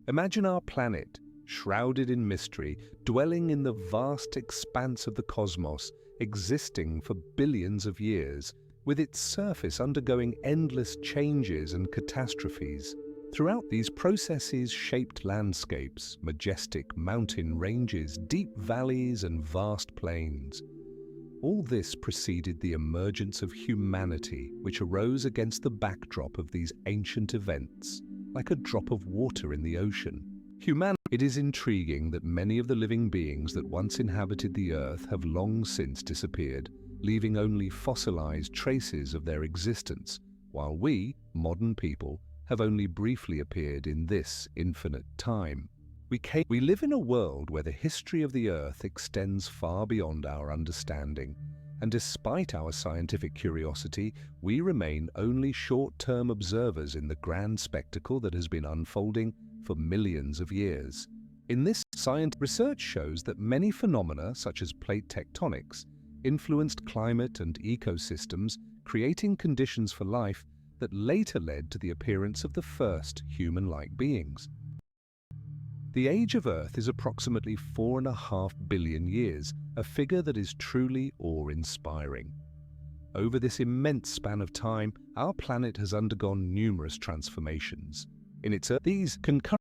Imagine our planet, shrouded in mystery, dwelling in the vast expanse of the cosmos, existing for billions of years, with its surface undergoing endless changes and catastrophes. Throughout these processes shaped landscapes, majestic mountain ranges, deep valleys and vast plains. All this preceded the emergence of humanity, which arose against the backdrop of these ancient events, like a drop of water in the ocean. It is intriguing that many of the living beings that once inhabited the Earth have long since disappeared, leaving only fossilized traces of their existence, while we, modern people, have only briefly appeared in this infinite time. We live in a world where the history of the Earth extends far beyond our understanding, and despite our scientific curiosity, we remain only short-term observers in the grand spectacle that has been unfolding for millions of years. In this research shows that many phenomena, such as plate tectonics, influenced climate and ecosystems, creating conditions for life that later led to the appearance of the first human-like beings. The age of Earth is approximately 4.5 billion years, a figure that is truly awe-inspiring. Over this immense span of time, our planet has undergone numerous transformations.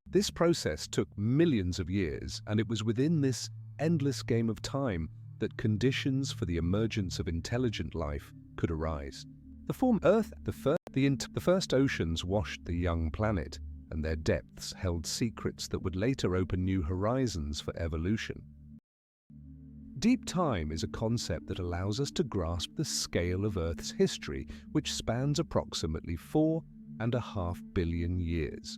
This process took millions of years, and it was within this endless game of time that conditions for the emergence of intelligent life could arise. The first oceans washed the young planet, and their depths held secrets that would later open new horizons for evolution. Deep time is a concept that allows us to grasp the scale of Earth's history, which spans approximately 4.5 billion years.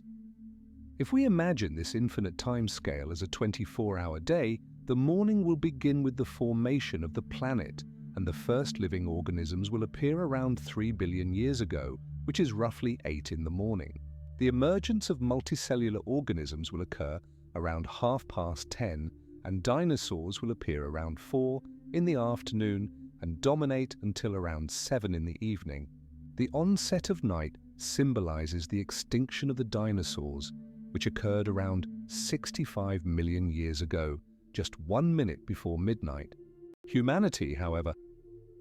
If we imagine this infinite time scale as a 24-hour day, the morning will begin with the formation of the planet, and the first living organisms will appear around 3 billion years ago, which is roughly 8 in the morning. The emergence of multicellular organisms will occur around 10:30, and dinosaurs will appear around 4 in the afternoon and dominate until around 7 in the evening. The onset of night symbolizes the extinction of the dinosaurs, which occurred around 65 million years ago, just 1 minute before midnight. Humanity, however,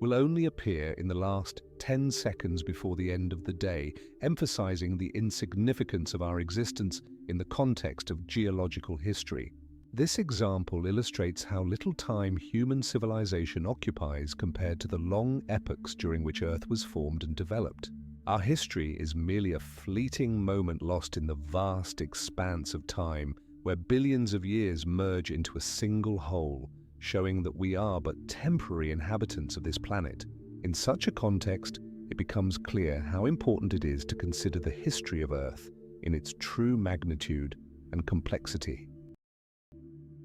will only appear in the last 10 seconds before the end of the day, emphasizing the insignificance of our existence in the context of geological history. This example illustrates how little time human civilization occupies compared to the long epochs during which Earth was formed and developed. Our history is merely a fleeting moment lost in the vast expanse of time, where billions of years merge into a single whole, showing that we are but temporary inhabitants of this planet. In such a context, it becomes clear how important it is to consider the history of Earth in its true magnitude and complexity.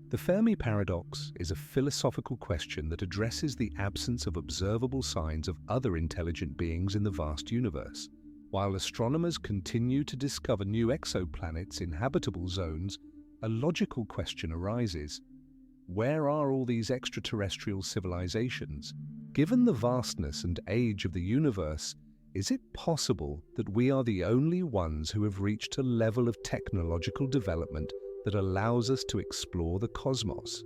The Fermi paradox is a philosophical question that addresses the absence of observable signs of other intelligent beings in the vast universe. While astronomers continue to discover new exoplanets in habitable zones, a logical question arises. Where are all these extraterrestrial civilizations? Given the vastness and age of the universe, is it possible that we are the only ones who have reached a level of technological development that allows us to explore the cosmos?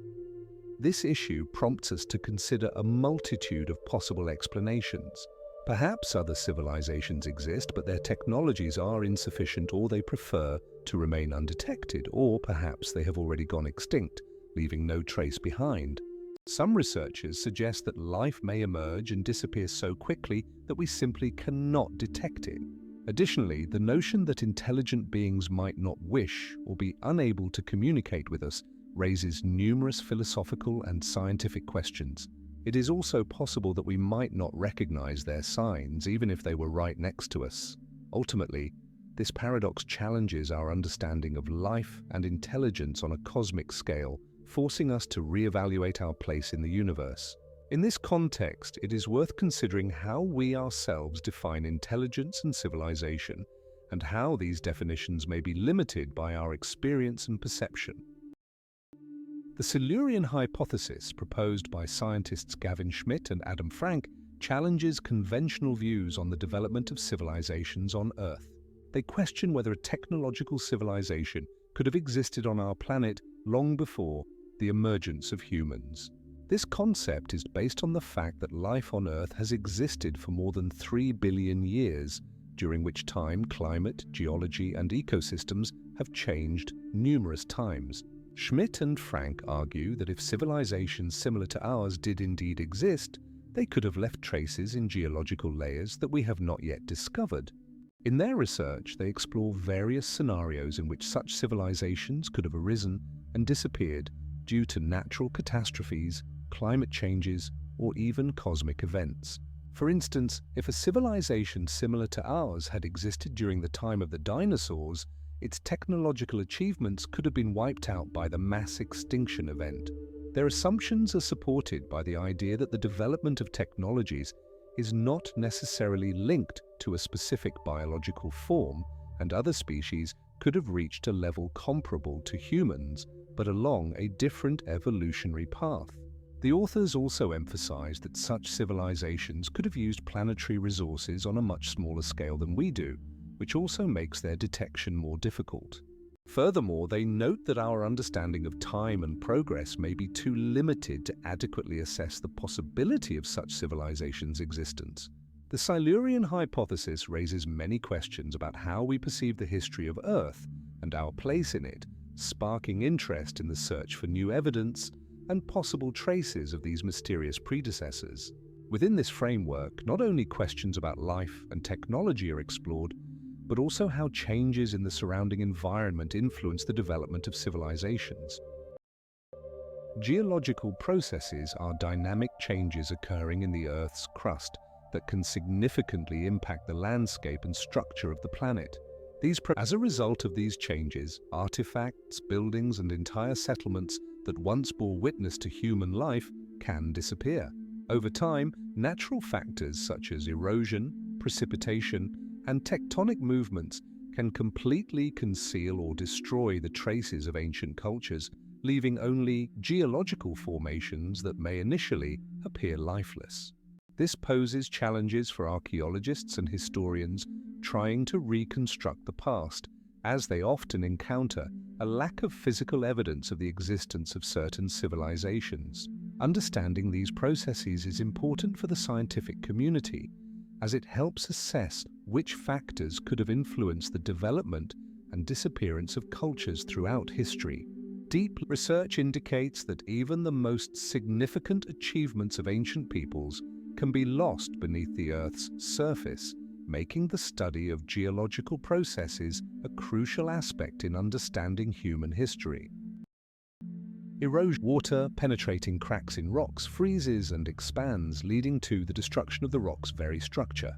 This issue prompts us to consider a multitude of possible explanations. Perhaps other civilizations exist, but their technologies are insufficient, or they prefer to remain undetected, or perhaps they have already gone extinct, leaving no trace behind. Some researchers suggest that life may emerge and disappear so quickly that we simply cannot detect it. Additionally, the notion that intelligent beings might not wish or be unable to communicate with us raises numerous philosophical and scientific questions. It is also possible that we might not recognize their signs, even if they were right next to us. Ultimately, this paradox challenges our understanding of life and intelligence on a cosmic scale, forcing us to reevaluate our place in the universe. In this context, it is worth considering how we ourselves define intelligence and civilization, and how these definitions may be limited by our experience and perception. The Silurian hypothesis, proposed by scientists Gavin Schmidt and Adam Frank, challenges conventional views on the development of civilizations on Earth. They question whether a technological civilization could have existed on our planet long before the emergence of humans. This concept is based on the fact that life on Earth has existed for more than 3 billion years, during which time climate, geology, and ecosystems have changed numerous times. Schmidt and Frank argue that if civilizations similar to ours did indeed exist, they could have left traces in geological layers that we have not yet discovered. In their research, they explore various scenarios in which such civilizations could have arisen and disappeared due to natural catastrophes, climate changes, or even cosmic events. For instance, if a civilization similar to ours had existed during the time of the dinosaurs, its technological achievements could have been wiped out by the mass extinction event. Their assumptions are supported by the idea that the development of technologies is not necessarily linked to a specific biological form, and other species could have reached a level comparable to humans, but along a different evolutionary path. The authors also emphasize that such civilizations could have used planetary resources on a much smaller scale than we do, which also makes their detection more difficult. Furthermore, they note that our understanding of time and progress may be too limited to adequately assess the possibility of such civilizations' existence. The Silurian hypothesis raises many questions about how we perceive the history of Earth and our place in it, sparking interest in the search for new evidence and possible traces of these mysterious predecessors. Within this framework, not only questions about life and technology are explored, but also how changes in the surrounding environment influence the development of civilizations. Geological processes are dynamic changes occurring in the Earth's crust that can significantly impact the landscape and structure of the planet. As a result of these changes, artifacts, buildings, and entire settlements that once bore witness to human life can disappear. Over time, natural factors such as erosion, precipitation, and tectonic movements can completely conceal or destroy the traces of ancient cultures, leaving only geological formations that may initially appear lifeless. This poses challenges for archaeologists and historians trying to reconstruct the past, as they often encounter a lack of physical evidence of the existence of certain civilizations. Understanding these processes is important for the scientific community, as it helps assess which factors could have influenced the development and disappearance of cultures throughout history. Deep research indicates that even the most significant achievements of ancient peoples can be lost beneath the Earth's surface, making the study of geological processes a crucial aspect in understanding human history. Erosion. Water penetrating cracks in rocks freezes and expands, leading to the destruction of the rock's very structure.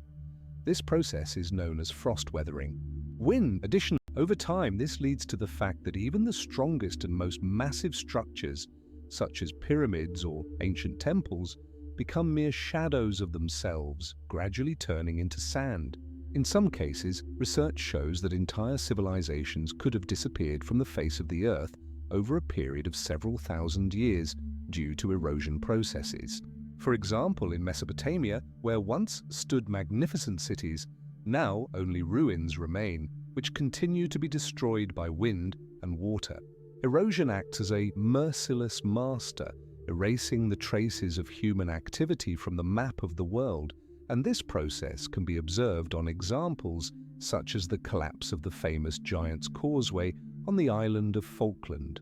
This process is known as frost weathering. Wind. Additionally, over time, this leads to the fact that even the strongest and most massive structures, such as pyramids or ancient temples, become mere shadows of themselves, gradually turning into sand. In some cases, research shows that entire civilizations could have disappeared from the face of the Earth over a period of several thousand years due to erosion processes. For example, in Mesopotamia, where once stood magnificent cities, now only ruins remain, which continue to be destroyed by wind and water. Erosion acts as a merciless master, erasing the traces of human activity from the map of the world, and this process can be observed on examples such as the collapse of the famous Giant's Causeway on the island of Falkland.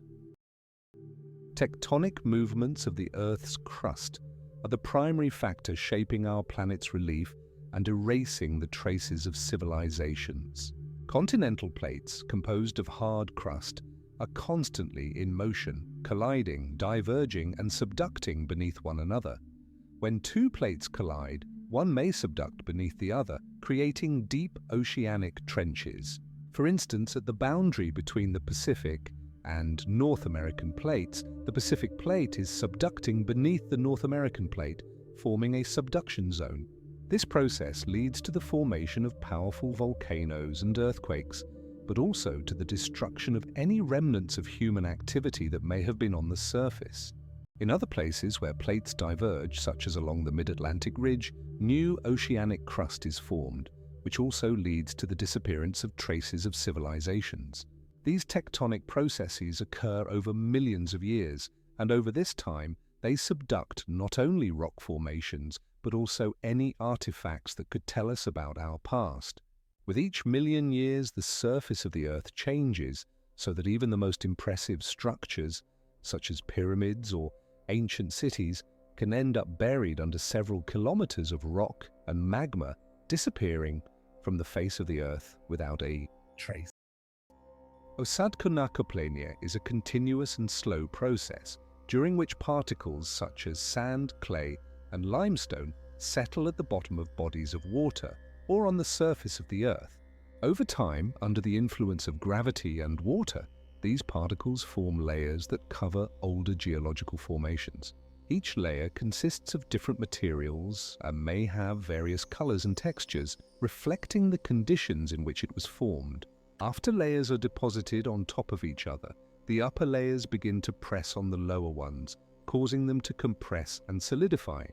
Tectonic movements of the Earth's crust are the primary factor shaping our planet's relief and erasing the traces of civilizations. Continental plates, composed of hard crust, are constantly in motion, colliding, diverging, and subducting beneath one another. When two plates collide, one may subduct beneath the other, creating deep oceanic trenches. For instance, at the boundary between the Pacific and North American plates, the Pacific plate is subducting beneath the North American plate, forming a subduction zone. This process leads to the formation of powerful volcanoes and earthquakes, but also to the destruction of any remnants of human activity that may have been on the surface. In other places where plates diverge, such as along the Mid-Atlantic Ridge, new oceanic crust is formed, which also leads to the disappearance of traces of civilizations. These tectonic processes occur over millions of years, and over this time, they subduct not only rock formations, but also any artifacts that could tell us about our past. With each million years, the surface of the Earth changes, so that even the most impressive structures, such as pyramids or ancient cities, can end up buried under several kilometers of rock and magma, disappearing from the face of the Earth without a trace. Osadko nakoplenje is a continuous and slow process, during which particles such as sand, clay, and limestone settle at the bottom of bodies of water or on the surface of the Earth. Over time, under the influence of gravity and water, these particles form layers that cover older geological formations. Each layer consists of different materials and may have various colors and textures, reflecting the conditions in which it was formed. After layers are deposited on top of each other, the upper layers begin to press on the lower ones, causing them to compress and solidify.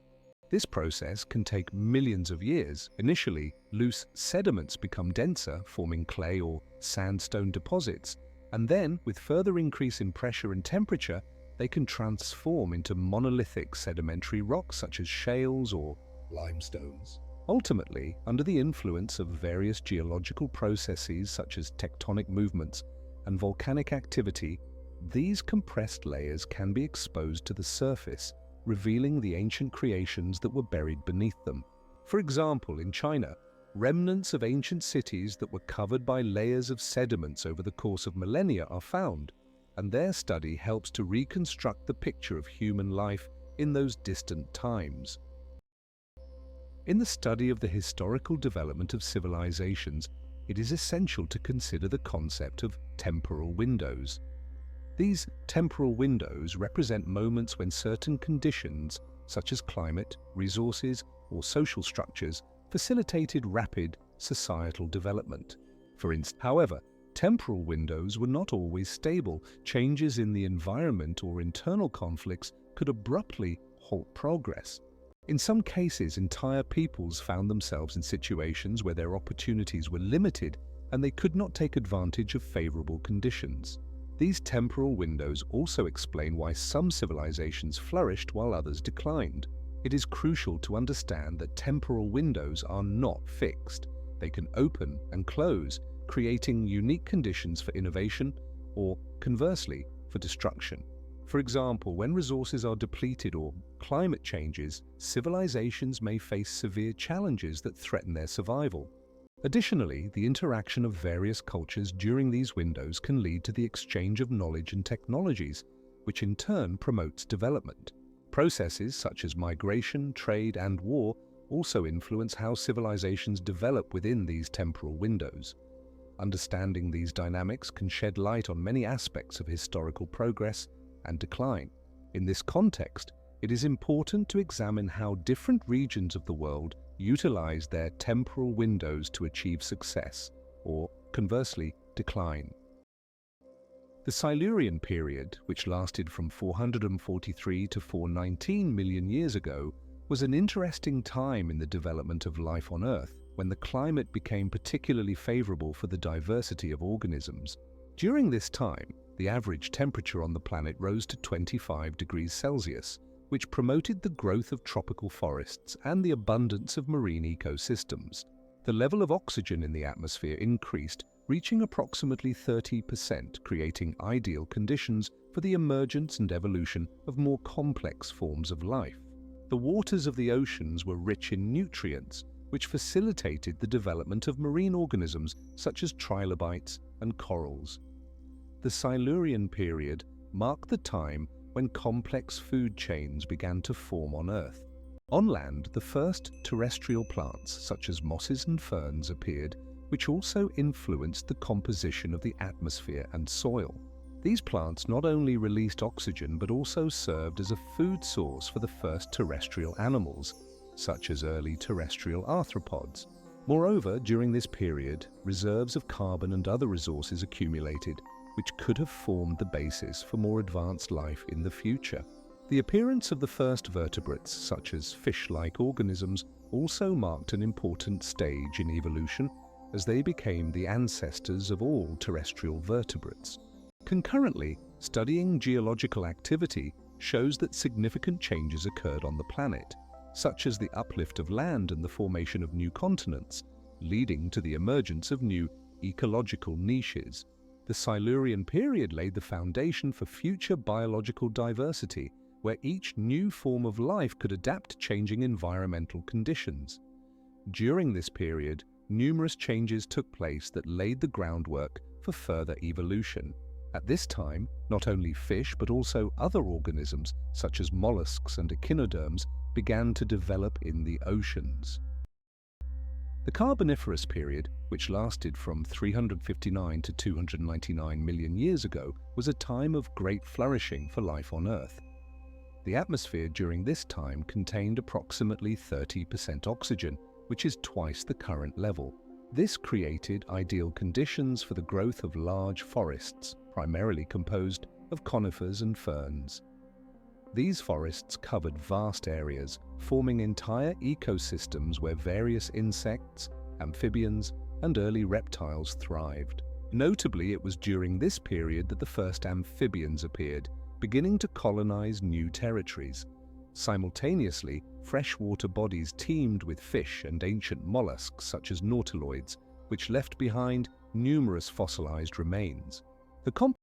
This process can take millions of years. Initially, loose sediments become denser, forming clay or sandstone deposits, and then, with further increase in pressure and temperature, they can transform into monolithic sedimentary rocks such as shales or limestones. Ultimately, under the influence of various geological processes such as tectonic movements and volcanic activity, these compressed layers can be exposed to the surface, revealing the ancient creations that were buried beneath them. For example, in China, remnants of ancient cities that were covered by layers of sediments over the course of millennia are found, and their study helps to reconstruct the picture of human life in those distant times. In the study of the historical development of civilizations, it is essential to consider the concept of temporal windows. These temporal windows represent moments when certain conditions, such as climate, resources, or social structures, facilitated rapid societal development. For instance, however, temporal windows were not always stable. Changes in the environment or internal conflicts could abruptly halt progress. In some cases, entire peoples found themselves in situations where their opportunities were limited and they could not take advantage of favorable conditions. These temporal windows also explain why some civilizations flourished while others declined. It is crucial to understand that temporal windows are not fixed. They can open and close, creating unique conditions for innovation or, conversely, for destruction. For example, when resources are depleted or climate changes, civilizations may face severe challenges that threaten their survival. Additionally, the interaction of various cultures during these windows can lead to the exchange of knowledge and technologies, which in turn promotes development. Processes such as migration, trade, and war also influence how civilizations develop within these temporal windows. Understanding these dynamics can shed light on many aspects of historical progress and decline. In this context, it is important to examine how different regions of the world utilize their temporal windows to achieve success, or, conversely, decline. The Silurian period, which lasted from 443 to 419 million years ago, was an interesting time in the development of life on Earth, when the climate became particularly favorable for the diversity of organisms. During this time, the average temperature on the planet rose to 25 degrees Celsius, which promoted the growth of tropical forests and the abundance of marine ecosystems. The level of oxygen in the atmosphere increased, reaching approximately 30%, creating ideal conditions for the emergence and evolution of more complex forms of life. The waters of the oceans were rich in nutrients, which facilitated the development of marine organisms such as trilobites and corals. The Silurian period marked the time when complex food chains began to form on Earth. On land, the first terrestrial plants, such as mosses and ferns, appeared, which also influenced the composition of the atmosphere and soil. These plants not only released oxygen but also served as a food source for the first terrestrial animals, such as early terrestrial arthropods. Moreover, during this period, reserves of carbon and other resources accumulated, which could have formed the basis for more advanced life in the future. The appearance of the first vertebrates, such as fish-like organisms, also marked an important stage in evolution, as they became the ancestors of all terrestrial vertebrates. Concurrently, studying geological activity shows that significant changes occurred on the planet, such as the uplift of land and the formation of new continents, leading to the emergence of new ecological niches. The Silurian period laid the foundation for future biological diversity, where each new form of life could adapt to changing environmental conditions. During this period, numerous changes took place that laid the groundwork for further evolution. At this time, not only fish but also other organisms, such as mollusks and echinoderms, began to develop in the oceans. The Carboniferous period, which lasted from 359 to 299 million years ago, was a time of great flourishing for life on Earth. The atmosphere during this time contained approximately 30% oxygen, which is twice the current level. This created ideal conditions for the growth of large forests, primarily composed of conifers and ferns. These forests covered vast areas, forming entire ecosystems where various insects, amphibians, and early reptiles thrived. Notably, it was during this period that the first amphibians appeared, beginning to colonize new territories. Simultaneously, freshwater bodies teemed with fish and ancient mollusks such as nautiloids, which left behind numerous fossilized remains.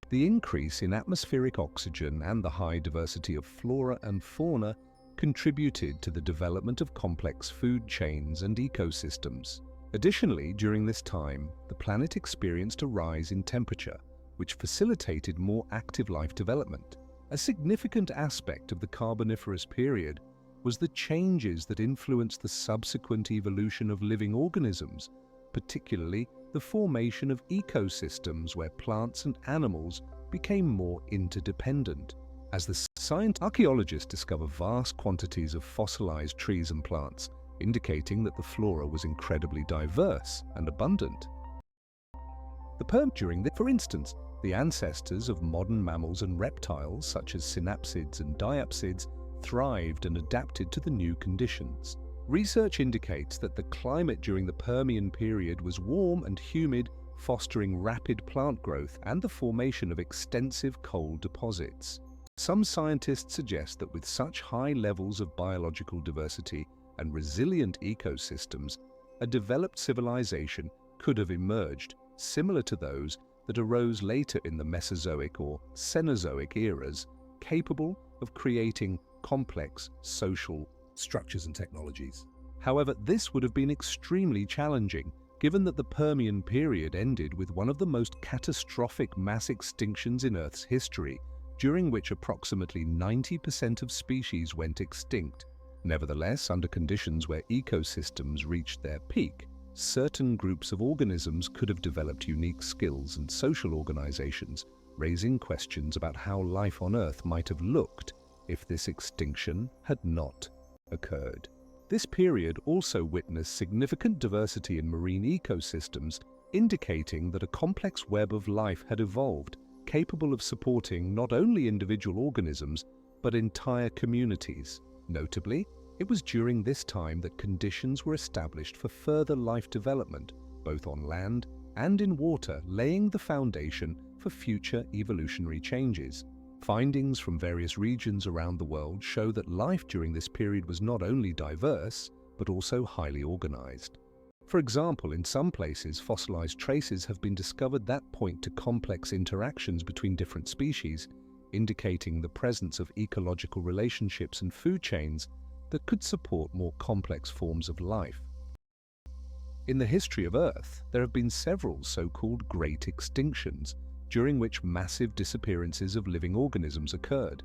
The increase in atmospheric oxygen and the high diversity of flora and fauna contributed to the development of complex food chains and ecosystems. Additionally, during this time, the planet experienced a rise in temperature, which facilitated more active life development. A significant aspect of the Carboniferous period was the changes that influenced the subsequent evolution of living organisms, particularly the formation of ecosystems where plants and animals became more interdependent. As the archaeologists discover vast quantities of fossilized trees and plants, indicating that the flora was incredibly diverse and abundant. For instance, the ancestors of modern mammals and reptiles, such as synapsids and diapsids, thrived and adapted to the new conditions. Research indicates that the climate during the Permian period was warm and humid, fostering rapid plant growth and the formation of extensive coal deposits. Some scientists suggest that with such high levels of biological diversity and resilient ecosystems, a developed civilization could have emerged, similar to those that arose later in the Mesozoic or Cenozoic eras, capable of creating complex social structures and technologies. However, this would have been extremely challenging, given that the Permian period ended with one of the most catastrophic mass extinctions in Earth's history, during which approximately 90% of species went extinct. Nevertheless, under conditions where ecosystems reached their peak, certain groups of organisms could have developed unique skills and social organizations, raising questions about how life on Earth might have looked if this extinction had not occurred. This period also witnessed significant diversity in marine ecosystems, indicating that a complex web of life had evolved, capable of supporting not only individual organisms, but entire communities. Notably, it was during this time that conditions were established for further life development, both on land and in water, laying the foundation for future evolutionary changes. Findings from various regions around the world show that life during this period was not only diverse, but also highly organized. For example, in some places, fossilized traces have been discovered that point to complex interactions between different species, indicating the presence of ecological relationships and food chains that could support more complex forms of life. In the history of Earth, there have been several so-called great extinctions, during which massive disappearances of living organisms occurred.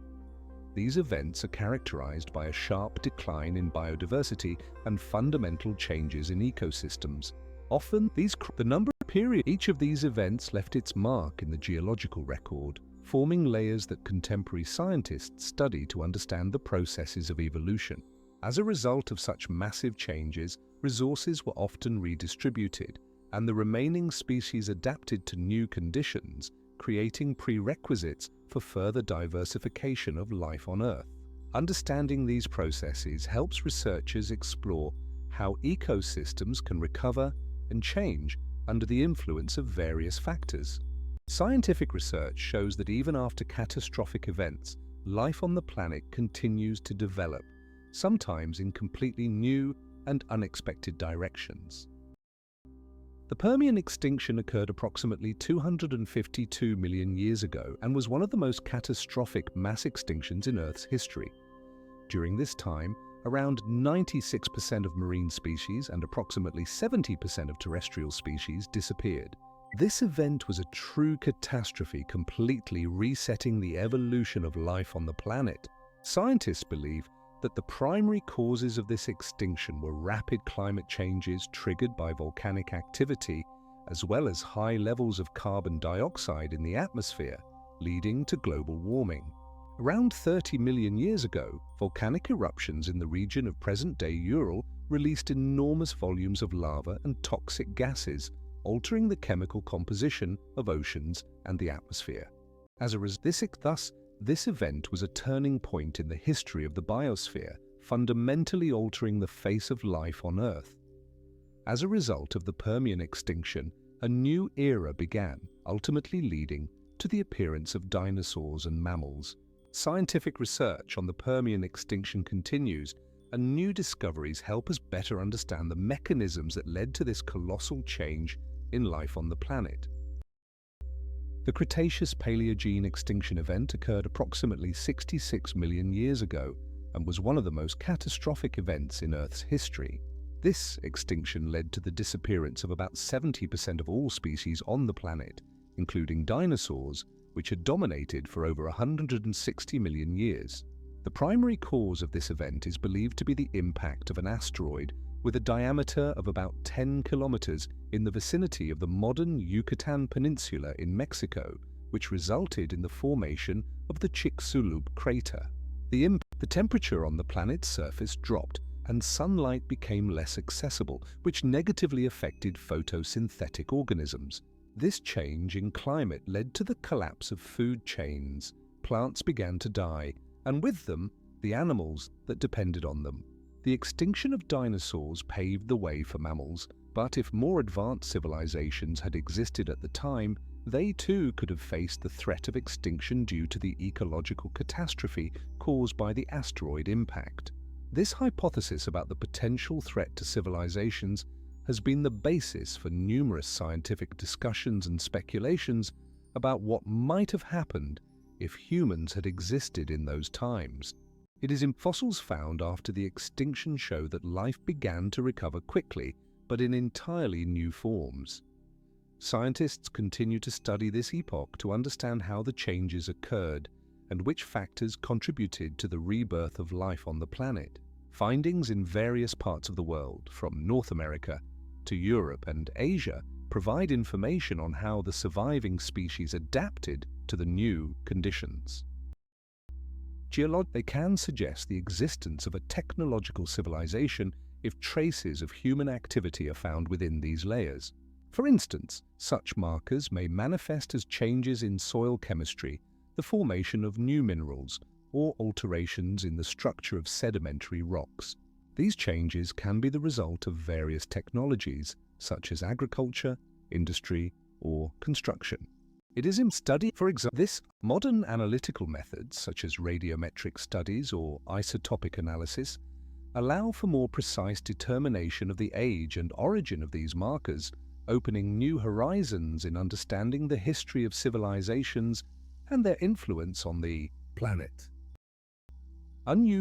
These events are characterized by a sharp decline in biodiversity and fundamental changes in ecosystems. Often, each of these events left its mark in the geological record, forming layers that contemporary scientists study to understand the processes of evolution. As a result of such massive changes, resources were often redistributed, and the remaining species adapted to new conditions, creating prerequisites for further diversification of life on Earth. Understanding these processes helps researchers explore how ecosystems can recover and change under the influence of various factors. Scientific research shows that even after catastrophic events, life on the planet continues to develop, sometimes in completely new and unexpected directions. The Permian extinction occurred approximately 252 million years ago and was one of the most catastrophic mass extinctions in Earth's history. During this time, around 96% of marine species and approximately 70% of terrestrial species disappeared. This event was a true catastrophe, completely resetting the evolution of life on the planet. Scientists believe that the primary causes of this extinction were rapid climate changes triggered by volcanic activity, as well as high levels of carbon dioxide in the atmosphere, leading to global warming. Around 30 million years ago, volcanic eruptions in the region of present-day Ural released enormous volumes of lava and toxic gases, altering the chemical composition of oceans and the atmosphere. As a result, this event was a turning point in the history of the biosphere, fundamentally altering the face of life on Earth. As a result of the Permian extinction, a new era began, ultimately leading to the appearance of dinosaurs and mammals. Scientific research on the Permian extinction continues, and new discoveries help us better understand the mechanisms that led to this colossal change in life on the planet. The Cretaceous-Paleogene extinction event occurred approximately 66 million years ago and was one of the most catastrophic events in Earth's history. This extinction led to the disappearance of about 70% of all species on the planet, including dinosaurs, which had dominated for over 160 million years. The primary cause of this event is believed to be the impact of an asteroid with a diameter of about 10 kilometers in the vicinity of the modern Yucatan Peninsula in Mexico, which resulted in the formation of the Chicxulub crater. The temperature on the planet's surface dropped and sunlight became less accessible, which negatively affected photosynthetic organisms. This change in climate led to the collapse of food chains. Plants began to die, and with them, the animals that depended on them. The extinction of dinosaurs paved the way for mammals, but if more advanced civilizations had existed at the time, they too could have faced the threat of extinction due to the ecological catastrophe caused by the asteroid impact. This hypothesis about the potential threat to civilizations has been the basis for numerous scientific discussions and speculations about what might have happened if humans had existed in those times. It is in fossils found after the extinction show that life began to recover quickly, but in entirely new forms. Scientists continue to study this epoch to understand how the changes occurred and which factors contributed to the rebirth of life on the planet. Findings in various parts of the world, from North America to Europe and Asia, provide information on how the surviving species adapted to the new conditions. They can suggest the existence of a technological civilization if traces of human activity are found within these layers. For instance, such markers may manifest as changes in soil chemistry, the formation of new minerals, or alterations in the structure of sedimentary rocks. These changes can be the result of various technologies, such as agriculture, industry, or construction. It is in study, for example, this modern analytical methods, such as radiometric studies or isotopic analysis, allow for more precise determination of the age and origin of these markers, opening new horizons in understanding the history of civilizations and their influence on the planet.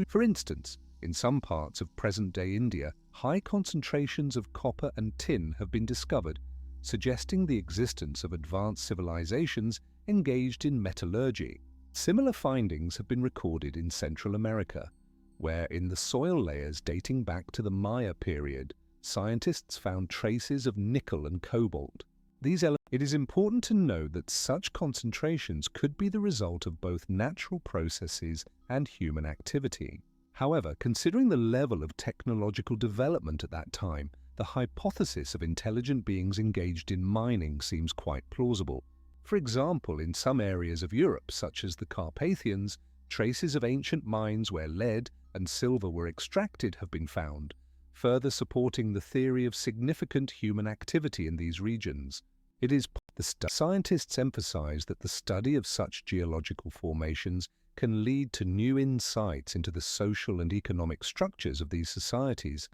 For instance, in some parts of present-day India, high concentrations of copper and tin have been discovered, suggesting the existence of advanced civilizations engaged in metallurgy. Similar findings have been recorded in Central America, where in the soil layers dating back to the Maya period, scientists found traces of nickel and cobalt. It is important to note that such concentrations could be the result of both natural processes and human activity. However, considering the level of technological development at that time, the hypothesis of intelligent beings engaged in mining seems quite plausible. For example, in some areas of Europe, such as the Carpathians, traces of ancient mines where lead and silver were extracted have been found, further supporting the theory of significant human activity in these regions. Scientists emphasize that the study of such geological formations can lead to new insights into the social and economic structures of these societies,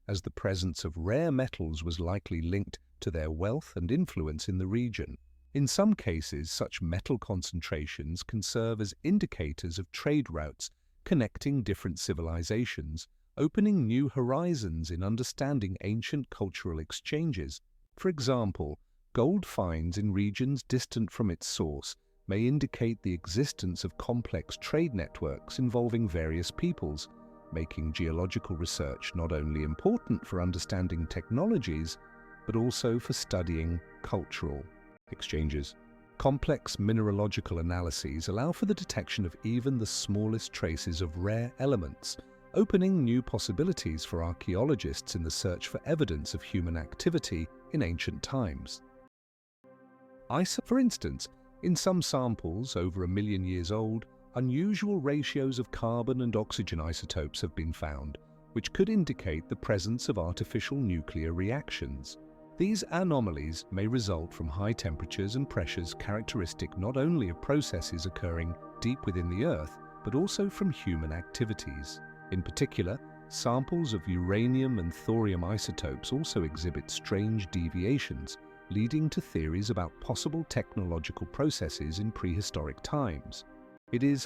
as the presence of rare metals was likely linked to their wealth and influence in the region. In some cases, such metal concentrations can serve as indicators of trade routes connecting different civilizations, opening new horizons in understanding ancient cultural exchanges. For example, gold finds in regions distant from its source may indicate the existence of complex trade networks involving various peoples, making geological research not only important for understanding technologies, but also for studying cultural exchanges. Complex mineralogical analyses allow for the detection of even the smallest traces of rare elements, opening new possibilities for archaeologists in the search for evidence of human activity in ancient times. For instance, in some samples over 1 million years old, unusual ratios of carbon and oxygen isotopes have been found, which could indicate the presence of artificial nuclear reactions. These anomalies may result from high temperatures and pressures characteristic not only of processes occurring deep within the Earth, but also from human activities. In particular, samples of uranium and thorium isotopes also exhibit strange deviations, leading to theories about possible technological processes in prehistoric times.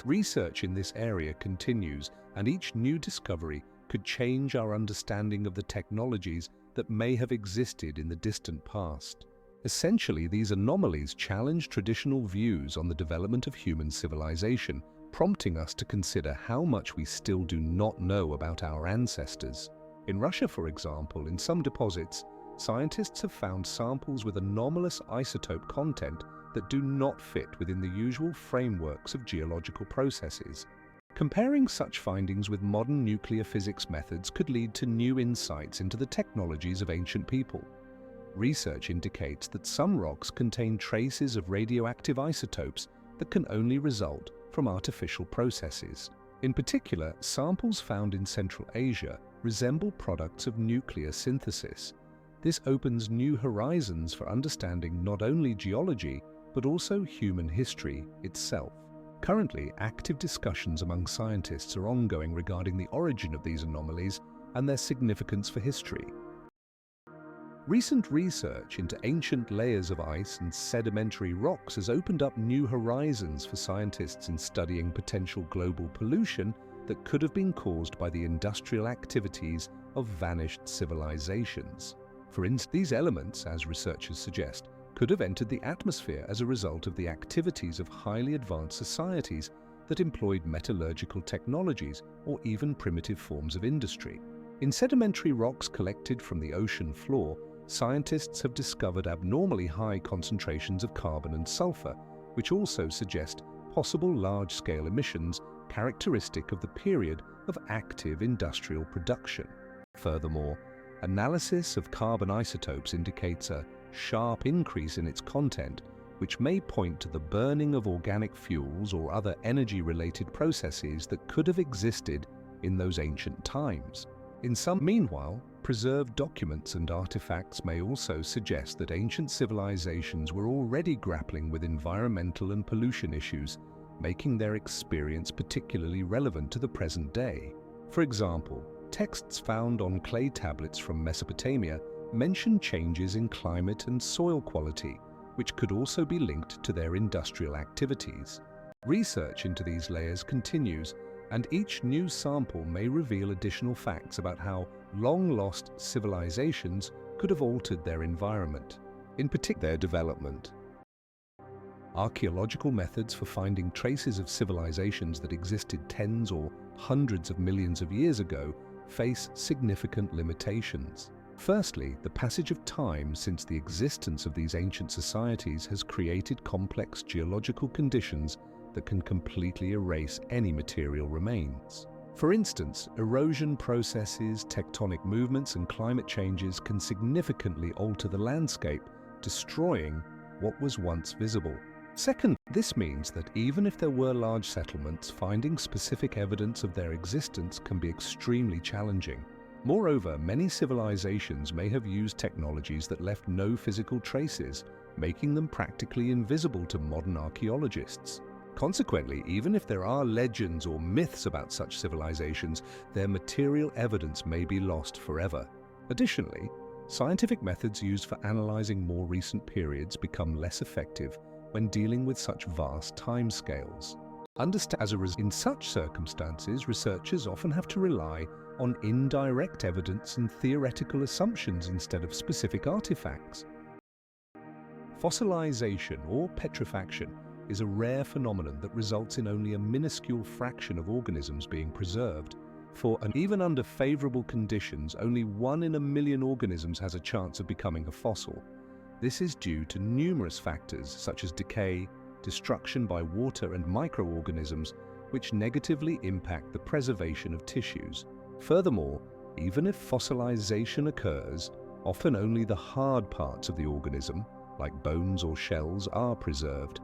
Research in this area continues, and each new discovery could change our understanding of the technologies that may have existed in the distant past. Essentially, these anomalies challenge traditional views on the development of human civilization, prompting us to consider how much we still do not know about our ancestors. In Russia, for example, in some deposits, scientists have found samples with anomalous isotope content that do not fit within the usual frameworks of geological processes. Comparing such findings with modern nuclear physics methods could lead to new insights into the technologies of ancient people. Research indicates that some rocks contain traces of radioactive isotopes that can only result from artificial processes. In particular, samples found in Central Asia resemble products of nuclear synthesis. This opens new horizons for understanding not only geology, but also human history itself. Currently, active discussions among scientists are ongoing regarding the origin of these anomalies and their significance for history. Recent research into ancient layers of ice and sedimentary rocks has opened up new horizons for scientists in studying potential global pollution that could have been caused by the industrial activities of vanished civilizations. For instance, these elements, as researchers suggest, could have entered the atmosphere as a result of the activities of highly advanced societies that employed metallurgical technologies or even primitive forms of industry. In sedimentary rocks collected from the ocean floor, scientists have discovered abnormally high concentrations of carbon and sulfur, which also suggest possible large-scale emissions characteristic of the period of active industrial production. Furthermore, analysis of carbon isotopes indicates a sharp increase in its content, which may point to the burning of organic fuels or other energy-related processes that could have existed in those ancient times. Meanwhile, preserved documents and artifacts may also suggest that ancient civilizations were already grappling with environmental and pollution issues, making their experience particularly relevant to the present day. For example, texts found on clay tablets from Mesopotamia mention changes in climate and soil quality, which could also be linked to their industrial activities. Research into these layers continues, and each new sample may reveal additional facts about how long-lost civilizations could have altered their environment, in particular their development. Archaeological methods for finding traces of civilizations that existed tens or hundreds of millions of years ago face significant limitations. Firstly, the passage of time since the existence of these ancient societies has created complex geological conditions that can completely erase any material remains. For instance, erosion processes, tectonic movements, and climate changes can significantly alter the landscape, destroying what was once visible. Second, this means that even if there were large settlements, finding specific evidence of their existence can be extremely challenging. Moreover, many civilizations may have used technologies that left no physical traces, making them practically invisible to modern archaeologists. Consequently, even if there are legends or myths about such civilizations, their material evidence may be lost forever. Additionally, scientific methods used for analyzing more recent periods become less effective when dealing with such vast timescales. In such circumstances, researchers often have to rely on indirect evidence and theoretical assumptions instead of specific artifacts. Fossilization or petrifaction is a rare phenomenon that results in only a minuscule fraction of organisms being preserved. Even under favorable conditions, only 1 in a million organisms has a chance of becoming a fossil. This is due to numerous factors such as decay, destruction by water and microorganisms, which negatively impact the preservation of tissues. Furthermore, even if fossilization occurs, often only the hard parts of the organism, like bones or shells, are preserved,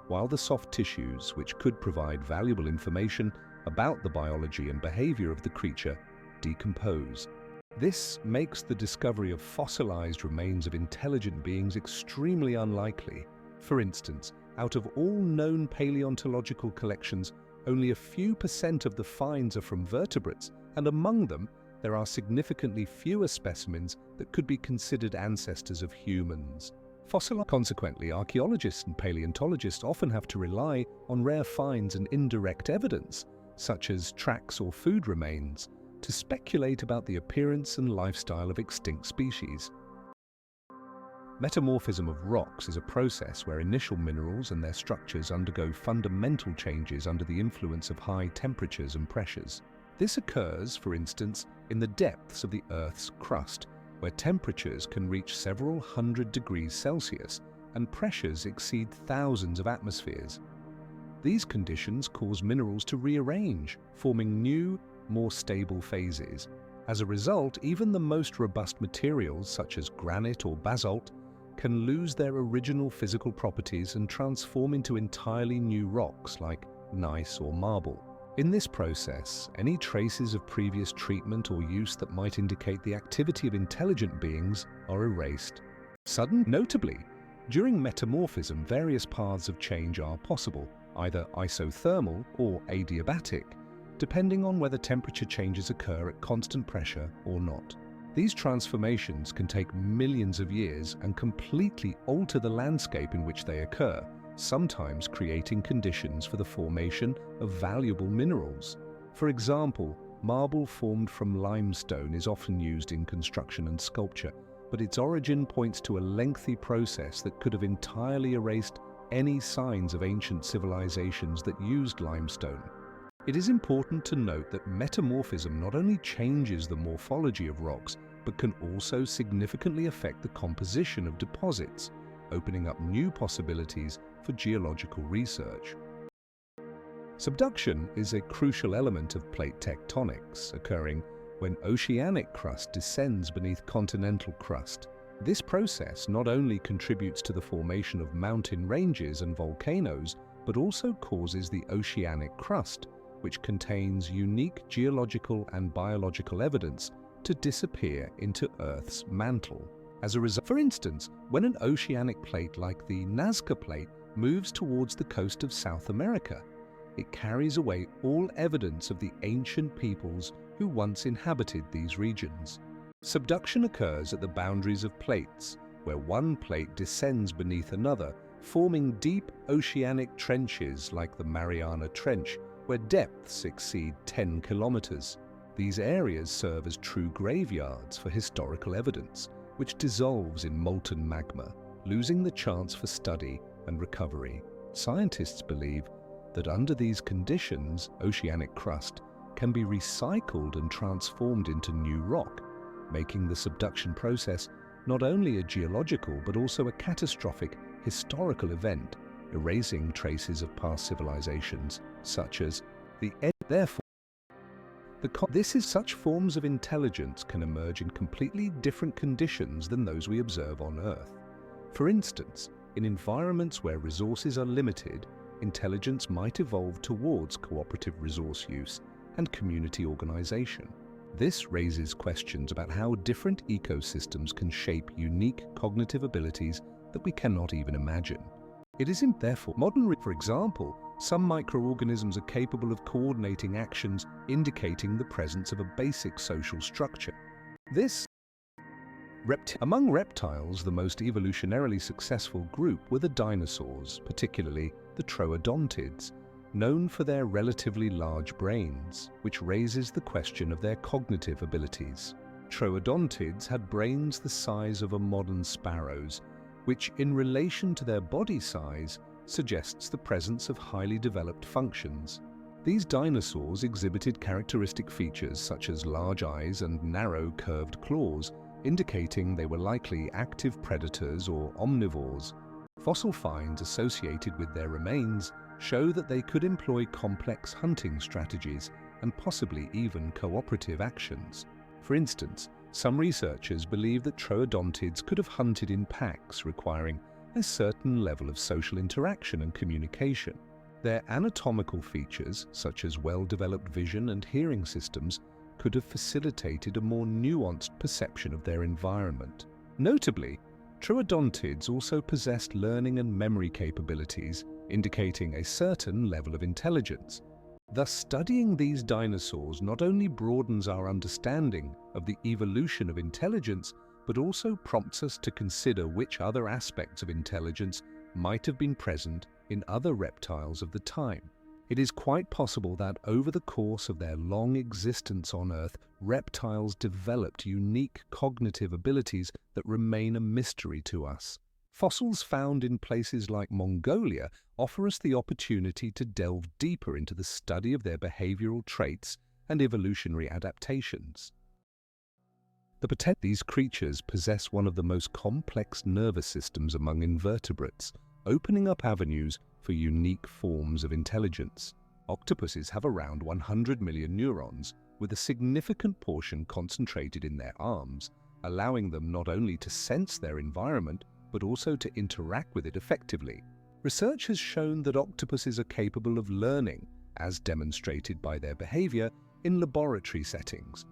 while the soft tissues, which could provide valuable information about the biology and behavior of the creature, decompose. This makes the discovery of fossilized remains of intelligent beings extremely unlikely. For instance, out of all known paleontological collections, only a few % of the finds are from vertebrates, and among them, there are significantly fewer specimens that could be considered ancestors of humans. Consequently, archaeologists and paleontologists often have to rely on rare finds and indirect evidence, such as tracks or food remains, to speculate about the appearance and lifestyle of extinct species. Metamorphism of rocks is a process where initial minerals and their structures undergo fundamental changes under the influence of high temperatures and pressures. This occurs, for instance, in the depths of the Earth's crust, where temperatures can reach several hundred degrees Celsius and pressures exceed thousands of atmospheres. These conditions cause minerals to rearrange, forming new, more stable phases. As a result, even the most robust materials, such as granite or basalt, can lose their original physical properties and transform into entirely new rocks like gneiss or marble. In this process, any traces of previous treatment or use that might indicate the activity of intelligent beings are erased. Notably, during metamorphism, various paths of change are possible, either isothermal or adiabatic, depending on whether temperature changes occur at constant pressure or not. These transformations can take millions of years and completely alter the landscape in which they occur, sometimes creating conditions for the formation of valuable minerals. For example, marble formed from limestone is often used in construction and sculpture, but its origin points to a lengthy process that could have entirely erased any signs of ancient civilizations that used limestone. It is important to note that metamorphism not only changes the morphology of rocks, but can also significantly affect the composition of deposits, opening up new possibilities for geological research. Subduction is a crucial element of plate tectonics, occurring when oceanic crust descends beneath continental crust. This process not only contributes to the formation of mountain ranges and volcanoes, but also causes the oceanic crust, which contains unique geological and biological evidence, to disappear into Earth's mantle. As a result, for instance, when an oceanic plate like the Nazca Plate moves towards the coast of South America, it carries away all evidence of the ancient peoples who once inhabited these regions. Subduction occurs at the boundaries of plates, where one plate descends beneath another, forming deep oceanic trenches like the Mariana Trench, where depths exceed 10 kilometers. These areas serve as true graveyards for historical evidence, which dissolves in molten magma, losing the chance for study and recovery. Scientists believe that under these conditions, oceanic crust can be recycled and transformed into new rock, making the subduction process not only a geological but also a catastrophic historical event, erasing traces of past civilizations, such as the end. Therefore, such forms of intelligence can emerge in completely different conditions than those we observe on Earth. For instance, in environments where resources are limited, intelligence might evolve towards cooperative resource use and community organization. This raises questions about how different ecosystems can shape unique cognitive abilities that we cannot even imagine. It isn't therefore modern. For example, some microorganisms are capable of coordinating actions indicating the presence of a basic social structure. Among reptiles, the most evolutionarily successful group were the dinosaurs, particularly the troodontids, known for their relatively large brains, which raises the question of their cognitive abilities. Troodontids had brains the size of a modern sparrow's, which in relation to their body size suggests the presence of highly developed functions. These dinosaurs exhibited characteristic features such as large eyes and narrow curved claws, indicating they were likely active predators or omnivores. Fossil finds associated with their remains show that they could employ complex hunting strategies and possibly even cooperative actions. For instance, some researchers believe that troodontids could have hunted in packs, requiring a certain level of social interaction and communication. Their anatomical features, such as well-developed vision and hearing systems, could have facilitated a more nuanced perception of their environment. Notably, troodontids also possessed learning and memory capabilities, indicating a certain level of intelligence. Thus, studying these dinosaurs not only broadens our understanding of the evolution of intelligence, but also prompts us to consider which other aspects of intelligence might have been present in other reptiles of the time. It is quite possible that over the course of their long existence on Earth, reptiles developed unique cognitive abilities that remain a mystery to us. Fossils found in places like Mongolia offer us the opportunity to delve deeper into the study of their behavioral traits and evolutionary adaptations. These creatures possess one of the most complex nervous systems among invertebrates, opening up avenues for unique forms of intelligence. Octopuses have around 100 million neurons, with a significant portion concentrated in their arms, allowing them not only to sense their environment, but also to interact with it effectively. Research has shown that octopuses are capable of learning, as demonstrated by their behavior in laboratory settings.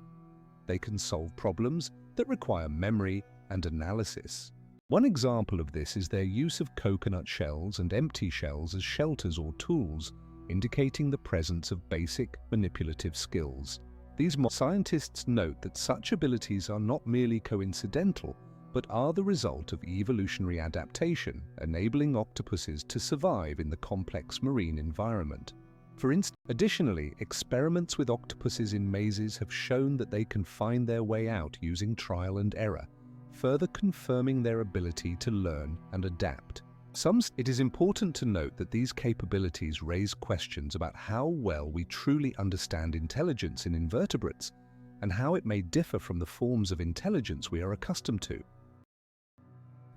They can solve problems that require memory and analysis. One example of this is their use of coconut shells and empty shells as shelters or tools, indicating the presence of basic manipulative skills. These scientists note that such abilities are not merely coincidental, but are the result of evolutionary adaptation, enabling octopuses to survive in the complex marine environment. For instance, additionally, experiments with octopuses in mazes have shown that they can find their way out using trial and error, further confirming their ability to learn and adapt. It is important to note that these capabilities raise questions about how well we truly understand intelligence in invertebrates, and how it may differ from the forms of intelligence we are accustomed to.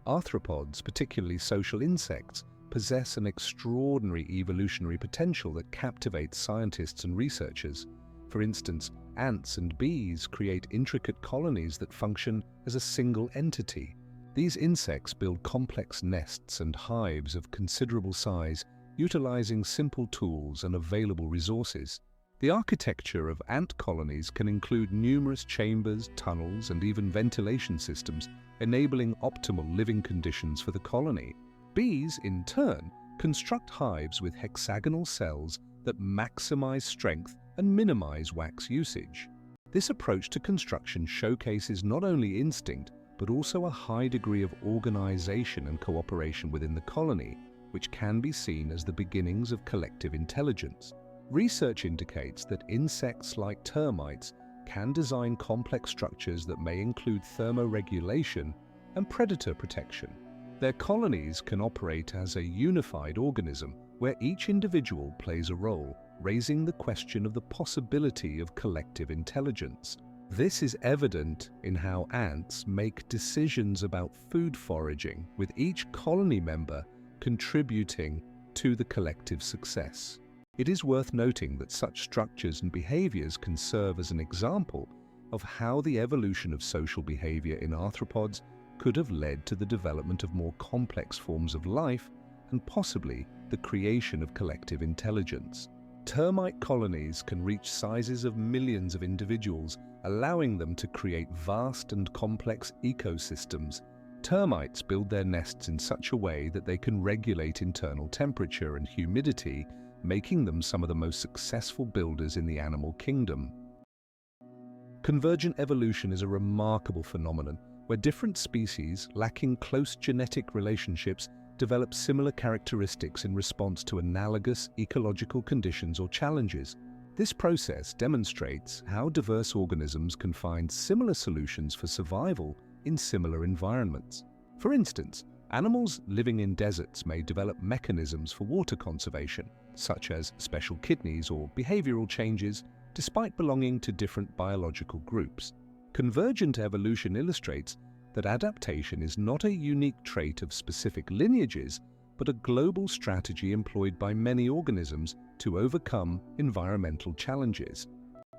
Arthropods, particularly social insects, possess an extraordinary evolutionary potential that captivates scientists and researchers. For instance, ants and bees create intricate colonies that function as a single entity. These insects build complex nests and hives of considerable size, utilizing simple tools and available resources. The architecture of ant colonies can include numerous chambers, tunnels, and even ventilation systems, enabling optimal living conditions for the colony. Bees, in turn, construct hives with hexagonal cells that maximize strength and minimize wax usage. This approach to construction showcases not only instinct, but also a high degree of organization and cooperation within the colony, which can be seen as the beginnings of collective intelligence. Research indicates that insects like termites can design complex structures that may include thermoregulation and predator protection. Their colonies can operate as a unified organism where each individual plays a role, raising the question of the possibility of collective intelligence. This is evident in how ants make decisions about food foraging, with each colony member contributing to the collective success. It is worth noting that such structures and behaviors can serve as an example of how the evolution of social behavior in arthropods could have led to the development of more complex forms of life and possibly the creation of collective intelligence. Termite colonies can reach sizes of millions of individuals, allowing them to create vast and complex ecosystems. Termites build their nests in such a way that they can regulate internal temperature and humidity, making them some of the most successful builders in the animal kingdom. Convergent evolution is a remarkable phenomenon where different species, lacking close genetic relationships, develop similar characteristics in response to analogous ecological conditions or challenges. This process demonstrates how diverse organisms can find similar solutions for survival in similar environments. For instance, animals living in deserts may develop mechanisms for water conservation, such as special kidneys or behavioral changes, despite belonging to different biological groups. Convergent evolution illustrates that adaptation is not a unique trait of specific lineages, but a global strategy employed by many organisms to overcome environmental challenges.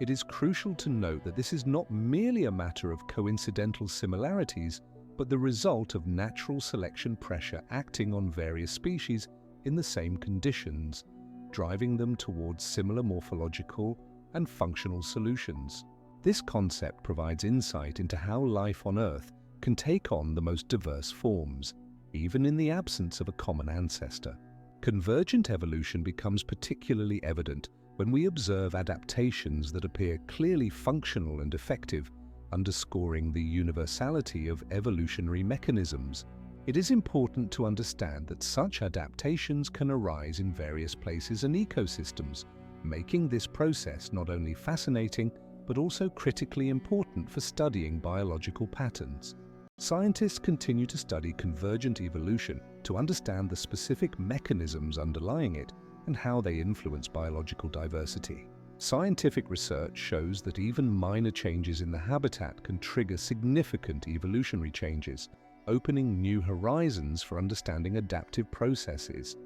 It is crucial to note that this is not merely a matter of coincidental similarities, but the result of natural selection pressure acting on various species in the same conditions, driving them towards similar morphological and functional solutions. This concept provides insight into how life on Earth can take on the most diverse forms, even in the absence of a common ancestor. Convergent evolution becomes particularly evident when we observe adaptations that appear clearly functional and effective, underscoring the universality of evolutionary mechanisms. It is important to understand that such adaptations can arise in various places and ecosystems, making this process not only fascinating, but also critically important for studying biological patterns. Scientists continue to study convergent evolution to understand the specific mechanisms underlying it and how they influence biological diversity. Scientific research shows that even minor changes in the habitat can trigger significant evolutionary changes, opening new horizons for understanding adaptive processes.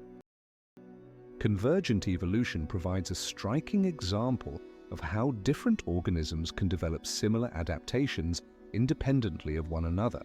Convergent evolution provides a striking example of how different organisms can develop similar adaptations independently of one another.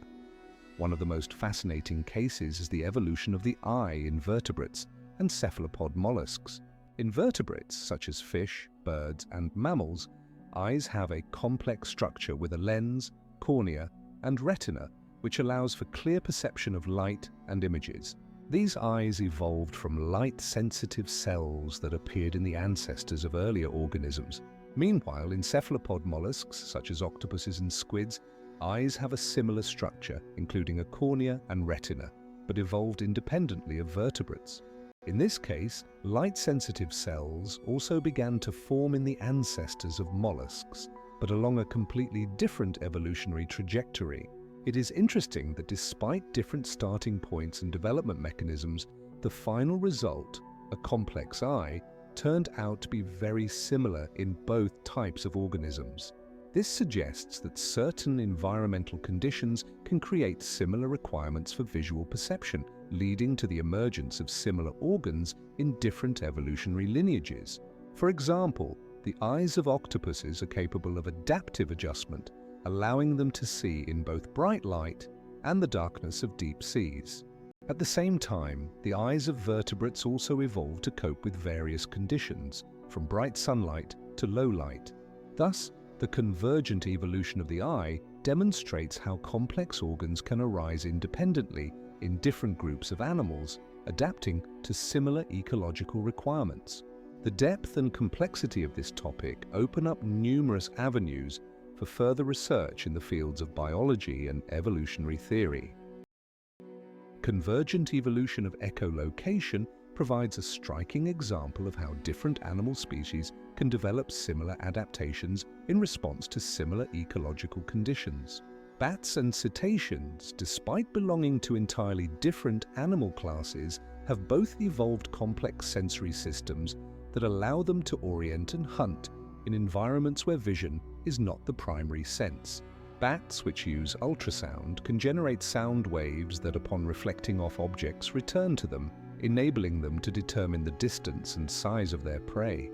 One of the most fascinating cases is the evolution of the eye in vertebrates and cephalopod mollusks. In vertebrates, such as fish, birds, and mammals, eyes have a complex structure with a lens, cornea, and retina, which allows for clear perception of light and images. These eyes evolved from light-sensitive cells that appeared in the ancestors of earlier organisms. Meanwhile, in cephalopod mollusks, such as octopuses and squids, eyes have a similar structure, including a cornea and retina, but evolved independently of vertebrates. In this case, light-sensitive cells also began to form in the ancestors of mollusks, but along a completely different evolutionary trajectory. It is interesting that despite different starting points and development mechanisms, the final result, a complex eye, turned out to be very similar in both types of organisms. This suggests that certain environmental conditions can create similar requirements for visual perception, leading to the emergence of similar organs in different evolutionary lineages. For example, the eyes of octopuses are capable of adaptive adjustment, allowing them to see in both bright light and the darkness of deep seas. At the same time, the eyes of vertebrates also evolved to cope with various conditions, from bright sunlight to low light. Thus, the convergent evolution of the eye demonstrates how complex organs can arise independently in different groups of animals, adapting to similar ecological requirements. The depth and complexity of this topic open up numerous avenues for further research in the fields of biology and evolutionary theory. Convergent evolution of echolocation provides a striking example of how different animal species can develop similar adaptations in response to similar ecological conditions. Bats and cetaceans, despite belonging to entirely different animal classes, have both evolved complex sensory systems that allow them to orient and hunt in environments where vision is not the primary sense. Bats, which use ultrasound, can generate sound waves that, upon reflecting off objects, return to them, enabling them to determine the distance and size of their prey.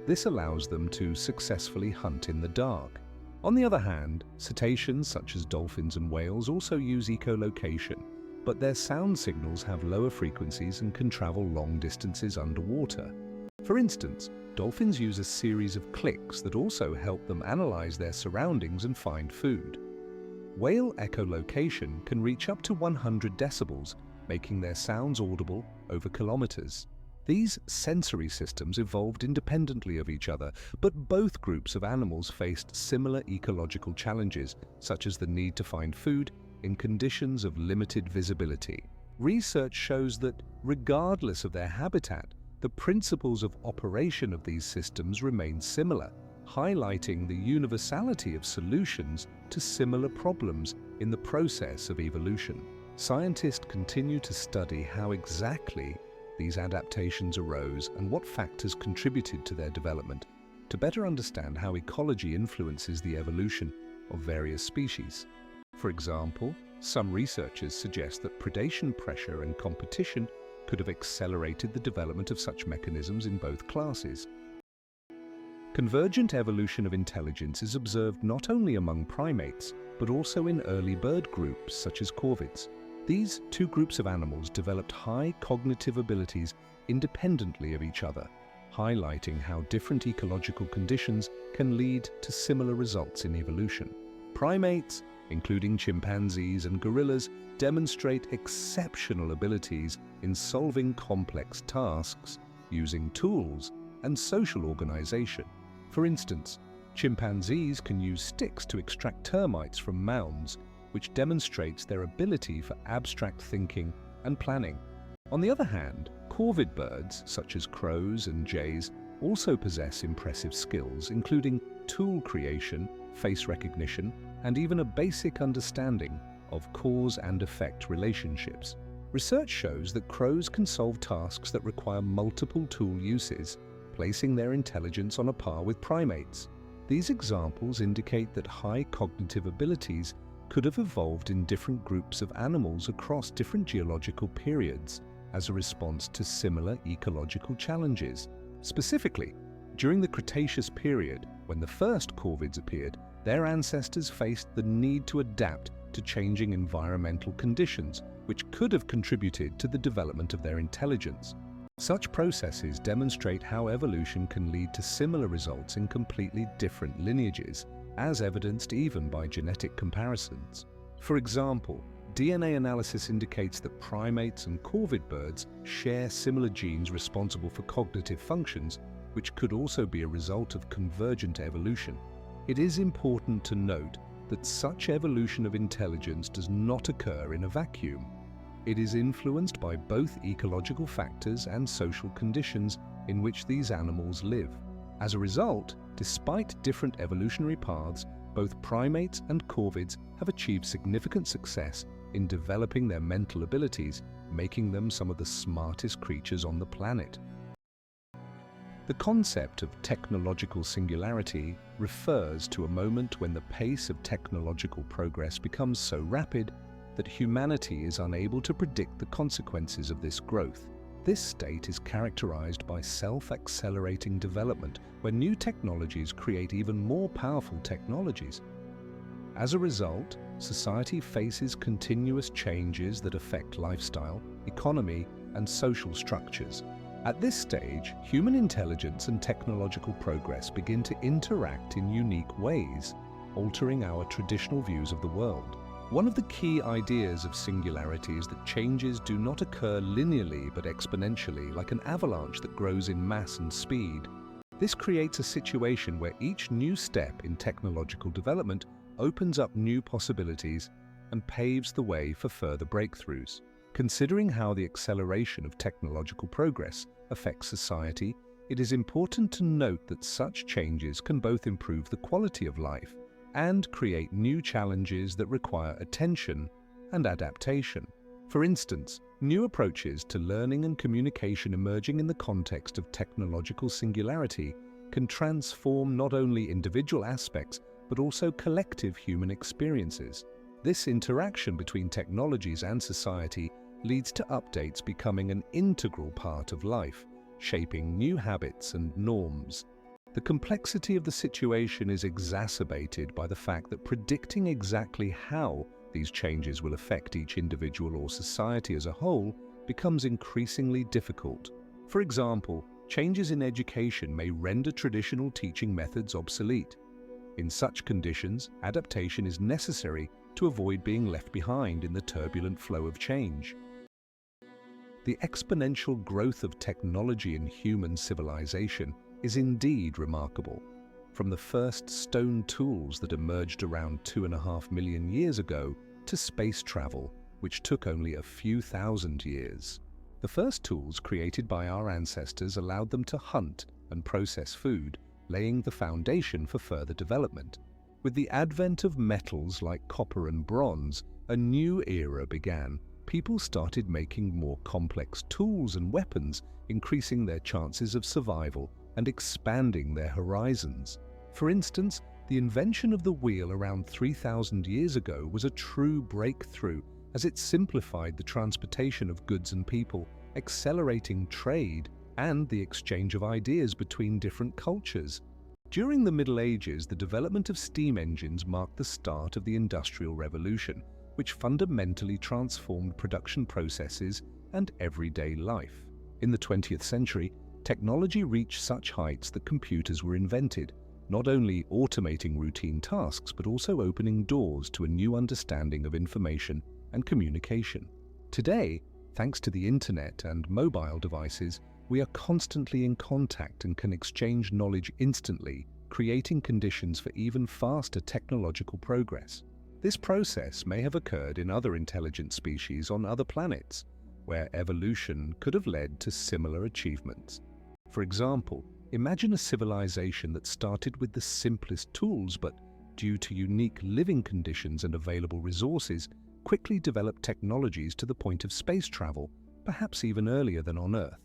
This allows them to successfully hunt in the dark. On the other hand, cetaceans such as dolphins and whales also use echolocation, but their sound signals have lower frequencies and can travel long distances underwater. For instance, dolphins use a series of clicks that also help them analyze their surroundings and find food. Whale echolocation can reach up to 100 decibels, making their sounds audible over kilometers. These sensory systems evolved independently of each other, but both groups of animals faced similar ecological challenges, such as the need to find food in conditions of limited visibility. Research shows that, regardless of their habitat, the principles of operation of these systems remain similar, highlighting the universality of solutions to similar problems in the process of evolution. Scientists continue to study how exactly these adaptations arose and what factors contributed to their development to better understand how ecology influences the evolution of various species. For example, some researchers suggest that predation pressure and competition could have accelerated the development of such mechanisms in both classes. Convergent evolution of intelligence is observed not only among primates, but also in early bird groups such as corvids. These two groups of animals developed high cognitive abilities independently of each other, highlighting how different ecological conditions can lead to similar results in evolution. Primates, including chimpanzees and gorillas, demonstrate exceptional abilities in solving complex tasks, using tools, and social organization. For instance, chimpanzees can use sticks to extract termites from mounds, which demonstrates their ability for abstract thinking and planning. On the other hand, corvid birds, such as crows and jays, also possess impressive skills, including tool creation, face recognition, and even a basic understanding of cause and effect relationships. Research shows that crows can solve tasks that require multiple tool uses, placing their intelligence on a par with primates. These examples indicate that high cognitive abilities could have evolved in different groups of animals across different geological periods as a response to similar ecological challenges. Specifically, during the Cretaceous period, when the first corvids appeared, their ancestors faced the need to adapt to changing environmental conditions, which could have contributed to the development of their intelligence. Such processes demonstrate how evolution can lead to similar results in completely different lineages, as evidenced even by genetic comparisons. For example, DNA analysis indicates that primates and corvid birds share similar genes responsible for cognitive functions, which could also be a result of convergent evolution. It is important to note that such evolution of intelligence does not occur in a vacuum. It is influenced by both ecological factors and social conditions in which these animals live. As a result, despite different evolutionary paths, both primates and corvids have achieved significant success in developing their mental abilities, making them some of the smartest creatures on the planet. The concept of technological singularity refers to a moment when the pace of technological progress becomes so rapid that humanity is unable to predict the consequences of this growth. This state is characterized by self-accelerating development, where new technologies create even more powerful technologies. As a result, society faces continuous changes that affect lifestyle, economy, and social structures. At this stage, human intelligence and technological progress begin to interact in unique ways, altering our traditional views of the world. One of the key ideas of singularity is that changes do not occur linearly but exponentially, like an avalanche that grows in mass and speed. This creates a situation where each new step in technological development opens up new possibilities and paves the way for further breakthroughs. Considering how the acceleration of technological progress affects society, it is important to note that such changes can both improve the quality of life and create new challenges that require attention and adaptation. For instance, new approaches to learning and communication emerging in the context of technological singularity can transform not only individual aspects but also collective human experiences. This interaction between technologies and society leads to updates becoming an integral part of life, shaping new habits and norms. The complexity of the situation is exacerbated by the fact that predicting exactly how these changes will affect each individual or society as a whole becomes increasingly difficult. For example, changes in education may render traditional teaching methods obsolete. In such conditions, adaptation is necessary to avoid being left behind in the turbulent flow of change. The exponential growth of technology in human civilization is indeed remarkable. From the first stone tools that emerged around 2.5 million years ago to space travel, which took only a few thousand years. The first tools created by our ancestors allowed them to hunt and process food, laying the foundation for further development. With the advent of metals like copper and bronze, a new era began. People started making more complex tools and weapons, increasing their chances of survival and expanding their horizons. For instance, the invention of the wheel around 3,000 years ago was a true breakthrough, as it simplified the transportation of goods and people, accelerating trade and the exchange of ideas between different cultures. During the Middle Ages, the development of steam engines marked the start of the Industrial Revolution, which fundamentally transformed production processes and everyday life. In the 20th century, technology reached such heights that computers were invented, not only automating routine tasks but also opening doors to a new understanding of information and communication. Today, thanks to the internet and mobile devices, we are constantly in contact and can exchange knowledge instantly, creating conditions for even faster technological progress. This process may have occurred in other intelligent species on other planets, where evolution could have led to similar achievements. For example, imagine a civilization that started with the simplest tools but, due to unique living conditions and available resources, quickly developed technologies to the point of space travel, perhaps even earlier than on Earth.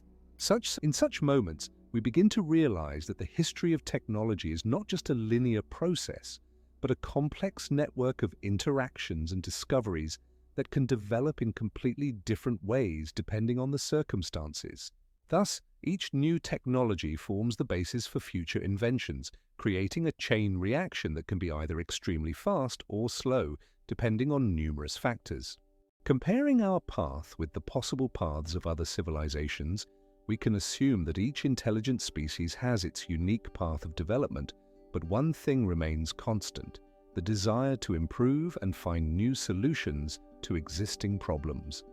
In such moments, we begin to realize that the history of technology is not just a linear process, but a complex network of interactions and discoveries that can develop in completely different ways depending on the circumstances. Thus, each new technology forms the basis for future inventions, creating a chain reaction that can be either extremely fast or slow, depending on numerous factors. Comparing our path with the possible paths of other civilizations, we can assume that each intelligent species has its unique path of development, but one thing remains constant: the desire to improve and find new solutions to existing problems.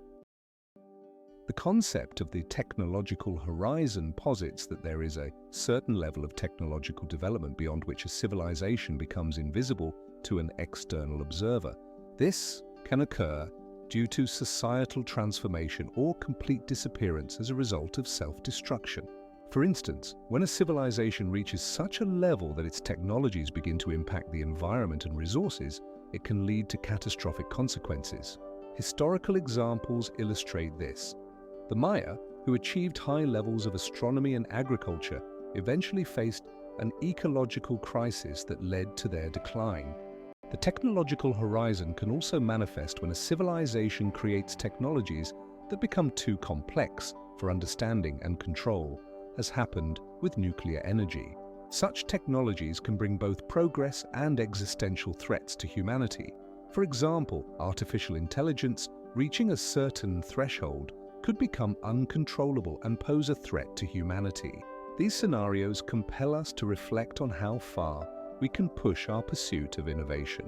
The concept of the technological horizon posits that there is a certain level of technological development beyond which a civilization becomes invisible to an external observer. This can occur due to societal transformation or complete disappearance as a result of self-destruction. For instance, when a civilization reaches such a level that its technologies begin to impact the environment and resources, it can lead to catastrophic consequences. Historical examples illustrate this. The Maya, who achieved high levels of astronomy and agriculture, eventually faced an ecological crisis that led to their decline. The technological horizon can also manifest when a civilization creates technologies that become too complex for understanding and control, as happened with nuclear energy. Such technologies can bring both progress and existential threats to humanity. For example, artificial intelligence, reaching a certain threshold, could become uncontrollable and pose a threat to humanity. These scenarios compel us to reflect on how far we can push our pursuit of innovation.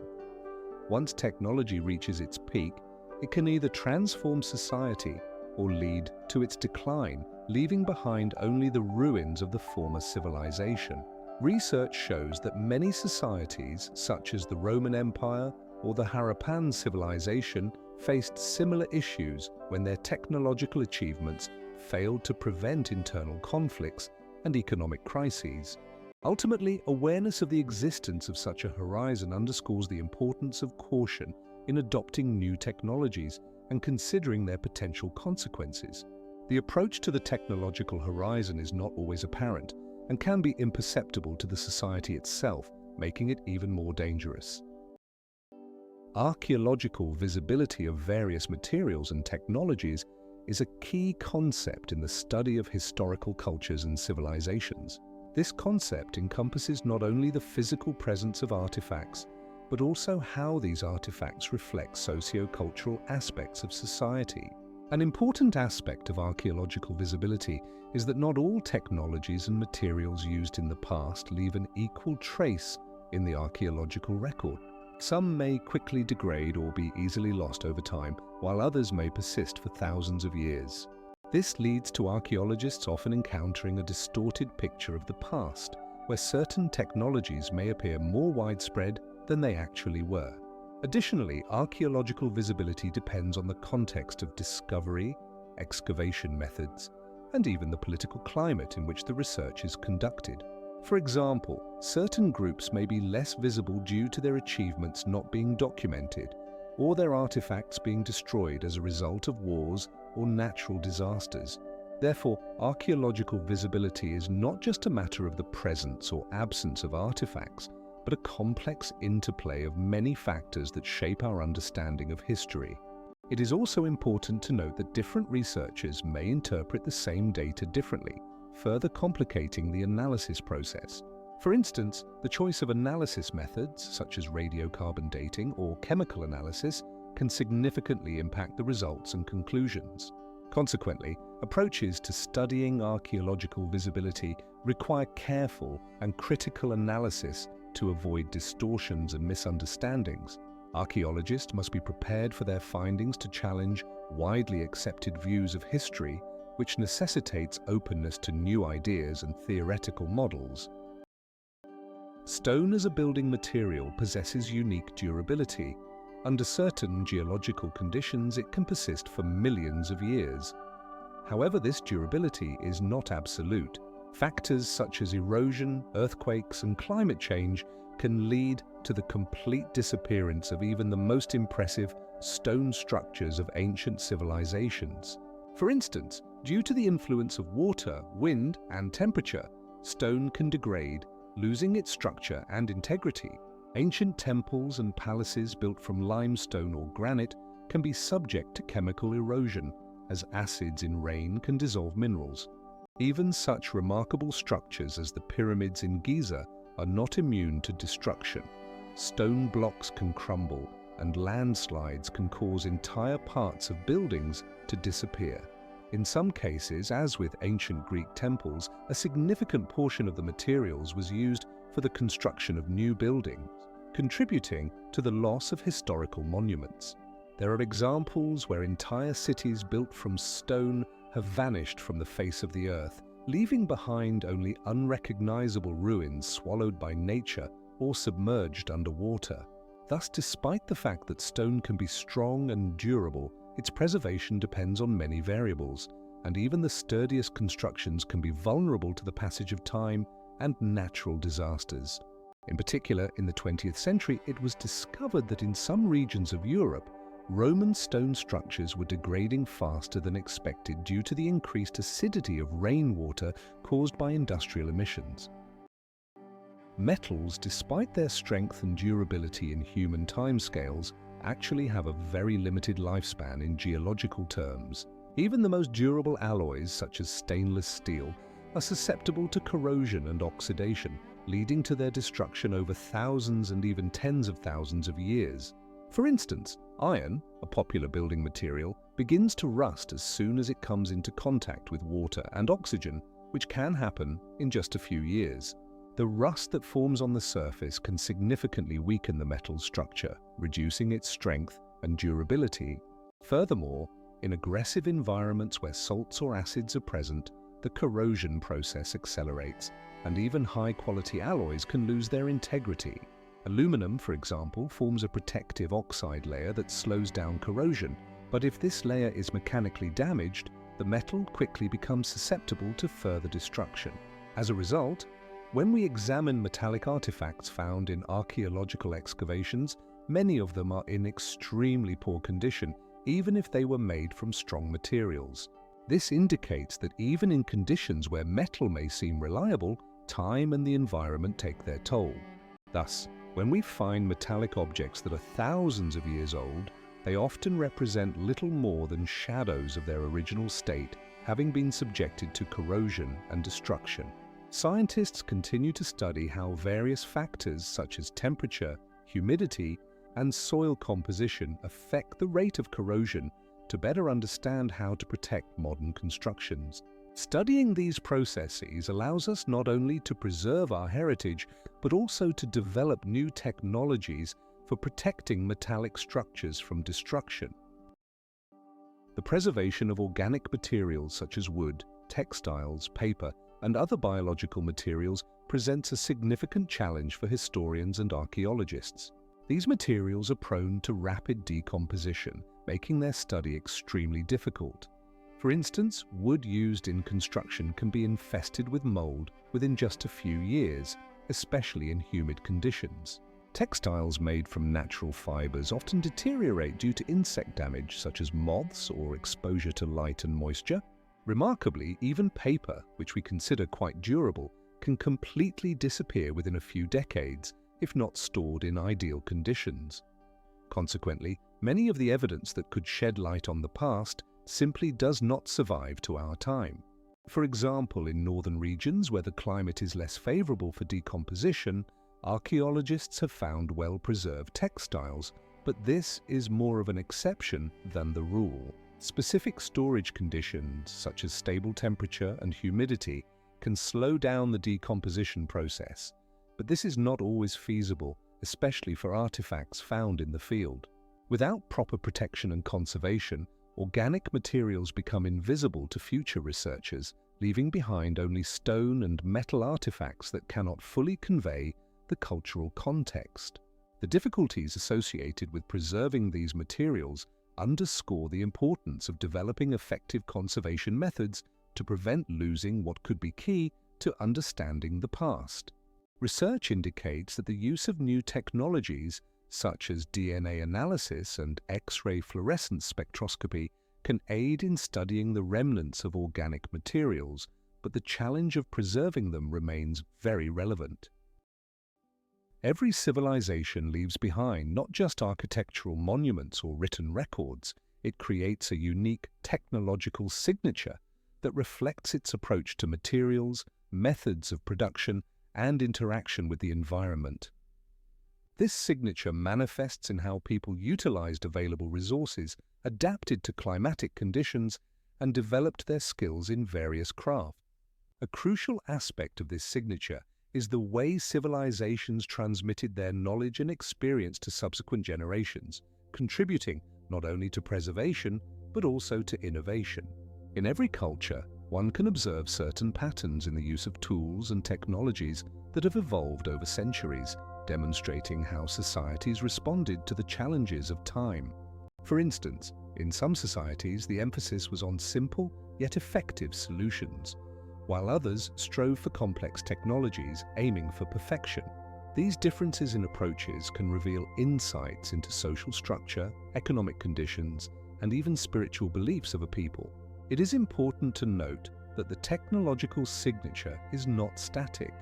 Once technology reaches its peak, it can either transform society or lead to its decline, leaving behind only the ruins of the former civilization. Research shows that many societies, such as the Roman Empire or the Harappan civilization, faced similar issues when their technological achievements failed to prevent internal conflicts and economic crises. Ultimately, awareness of the existence of such a horizon underscores the importance of caution in adopting new technologies and considering their potential consequences. The approach to the technological horizon is not always apparent and can be imperceptible to the society itself, making it even more dangerous. Archaeological visibility of various materials and technologies is a key concept in the study of historical cultures and civilizations. This concept encompasses not only the physical presence of artifacts, but also how these artifacts reflect socio-cultural aspects of society. An important aspect of archaeological visibility is that not all technologies and materials used in the past leave an equal trace in the archaeological record. Some may quickly degrade or be easily lost over time, while others may persist for thousands of years. This leads to archaeologists often encountering a distorted picture of the past, where certain technologies may appear more widespread than they actually were. Additionally, archaeological visibility depends on the context of discovery, excavation methods, and even the political climate in which the research is conducted. For example, certain groups may be less visible due to their achievements not being documented, or their artifacts being destroyed as a result of wars or natural disasters. Therefore, archaeological visibility is not just a matter of the presence or absence of artifacts, but a complex interplay of many factors that shape our understanding of history. It is also important to note that different researchers may interpret the same data differently, further complicating the analysis process. For instance, the choice of analysis methods, such as radiocarbon dating or chemical analysis, can significantly impact the results and conclusions. Consequently, approaches to studying archaeological visibility require careful and critical analysis to avoid distortions and misunderstandings. Archaeologists must be prepared for their findings to challenge widely accepted views of history, which necessitates openness to new ideas and theoretical models. Stone as a building material possesses unique durability. Under certain geological conditions, it can persist for millions of years. However, this durability is not absolute. Factors such as erosion, earthquakes, and climate change can lead to the complete disappearance of even the most impressive stone structures of ancient civilizations. For instance, due to the influence of water, wind, and temperature, stone can degrade, losing its structure and integrity. Ancient temples and palaces built from limestone or granite can be subject to chemical erosion, as acids in rain can dissolve minerals. Even such remarkable structures as the pyramids in Giza are not immune to destruction. Stone blocks can crumble, and landslides can cause entire parts of buildings to disappear. In some cases, as with ancient Greek temples, a significant portion of the materials was used for the construction of new buildings, contributing to the loss of historical monuments. There are examples where entire cities built from stone have vanished from the face of the earth, leaving behind only unrecognizable ruins swallowed by nature or submerged underwater. Thus, despite the fact that stone can be strong and durable, its preservation depends on many variables, and even the sturdiest constructions can be vulnerable to the passage of time and natural disasters. In particular, in the 20th century, it was discovered that in some regions of Europe, Roman stone structures were degrading faster than expected due to the increased acidity of rainwater caused by industrial emissions. Metals, despite their strength and durability in human timescales, actually have a very limited lifespan in geological terms. Even the most durable alloys, such as stainless steel, are susceptible to corrosion and oxidation, leading to their destruction over thousands and even tens of thousands of years. For instance, iron, a popular building material, begins to rust as soon as it comes into contact with water and oxygen, which can happen in just a few years. The rust that forms on the surface can significantly weaken the metal's structure, reducing its strength and durability. Furthermore, in aggressive environments where salts or acids are present, the corrosion process accelerates, and even high-quality alloys can lose their integrity. Aluminum, for example, forms a protective oxide layer that slows down corrosion, but if this layer is mechanically damaged, the metal quickly becomes susceptible to further destruction. As a result, when we examine metallic artifacts found in archaeological excavations, many of them are in extremely poor condition, even if they were made from strong materials. This indicates that even in conditions where metal may seem reliable, time and the environment take their toll. Thus, when we find metallic objects that are thousands of years old, they often represent little more than shadows of their original state, having been subjected to corrosion and destruction. Scientists continue to study how various factors such as temperature, humidity, and soil composition affect the rate of corrosion to better understand how to protect modern constructions. Studying these processes allows us not only to preserve our heritage, but also to develop new technologies for protecting metallic structures from destruction. The preservation of organic materials such as wood, textiles, paper, and other biological materials presents a significant challenge for historians and archaeologists. These materials are prone to rapid decomposition, making their study extremely difficult. For instance, wood used in construction can be infested with mold within just a few years, especially in humid conditions. Textiles made from natural fibers often deteriorate due to insect damage such as moths or exposure to light and moisture. Remarkably, even paper, which we consider quite durable, can completely disappear within a few decades if not stored in ideal conditions. Consequently, many of the evidence that could shed light on the past simply does not survive to our time. For example, in northern regions where the climate is less favorable for decomposition, archaeologists have found well-preserved textiles, but this is more of an exception than the rule. Specific storage conditions, such as stable temperature and humidity, can slow down the decomposition process, but this is not always feasible, especially for artifacts found in the field. Without proper protection and conservation, organic materials become invisible to future researchers, leaving behind only stone and metal artifacts that cannot fully convey the cultural context. The difficulties associated with preserving these materials underscore the importance of developing effective conservation methods to prevent losing what could be key to understanding the past. Research indicates that the use of new technologies such as DNA analysis and X-ray fluorescence spectroscopy can aid in studying the remnants of organic materials, but the challenge of preserving them remains very relevant. Every civilization leaves behind not just architectural monuments or written records, it creates a unique technological signature that reflects its approach to materials, methods of production, and interaction with the environment. This signature manifests in how people utilized available resources, adapted to climatic conditions, and developed their skills in various crafts. A crucial aspect of this signature is the way civilizations transmitted their knowledge and experience to subsequent generations, contributing not only to preservation, but also to innovation. In every culture, one can observe certain patterns in the use of tools and technologies that have evolved over centuries, demonstrating how societies responded to the challenges of time. For instance, in some societies, the emphasis was on simple yet effective solutions, while others strove for complex technologies aiming for perfection. These differences in approaches can reveal insights into social structure, economic conditions, and even spiritual beliefs of a people. It is important to note that the technological signature is not static.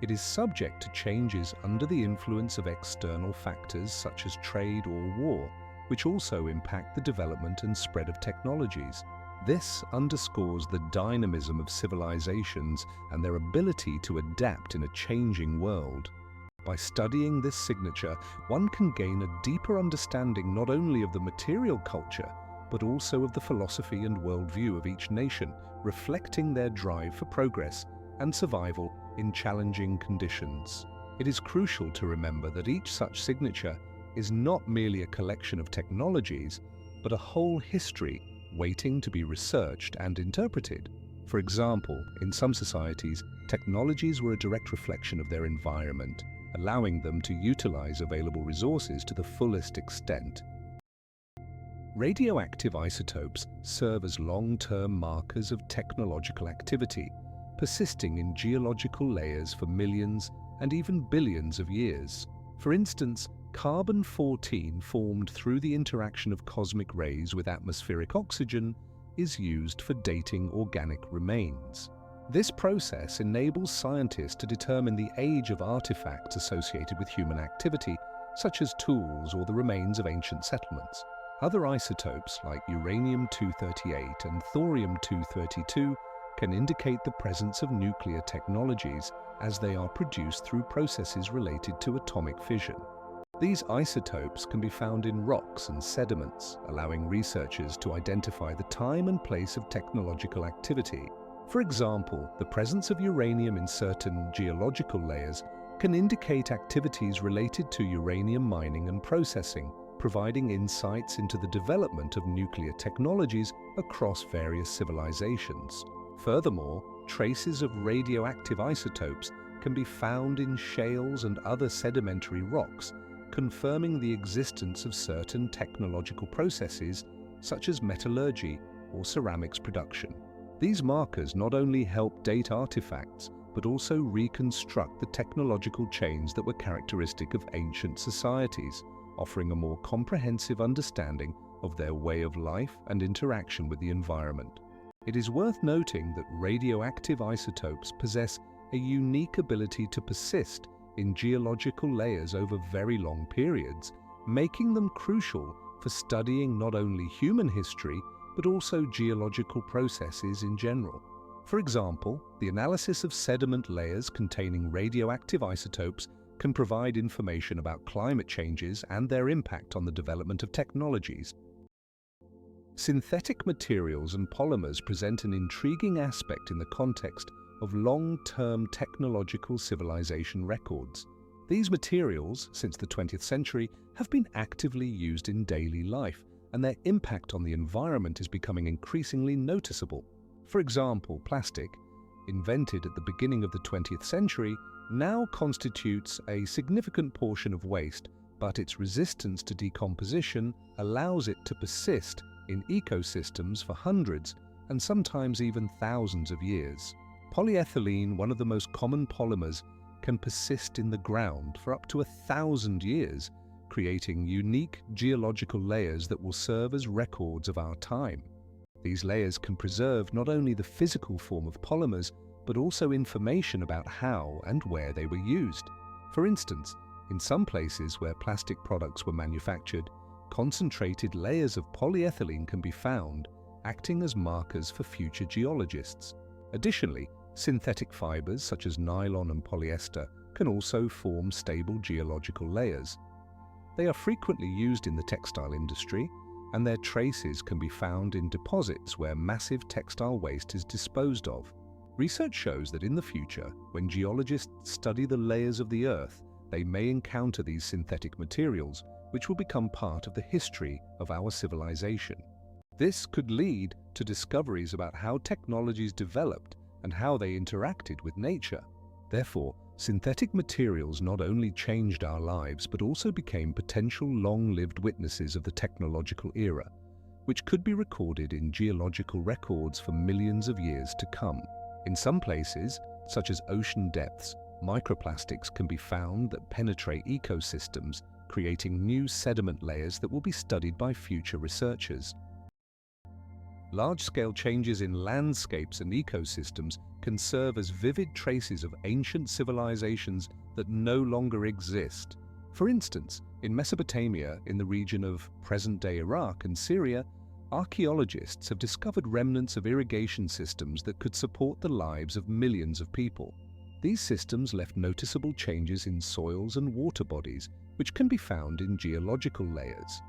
It is subject to changes under the influence of external factors such as trade or war, which also impact the development and spread of technologies. This underscores the dynamism of civilizations and their ability to adapt in a changing world. By studying this signature, one can gain a deeper understanding not only of the material culture, but also of the philosophy and worldview of each nation, reflecting their drive for progress and survival in challenging conditions. It is crucial to remember that each such signature is not merely a collection of technologies, but a whole history waiting to be researched and interpreted. For example, in some societies, technologies were a direct reflection of their environment, allowing them to utilize available resources to the fullest extent. Radioactive isotopes serve as long-term markers of technological activity, persisting in geological layers for millions and even billions of years. For instance, carbon-14 formed through the interaction of cosmic rays with atmospheric oxygen is used for dating organic remains. This process enables scientists to determine the age of artifacts associated with human activity, such as tools or the remains of ancient settlements. Other isotopes like uranium-238 and thorium-232 can indicate the presence of nuclear technologies as they are produced through processes related to atomic fission. These isotopes can be found in rocks and sediments, allowing researchers to identify the time and place of technological activity. For example, the presence of uranium in certain geological layers can indicate activities related to uranium mining and processing, providing insights into the development of nuclear technologies across various civilizations. Furthermore, traces of radioactive isotopes can be found in shales and other sedimentary rocks, confirming the existence of certain technological processes such as metallurgy or ceramics production. These markers not only help date artifacts, but also reconstruct the technological chains that were characteristic of ancient societies, offering a more comprehensive understanding of their way of life and interaction with the environment. It is worth noting that radioactive isotopes possess a unique ability to persist in geological layers over very long periods, making them crucial for studying not only human history, but also geological processes in general. For example, the analysis of sediment layers containing radioactive isotopes can provide information about climate changes and their impact on the development of technologies. Synthetic materials and polymers present an intriguing aspect in the context of long-term technological civilization records. These materials, since the 20th century, have been actively used in daily life, and their impact on the environment is becoming increasingly noticeable. For example, plastic, invented at the beginning of the 20th century, now constitutes a significant portion of waste, but its resistance to decomposition allows it to persist in ecosystems for hundreds and sometimes even thousands of years. Polyethylene, one of the most common polymers, can persist in the ground for up to 1,000 years, creating unique geological layers that will serve as records of our time. These layers can preserve not only the physical form of polymers, but also information about how and where they were used. For instance, in some places where plastic products were manufactured, concentrated layers of polyethylene can be found, acting as markers for future geologists. Additionally, synthetic fibers such as nylon and polyester can also form stable geological layers. They are frequently used in the textile industry, and their traces can be found in deposits where massive textile waste is disposed of. Research shows that in the future, when geologists study the layers of the Earth, they may encounter these synthetic materials, which will become part of the history of our civilization. This could lead to discoveries about how technologies developed and how they interacted with nature. Therefore, synthetic materials not only changed our lives but also became potential long-lived witnesses of the technological era, which could be recorded in geological records for millions of years to come. In some places, such as ocean depths, microplastics can be found that penetrate ecosystems, creating new sediment layers that will be studied by future researchers. Large-scale changes in landscapes and ecosystems can serve as vivid traces of ancient civilizations that no longer exist. For instance, in Mesopotamia, in the region of present-day Iraq and Syria, archaeologists have discovered remnants of irrigation systems that could support the lives of millions of people. These systems left noticeable changes in soils and water bodies, which can be found in geological layers.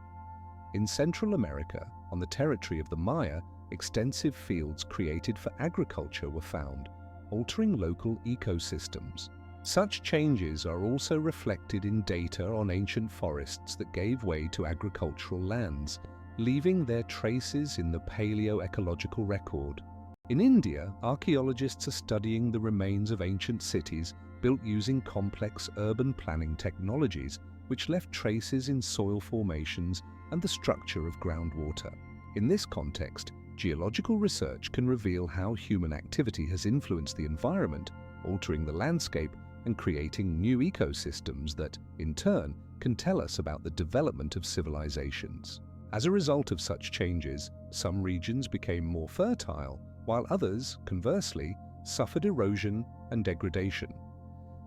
In Central America, on the territory of the Maya, extensive fields created for agriculture were found, altering local ecosystems. Such changes are also reflected in data on ancient forests that gave way to agricultural lands, leaving their traces in the paleoecological record. In India, archaeologists are studying the remains of ancient cities built using complex urban planning technologies, which left traces in soil formations and the structure of groundwater. In this context, geological research can reveal how human activity has influenced the environment, altering the landscape and creating new ecosystems that, in turn, can tell us about the development of civilizations. As a result of such changes, some regions became more fertile, while others, conversely, suffered erosion and degradation.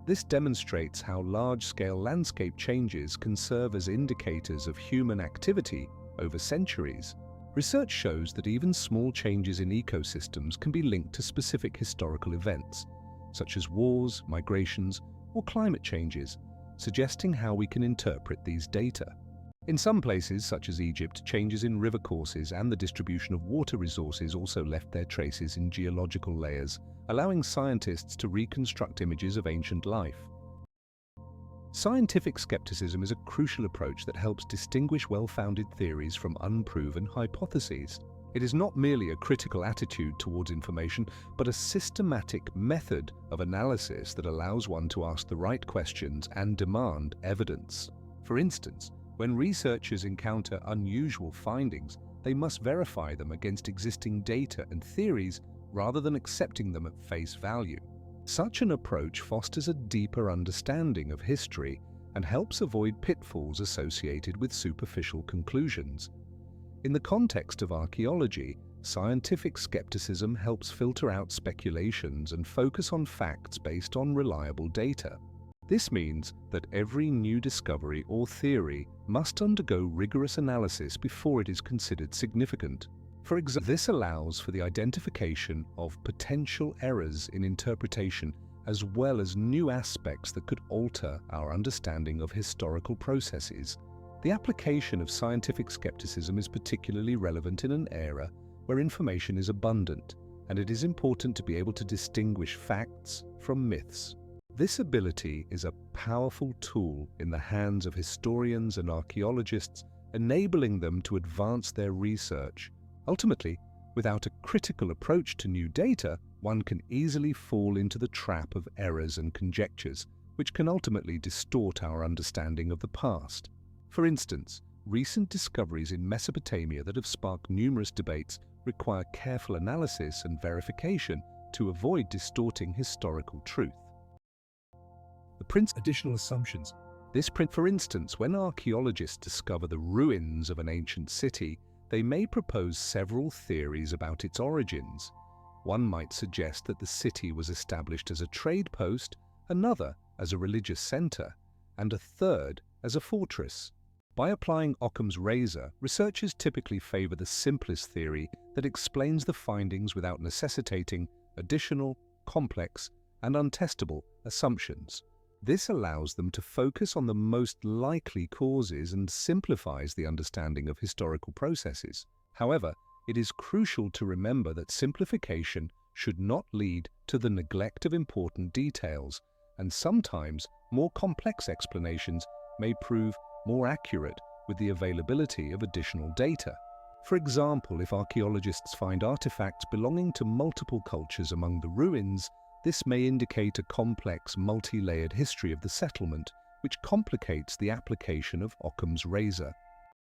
This demonstrates how large-scale landscape changes can serve as indicators of human activity over centuries. Research shows that even small changes in ecosystems can be linked to specific historical events, such as wars, migrations, or climate changes, suggesting how we can interpret these data. In some places, such as Egypt, changes in river courses and the distribution of water resources also left their traces in geological layers, allowing scientists to reconstruct images of ancient life. Scientific skepticism is a crucial approach that helps distinguish well-founded theories from unproven hypotheses. It is not merely a critical attitude towards information, but a systematic method of analysis that allows one to ask the right questions and demand evidence. For instance, when researchers encounter unusual findings, they must verify them against existing data and theories rather than accepting them at face value. Such an approach fosters a deeper understanding of history and helps avoid pitfalls associated with superficial conclusions. In the context of archaeology, scientific skepticism helps filter out speculations and focus on facts based on reliable data. This means that every new discovery or theory must undergo rigorous analysis before it is considered significant. For example, this allows for the identification of potential errors in interpretation as well as new aspects that could alter our understanding of historical processes. The application of scientific skepticism is particularly relevant in an era where information is abundant, and it is important to be able to distinguish facts from myths. This ability is a powerful tool in the hands of historians and archaeologists, enabling them to advance their research. Ultimately, without a critical approach to new data, one can easily fall into the trap of errors and conjectures, which can ultimately distort our understanding of the past. For instance, recent discoveries in Mesopotamia that have sparked numerous debates require careful analysis and verification to avoid distorting historical truth. Additional assumptions. For instance, when archaeologists discover the ruins of an ancient city, they may propose several theories about its origins. One might suggest that the city was established as a trade post, another as a religious center, and a third as a fortress. By applying Occam's razor, researchers typically favor the simplest theory that explains the findings without necessitating additional, complex, and untestable assumptions. This allows them to focus on the most likely causes and simplifies the understanding of historical processes. However, it is crucial to remember that simplification should not lead to the neglect of important details, and sometimes more complex explanations may prove more accurate with the availability of additional data. For example, if archaeologists find artifacts belonging to multiple cultures among the ruins, this may indicate a complex, multi-layered history of the settlement, which complicates the application of Occam's razor.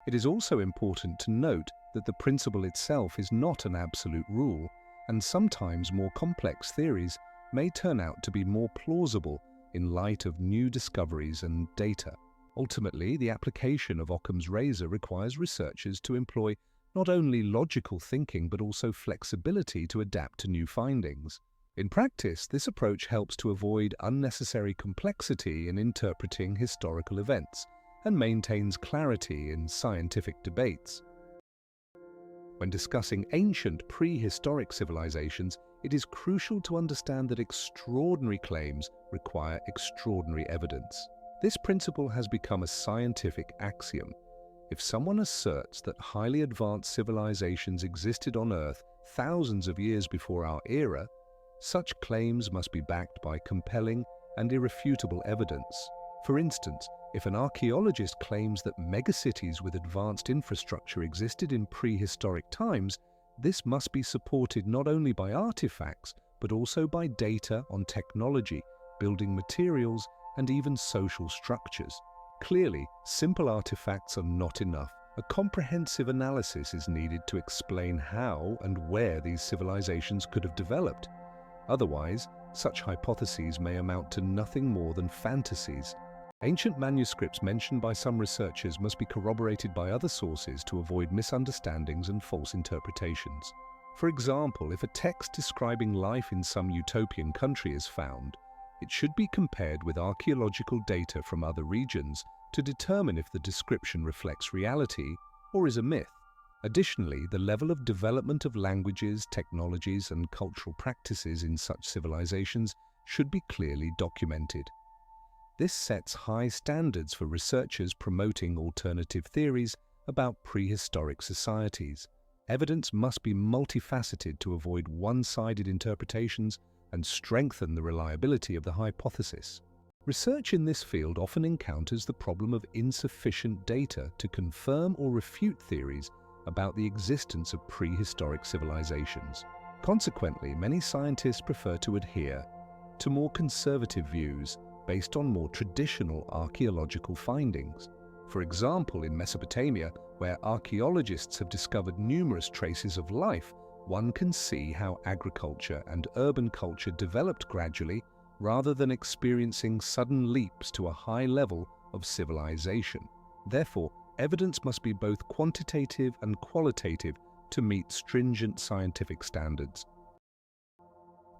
It is also important to note that the principle itself is not an absolute rule, and sometimes more complex theories may turn out to be more plausible in light of new discoveries and data. Ultimately, the application of Occam's razor requires researchers to employ not only logical thinking but also flexibility to adapt to new findings. In practice, this approach helps to avoid unnecessary complexity in interpreting historical events and maintains clarity in scientific debates. When discussing ancient prehistoric civilizations, it is crucial to understand that extraordinary claims require extraordinary evidence. This principle has become a scientific axiom. If someone asserts that highly advanced civilizations existed on Earth thousands of years before our era, such claims must be backed by compelling and irrefutable evidence. For instance, if an archaeologist claims that megacities with advanced infrastructure existed in prehistoric times, this must be supported not only by artifacts, but also by data on technology, building materials, and even social structures. Clearly, simple artifacts are not enough. A comprehensive analysis is needed to explain how and where these civilizations could have developed. Otherwise, such hypotheses may amount to nothing more than fantasies. Ancient manuscripts mentioned by some researchers must be corroborated by other sources to avoid misunderstandings and false interpretations. For example, if a text describing life in some utopian country is found, it should be compared with archaeological data from other regions to determine if the description reflects reality or is a myth. Additionally, the level of development of languages, technologies, and cultural practices in such civilizations should be clearly documented. This sets high standards for researchers promoting alternative theories about prehistoric societies. Evidence must be multifaceted to avoid one-sided interpretations and strengthen the reliability of the hypothesis. Research in this field often encounters the problem of insufficient data to confirm or refute theories about the existence of prehistoric civilizations. Consequently, many scientists prefer to adhere to more conservative views based on more traditional archaeological findings. For example, in Mesopotamia, where archaeologists have discovered numerous traces of life, one can see how agriculture and urban culture developed gradually rather than experiencing sudden leaps to a high level of civilization. Therefore, evidence must be both quantitative and qualitative to meet stringent scientific standards.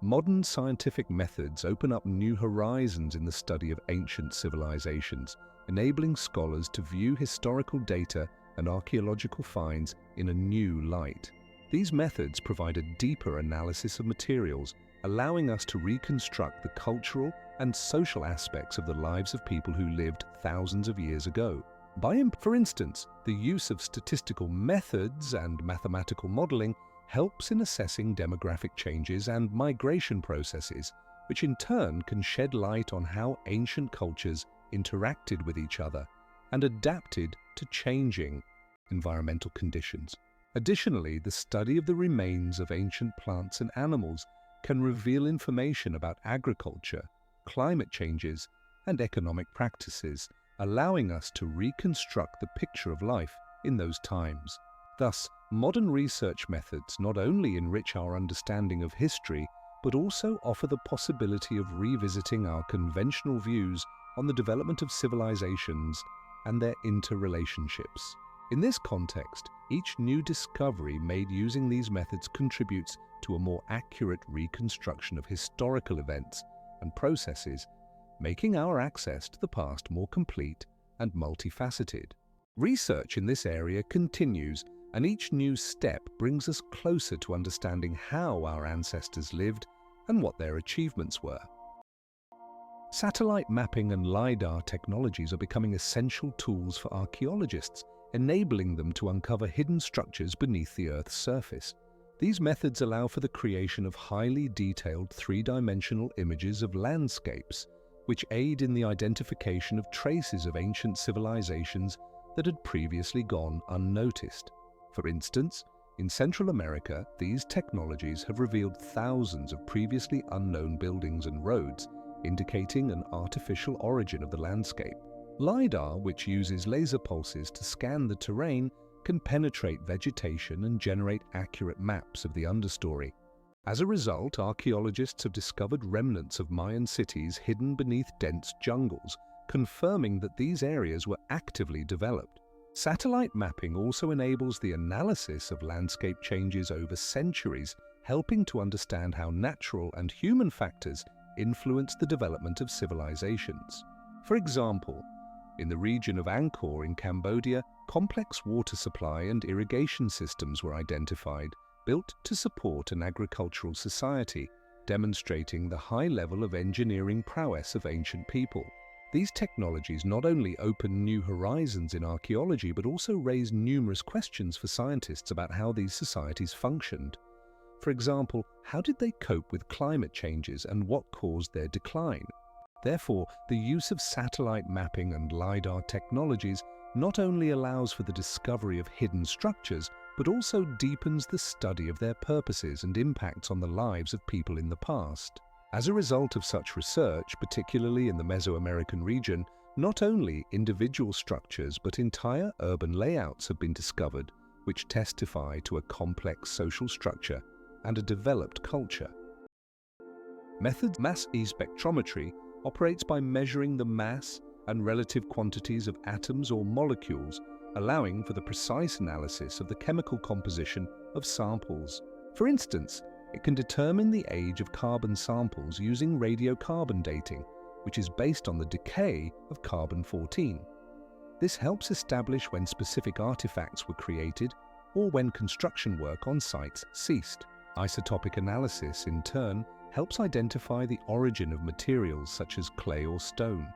Modern scientific methods open up new horizons in the study of ancient civilizations, enabling scholars to view historical data and archaeological finds in a new light. These methods provide a deeper analysis of materials, allowing us to reconstruct the cultural and social aspects of the lives of people who lived thousands of years ago. For instance, the use of statistical methods and mathematical modeling helps in assessing demographic changes and migration processes, which in turn can shed light on how ancient cultures interacted with each other and adapted to changing environmental conditions. Additionally, the study of the remains of ancient plants and animals can reveal information about agriculture, climate changes, and economic practices, allowing us to reconstruct the picture of life in those times. Thus, modern research methods not only enrich our understanding of history, but also offer the possibility of revisiting our conventional views on the development of civilizations and their interrelationships. In this context, each new discovery made using these methods contributes to a more accurate reconstruction of historical events and processes, making our access to the past more complete and multifaceted. Research in this area continues, and each new step brings us closer to understanding how our ancestors lived and what their achievements were. Satellite mapping and LiDAR technologies are becoming essential tools for archaeologists, enabling them to uncover hidden structures beneath the Earth's surface. These methods allow for the creation of highly detailed three-dimensional images of landscapes, which aid in the identification of traces of ancient civilizations that had previously gone unnoticed. For instance, in Central America, these technologies have revealed thousands of previously unknown buildings and roads, indicating an artificial origin of the landscape. LiDAR, which uses laser pulses to scan the terrain, can penetrate vegetation and generate accurate maps of the understory. As a result, archaeologists have discovered remnants of Mayan cities hidden beneath dense jungles, confirming that these areas were actively developed. Satellite mapping also enables the analysis of landscape changes over centuries, helping to understand how natural and human factors influence the development of civilizations. For example, in the region of Angkor in Cambodia, complex water supply and irrigation systems were identified, built to support an agricultural society, demonstrating the high level of engineering prowess of ancient people. These technologies not only open new horizons in archaeology, but also raise numerous questions for scientists about how these societies functioned. For example, how did they cope with climate changes and what caused their decline? Therefore, the use of satellite mapping and LiDAR technologies not only allows for the discovery of hidden structures, but also deepens the study of their purposes and impacts on the lives of people in the past. As a result of such research, particularly in the Mesoamerican region, not only individual structures but entire urban layouts have been discovered, which testify to a complex social structure and a developed culture. Mass spectrometry operates by measuring the mass and relative quantities of atoms or molecules, allowing for the precise analysis of the chemical composition of samples. For instance, it can determine the age of carbon samples using radiocarbon dating, which is based on the decay of carbon-14. This helps establish when specific artifacts were created or when construction work on sites ceased. Isotopic analysis, in turn, helps identify the origin of materials such as clay or stone.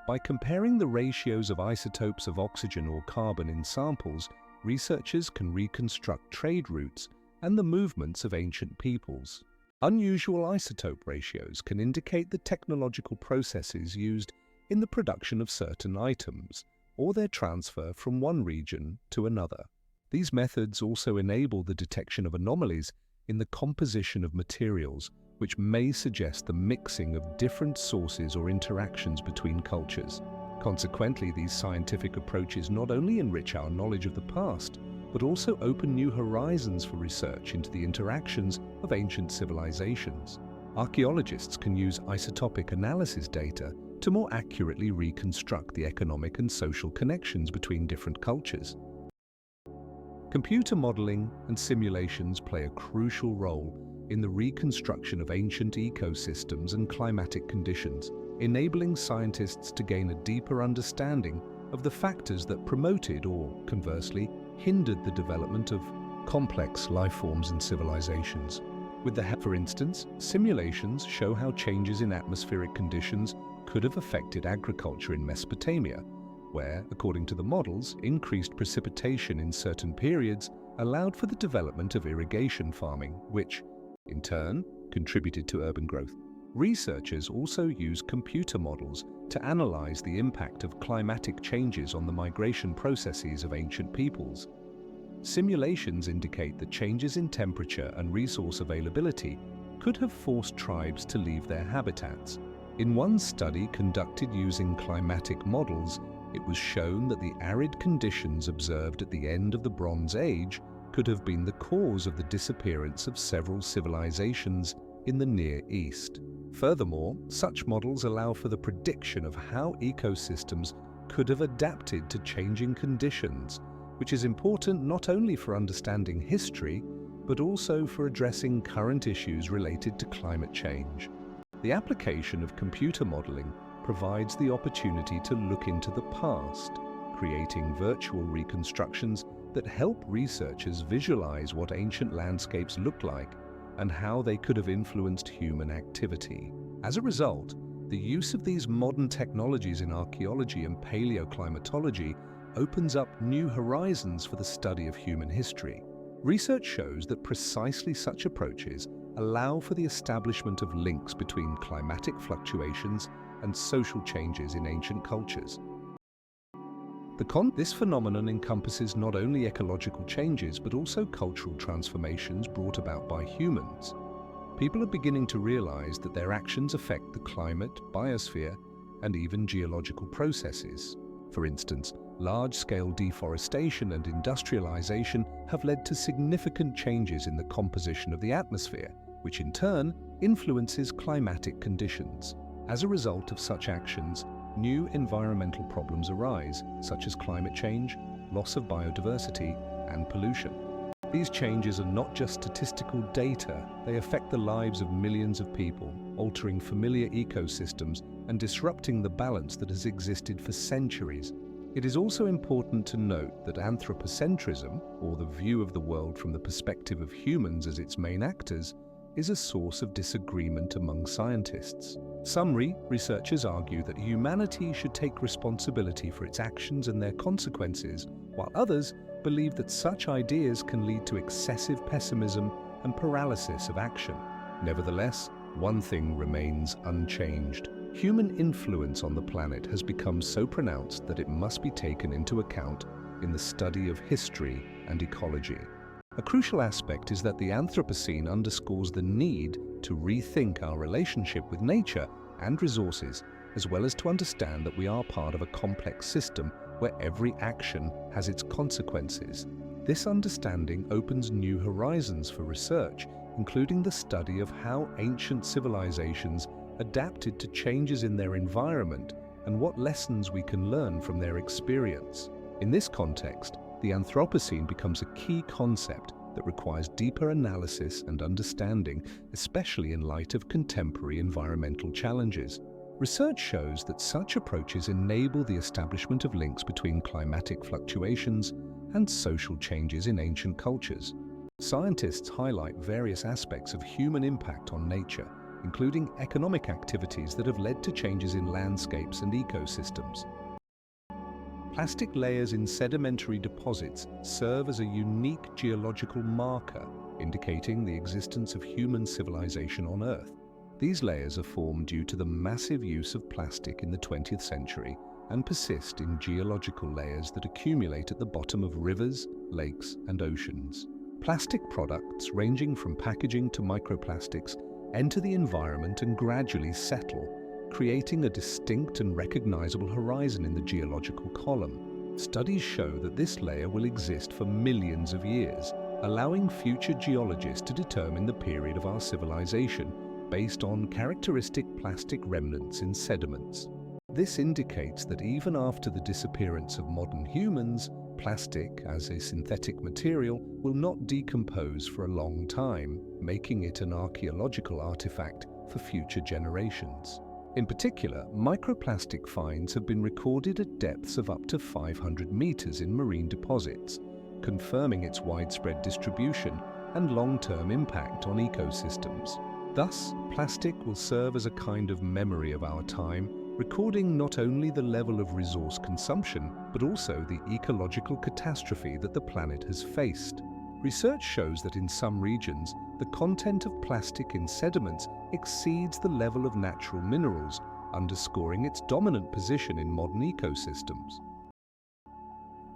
By comparing the ratios of isotopes of oxygen or carbon in samples, researchers can reconstruct trade routes and the movements of ancient peoples. Unusual isotope ratios can indicate the technological processes used in the production of certain items or their transfer from one region to another. These methods also enable the detection of anomalies in the composition of materials, which may suggest the mixing of different sources or interactions between cultures. Consequently, these scientific approaches not only enrich our knowledge of the past, but also open new horizons for research into the interactions of ancient civilizations. Archaeologists can use isotopic analysis data to more accurately reconstruct the economic and social connections between different cultures. Computer modeling and simulations play a crucial role in the reconstruction of ancient ecosystems and climatic conditions, enabling scientists to gain a deeper understanding of the factors that promoted or, conversely, hindered the development of complex life forms and civilizations. For instance, simulations show how changes in atmospheric conditions could have affected agriculture in Mesopotamia, where, according to the models, increased precipitation in certain periods allowed for the development of irrigation farming, which, in turn, contributed to urban growth. Researchers also use computer models to analyze the impact of climatic changes on the migration processes of ancient peoples. Simulations indicate that changes in temperature and resource availability could have forced tribes to leave their habitats. In one study conducted using climatic models, it was shown that the arid conditions observed at the end of the Bronze Age could have been the cause of the disappearance of several civilizations in the Near East. Furthermore, such models allow for the prediction of how ecosystems could have adapted to changing conditions, which is important not only for understanding history, but also for addressing current issues related to climate change. The application of computer modeling provides the opportunity to look into the past, creating virtual reconstructions that help researchers visualize what ancient landscapes looked like and how they could have influenced human activity. As a result, the use of these modern technologies in archaeology and paleoclimatology opens up new horizons for the study of human history. Research shows that precisely such approaches allow for the establishment of links between climatic fluctuations and social changes in ancient cultures. This phenomenon encompasses not only ecological changes but also cultural transformations brought about by humans. People are beginning to realize that their actions affect the climate, biosphere, and even geological processes. For instance, large-scale deforestation and industrialization have led to significant changes in the composition of the atmosphere, which in turn influences climatic conditions. As a result of such actions, new environmental problems arise, such as climate change, loss of biodiversity, and pollution. These changes are not just statistical data, they affect the lives of millions of people, altering familiar ecosystems and disrupting the balance that has existed for centuries. It is also important to note that anthropocentrism, or the view of the world from the perspective of humans as its main actors, is a source of disagreement among scientists. Some researchers argue that humanity should take responsibility for its actions and their consequences, while others believe that such ideas can lead to excessive pessimism and paralysis of action. Nevertheless, one thing remains unchanged. Human influence on the planet has become so pronounced that it must be taken into account in the study of history and ecology. A crucial aspect is that the Anthropocene underscores the need to rethink our relationship with nature and resources, as well as to understand that we are part of a complex system where every action has its consequences. This understanding opens new horizons for research, including the study of how ancient civilizations adapted to changes in their environment and what lessons we can learn from their experience. In this context, the Anthropocene becomes a key concept that requires deeper analysis and understanding, especially in light of contemporary environmental challenges. Research shows that such approaches enable the establishment of links between climatic fluctuations and social changes in ancient cultures. Scientists highlight various aspects of human impact on nature, including economic activities that have led to changes in landscapes and ecosystems. Plastic layers in sedimentary deposits serve as a unique geological marker, indicating the existence of human civilization on Earth. These layers are formed due to the massive use of plastic in the 20th century and persist in geological layers that accumulate at the bottom of rivers, lakes, and oceans. Plastic products, ranging from packaging to microplastics, enter the environment and gradually settle, creating a distinct and recognizable horizon in the geological column. Studies show that this layer will exist for millions of years, allowing future geologists to determine the period of our civilization based on characteristic plastic remnants in sediments. This indicates that even after the disappearance of modern humans, plastic, as a synthetic material, will not decompose for a long time, making it an archaeological artifact for future generations. In particular, microplastic finds have been recorded at depths of up to 500 meters in marine deposits, confirming its widespread distribution and long-term impact on ecosystems. Thus, plastic will serve as a kind of memory of our time, recording not only the level of resource consumption, but also the ecological catastrophe that the planet has faced. Research shows that in some regions, the content of plastic in sediments exceeds the level of natural minerals, underscoring its dominant position in modern ecosystems.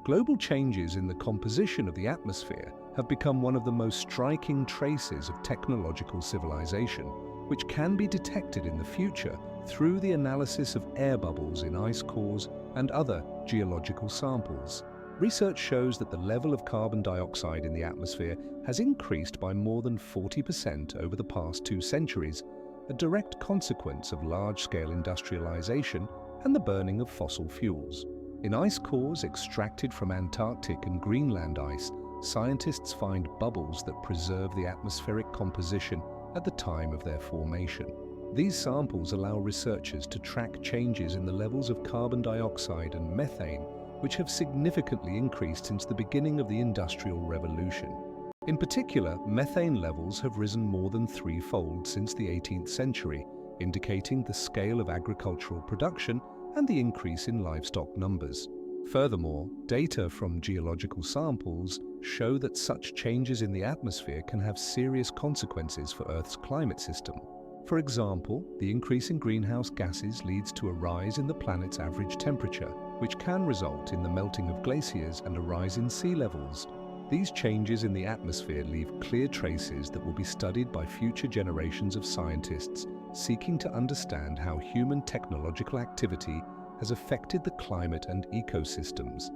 Global changes in the composition of the atmosphere have become one of the most striking traces of technological civilization, which can be detected in the future through the analysis of air bubbles in ice cores and other geological samples. Research shows that the level of carbon dioxide in the atmosphere has increased by more than 40% over the past 2 centuries, a direct consequence of large-scale industrialization and the burning of fossil fuels. In ice cores extracted from Antarctic and Greenland ice, scientists find bubbles that preserve the atmospheric composition at the time of their formation. These samples allow researchers to track changes in the levels of carbon dioxide and methane, which have significantly increased since the beginning of the Industrial Revolution. In particular, methane levels have risen more than 3-fold since the 18th century, indicating the scale of agricultural production and the increase in livestock numbers. Furthermore, data from geological samples show that such changes in the atmosphere can have serious consequences for Earth's climate system. For example, the increase in greenhouse gases leads to a rise in the planet's average temperature, which can result in the melting of glaciers and a rise in sea levels. These changes in the atmosphere leave clear traces that will be studied by future generations of scientists seeking to understand how human technological activity has affected the climate and ecosystems.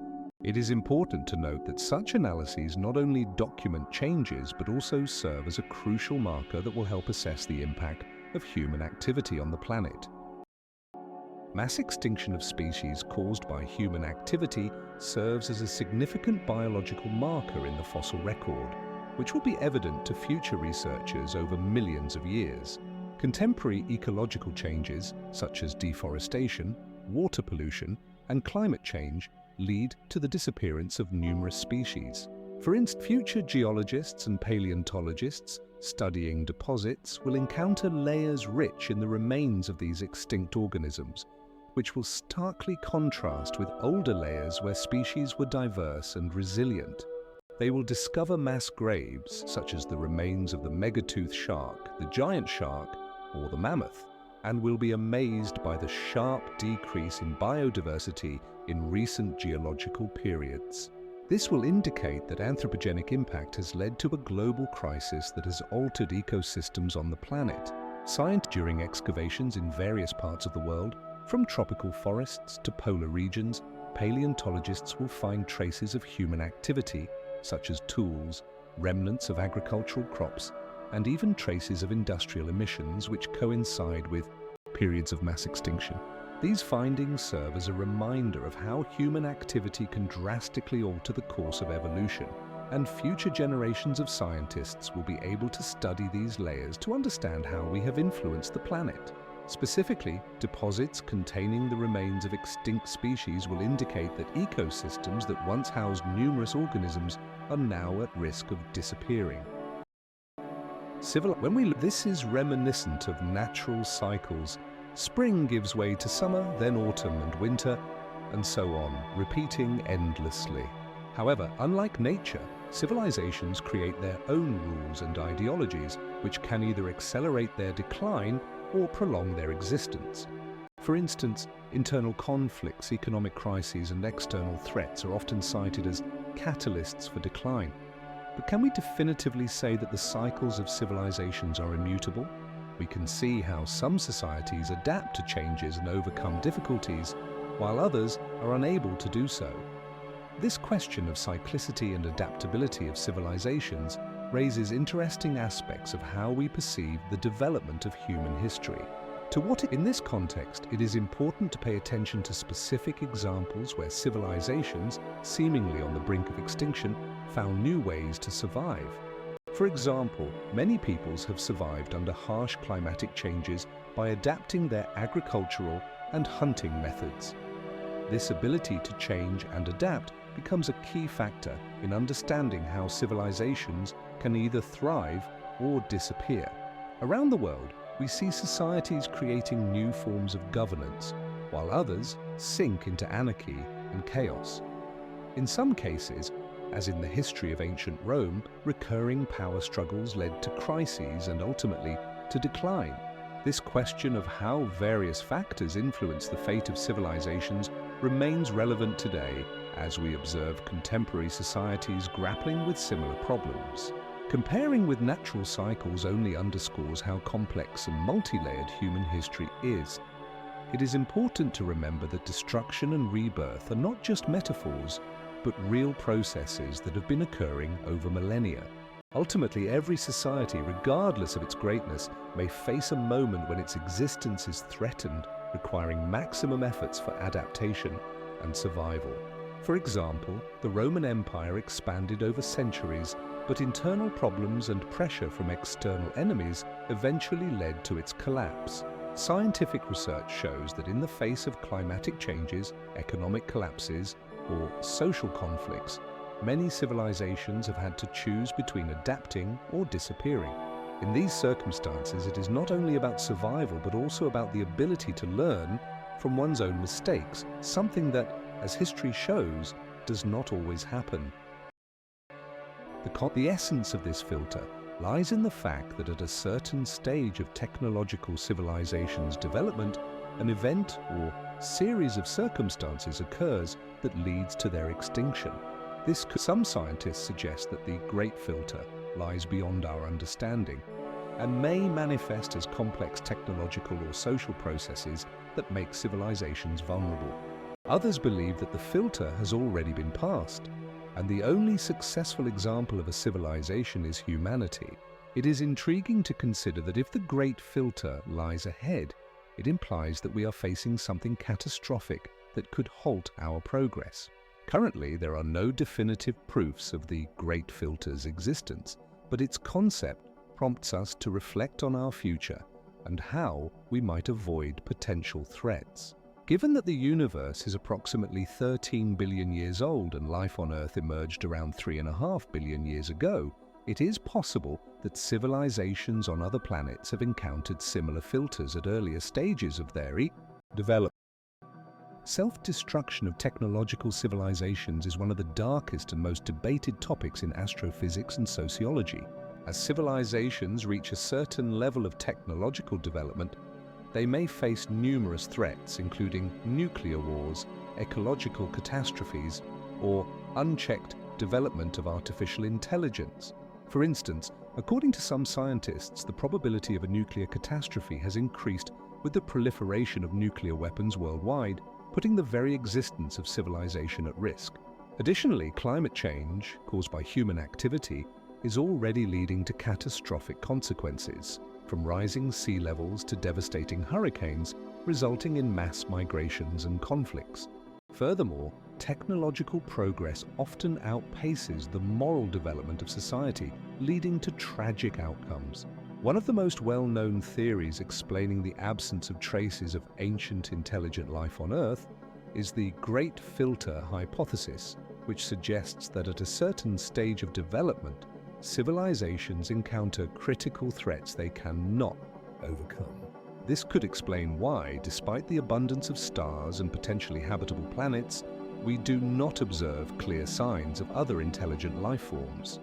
It is important to note that such analyses not only document changes but also serve as a crucial marker that will help assess the impact of human activity on the planet. Mass extinction of species caused by human activity serves as a significant biological marker in the fossil record, which will be evident to future researchers over millions of years. Contemporary ecological changes, such as deforestation, water pollution, and climate change, lead to the disappearance of numerous species. For instance, future geologists and paleontologists studying deposits will encounter layers rich in the remains of these extinct organisms, which will starkly contrast with older layers where species were diverse and resilient. They will discover mass graves, such as the remains of the megatooth shark, the giant shark, or the mammoth, and will be amazed by the sharp decrease in biodiversity in recent geological periods. This will indicate that anthropogenic impact has led to a global crisis that has altered ecosystems on the planet. Scientists during excavations in various parts of the world, from tropical forests to polar regions, paleontologists will find traces of human activity, such as tools, remnants of agricultural crops, and even traces of industrial emissions which coincide with periods of mass extinction. These findings serve as a reminder of how human activity can drastically alter the course of evolution, and future generations of scientists will be able to study these layers to understand how we have influenced the planet. Specifically, deposits containing the remains of extinct species will indicate that ecosystems that once housed numerous organisms are now at risk of disappearing. This is reminiscent of natural cycles. Spring gives way to summer, then autumn and winter, and so on, repeating endlessly. However, unlike nature, civilizations create their own rules and ideologies, which can either accelerate their decline or prolong their existence. For instance, internal conflicts, economic crises, and external threats are often cited as catalysts for decline. But can we definitively say that the cycles of civilizations are immutable? We can see how some societies adapt to changes and overcome difficulties, while others are unable to do so. This question of cyclicity and adaptability of civilizations raises interesting aspects of how we perceive the development of human history. In this context, it is important to pay attention to specific examples where civilizations, seemingly on the brink of extinction, found new ways to survive. For example, many peoples have survived under harsh climatic changes by adapting their agricultural and hunting methods. This ability to change and adapt becomes a key factor in understanding how civilizations can either thrive or disappear. Around the world, we see societies creating new forms of governance, while others sink into anarchy and chaos. In some cases, as in the history of ancient Rome, recurring power struggles led to crises and ultimately to decline. This question of how various factors influence the fate of civilizations remains relevant today as we observe contemporary societies grappling with similar problems. Comparing with natural cycles only underscores how complex and multi-layered human history is. It is important to remember that destruction and rebirth are not just metaphors, but real processes that have been occurring over millennia. Ultimately, every society, regardless of its greatness, may face a moment when its existence is threatened, requiring maximum efforts for adaptation and survival. For example, the Roman Empire expanded over centuries, but internal problems and pressure from external enemies eventually led to its collapse. Scientific research shows that in the face of climatic changes, economic collapses, or social conflicts, many civilizations have had to choose between adapting or disappearing. In these circumstances, it is not only about survival, but also about the ability to learn from one's own mistakes, something that, as history shows, does not always happen. The essence of this filter lies in the fact that at a certain stage of technological civilization's development, an event or series of circumstances occurs that leads to their extinction. Some scientists suggest that the Great Filter lies beyond our understanding and may manifest as complex technological or social processes that make civilizations vulnerable. Others believe that the filter has already been passed, and the only successful example of a civilization is humanity. It is intriguing to consider that if the Great Filter lies ahead, it implies that we are facing something catastrophic that could halt our progress. Currently, there are no definitive proofs of the Great Filter's existence, but its concept prompts us to reflect on our future and how we might avoid potential threats. Given that the universe is approximately 13 billion years old and life on Earth emerged around 3.5 billion years ago, it is possible that civilizations on other planets have encountered similar filters at earlier stages of their development. Self-destruction of technological civilizations is one of the darkest and most debated topics in astrophysics and sociology. As civilizations reach a certain level of technological development, they may face numerous threats, including nuclear wars, ecological catastrophes, or unchecked development of artificial intelligence. For instance, according to some scientists, the probability of a nuclear catastrophe has increased with the proliferation of nuclear weapons worldwide, putting the very existence of civilization at risk. Additionally, climate change, caused by human activity, is already leading to catastrophic consequences, from rising sea levels to devastating hurricanes, resulting in mass migrations and conflicts. Furthermore, technological progress often outpaces the moral development of society, leading to tragic outcomes. One of the most well-known theories explaining the absence of traces of ancient intelligent life on Earth is the Great Filter hypothesis, which suggests that at a certain stage of development, civilizations encounter critical threats they cannot overcome. This could explain why, despite the abundance of stars and potentially habitable planets, we do not observe clear signs of other intelligent life forms.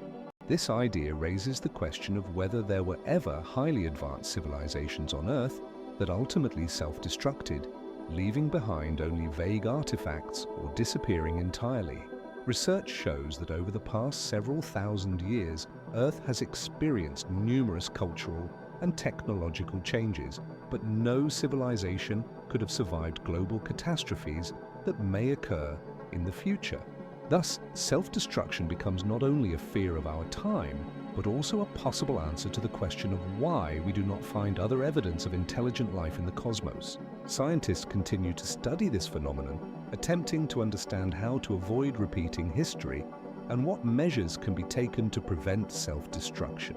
This idea raises the question of whether there were ever highly advanced civilizations on Earth that ultimately self-destructed, leaving behind only vague artifacts or disappearing entirely. Research shows that over the past several thousand years, Earth has experienced numerous cultural and technological changes, but no civilization could have survived global catastrophes that may occur in the future. Thus, self-destruction becomes not only a fear of our time, but also a possible answer to the question of why we do not find other evidence of intelligent life in the cosmos. Scientists continue to study this phenomenon, attempting to understand how to avoid repeating history and what measures can be taken to prevent self-destruction.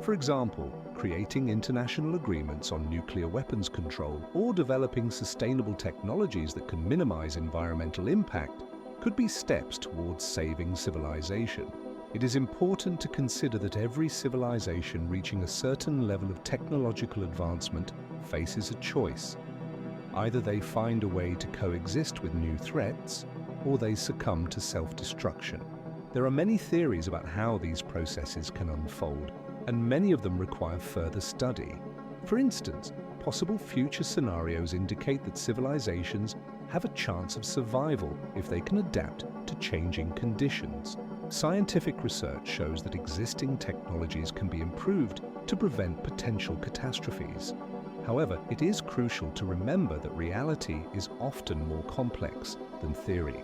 For example, creating international agreements on nuclear weapons control or developing sustainable technologies that can minimize environmental impact could be steps towards saving civilization. It is important to consider that every civilization reaching a certain level of technological advancement faces a choice. Either they find a way to coexist with new threats, or they succumb to self-destruction. There are many theories about how these processes can unfold, and many of them require further study. For instance, possible future scenarios indicate that civilizations have a chance of survival if they can adapt to changing conditions. Scientific research shows that existing technologies can be improved to prevent potential catastrophes. However, it is crucial to remember that reality is often more complex than theory.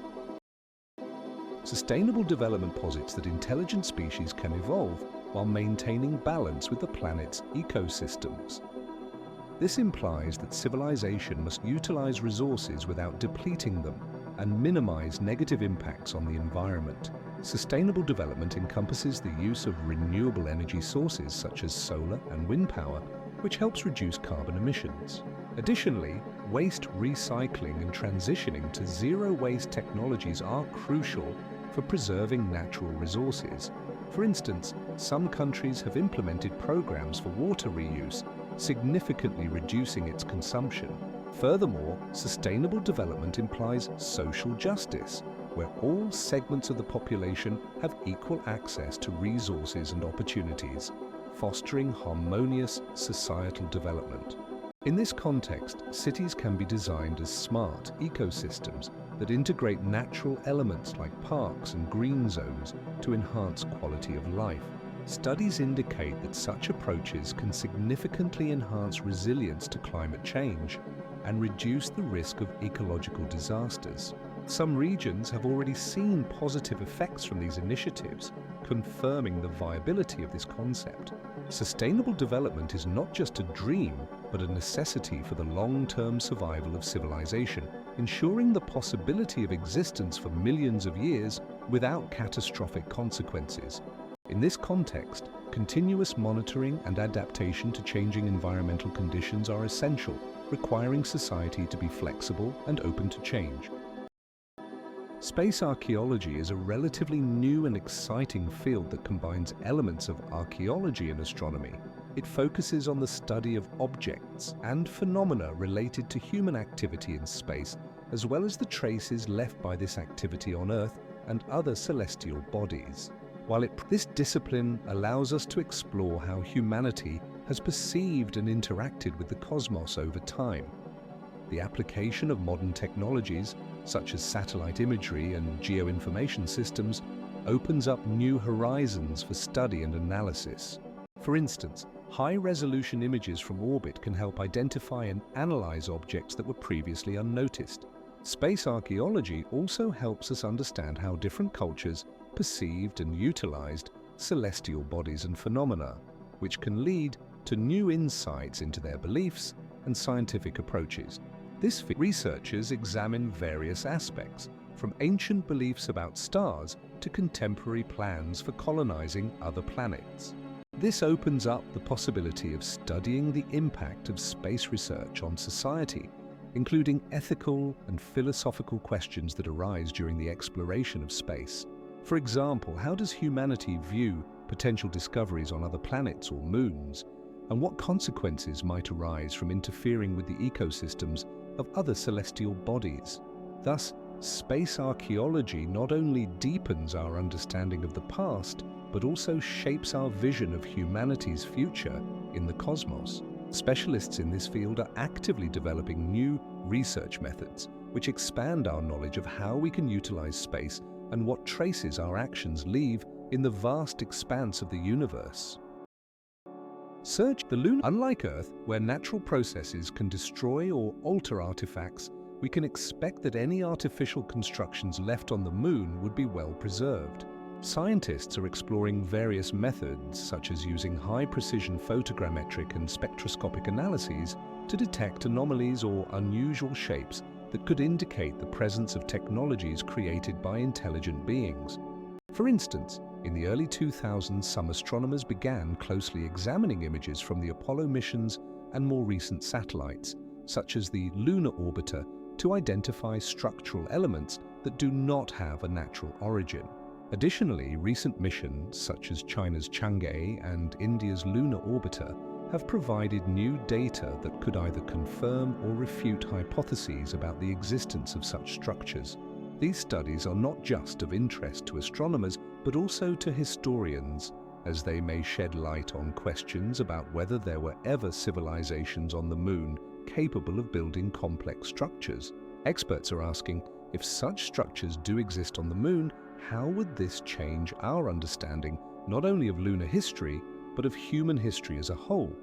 Sustainable development posits that intelligent species can evolve while maintaining balance with the planet's ecosystems. This implies that civilization must utilize resources without depleting them and minimize negative impacts on the environment. Sustainable development encompasses the use of renewable energy sources such as solar and wind power, which helps reduce carbon emissions. Additionally, waste recycling and transitioning to zero-waste technologies are crucial for preserving natural resources. For instance, some countries have implemented programs for water reuse, significantly reducing its consumption. Furthermore, sustainable development implies social justice, where all segments of the population have equal access to resources and opportunities, fostering harmonious societal development. In this context, cities can be designed as smart ecosystems that integrate natural elements like parks and green zones to enhance quality of life. Studies indicate that such approaches can significantly enhance resilience to climate change and reduce the risk of ecological disasters. Some regions have already seen positive effects from these initiatives, confirming the viability of this concept. Sustainable development is not just a dream, but a necessity for the long-term survival of civilization, ensuring the possibility of existence for millions of years without catastrophic consequences. In this context, continuous monitoring and adaptation to changing environmental conditions are essential, requiring society to be flexible and open to change. Space archaeology is a relatively new and exciting field that combines elements of archaeology and astronomy. It focuses on the study of objects and phenomena related to human activity in space, as well as the traces left by this activity on Earth and other celestial bodies. This discipline allows us to explore how humanity has perceived and interacted with the cosmos over time. The application of modern technologies, such as satellite imagery and geoinformation systems, opens up new horizons for study and analysis. For instance, high-resolution images from orbit can help identify and analyze objects that were previously unnoticed. Space archaeology also helps us understand how different cultures perceived and utilized celestial bodies and phenomena, which can lead to new insights into their beliefs and scientific approaches. Researchers examine various aspects, from ancient beliefs about stars to contemporary plans for colonizing other planets. This opens up the possibility of studying the impact of space research on society, including ethical and philosophical questions that arise during the exploration of space. For example, how does humanity view potential discoveries on other planets or moons, and what consequences might arise from interfering with the ecosystems of other celestial bodies. Thus, space archaeology not only deepens our understanding of the past, but also shapes our vision of humanity's future in the cosmos. Specialists in this field are actively developing new research methods which expand our knowledge of how we can utilize space and what traces our actions leave in the vast expanse of the universe. Search the Lunar. Unlike Earth, where natural processes can destroy or alter artifacts, we can expect that any artificial constructions left on the Moon would be well preserved. Scientists are exploring various methods, such as using high-precision photogrammetric and spectroscopic analyses to detect anomalies or unusual shapes that could indicate the presence of technologies created by intelligent beings. For instance, in the early 2000s, some astronomers began closely examining images from the Apollo missions and more recent satellites, such as the Lunar Orbiter, to identify structural elements that do not have a natural origin. Additionally, recent missions, such as China's Chang'e and India's Lunar Orbiter, have provided new data that could either confirm or refute hypotheses about the existence of such structures. These studies are not just of interest to astronomers, but also to historians, as they may shed light on questions about whether there were ever civilizations on the Moon capable of building complex structures. Experts are asking, if such structures do exist on the Moon, how would this change our understanding not only of lunar history, but of human history as a whole?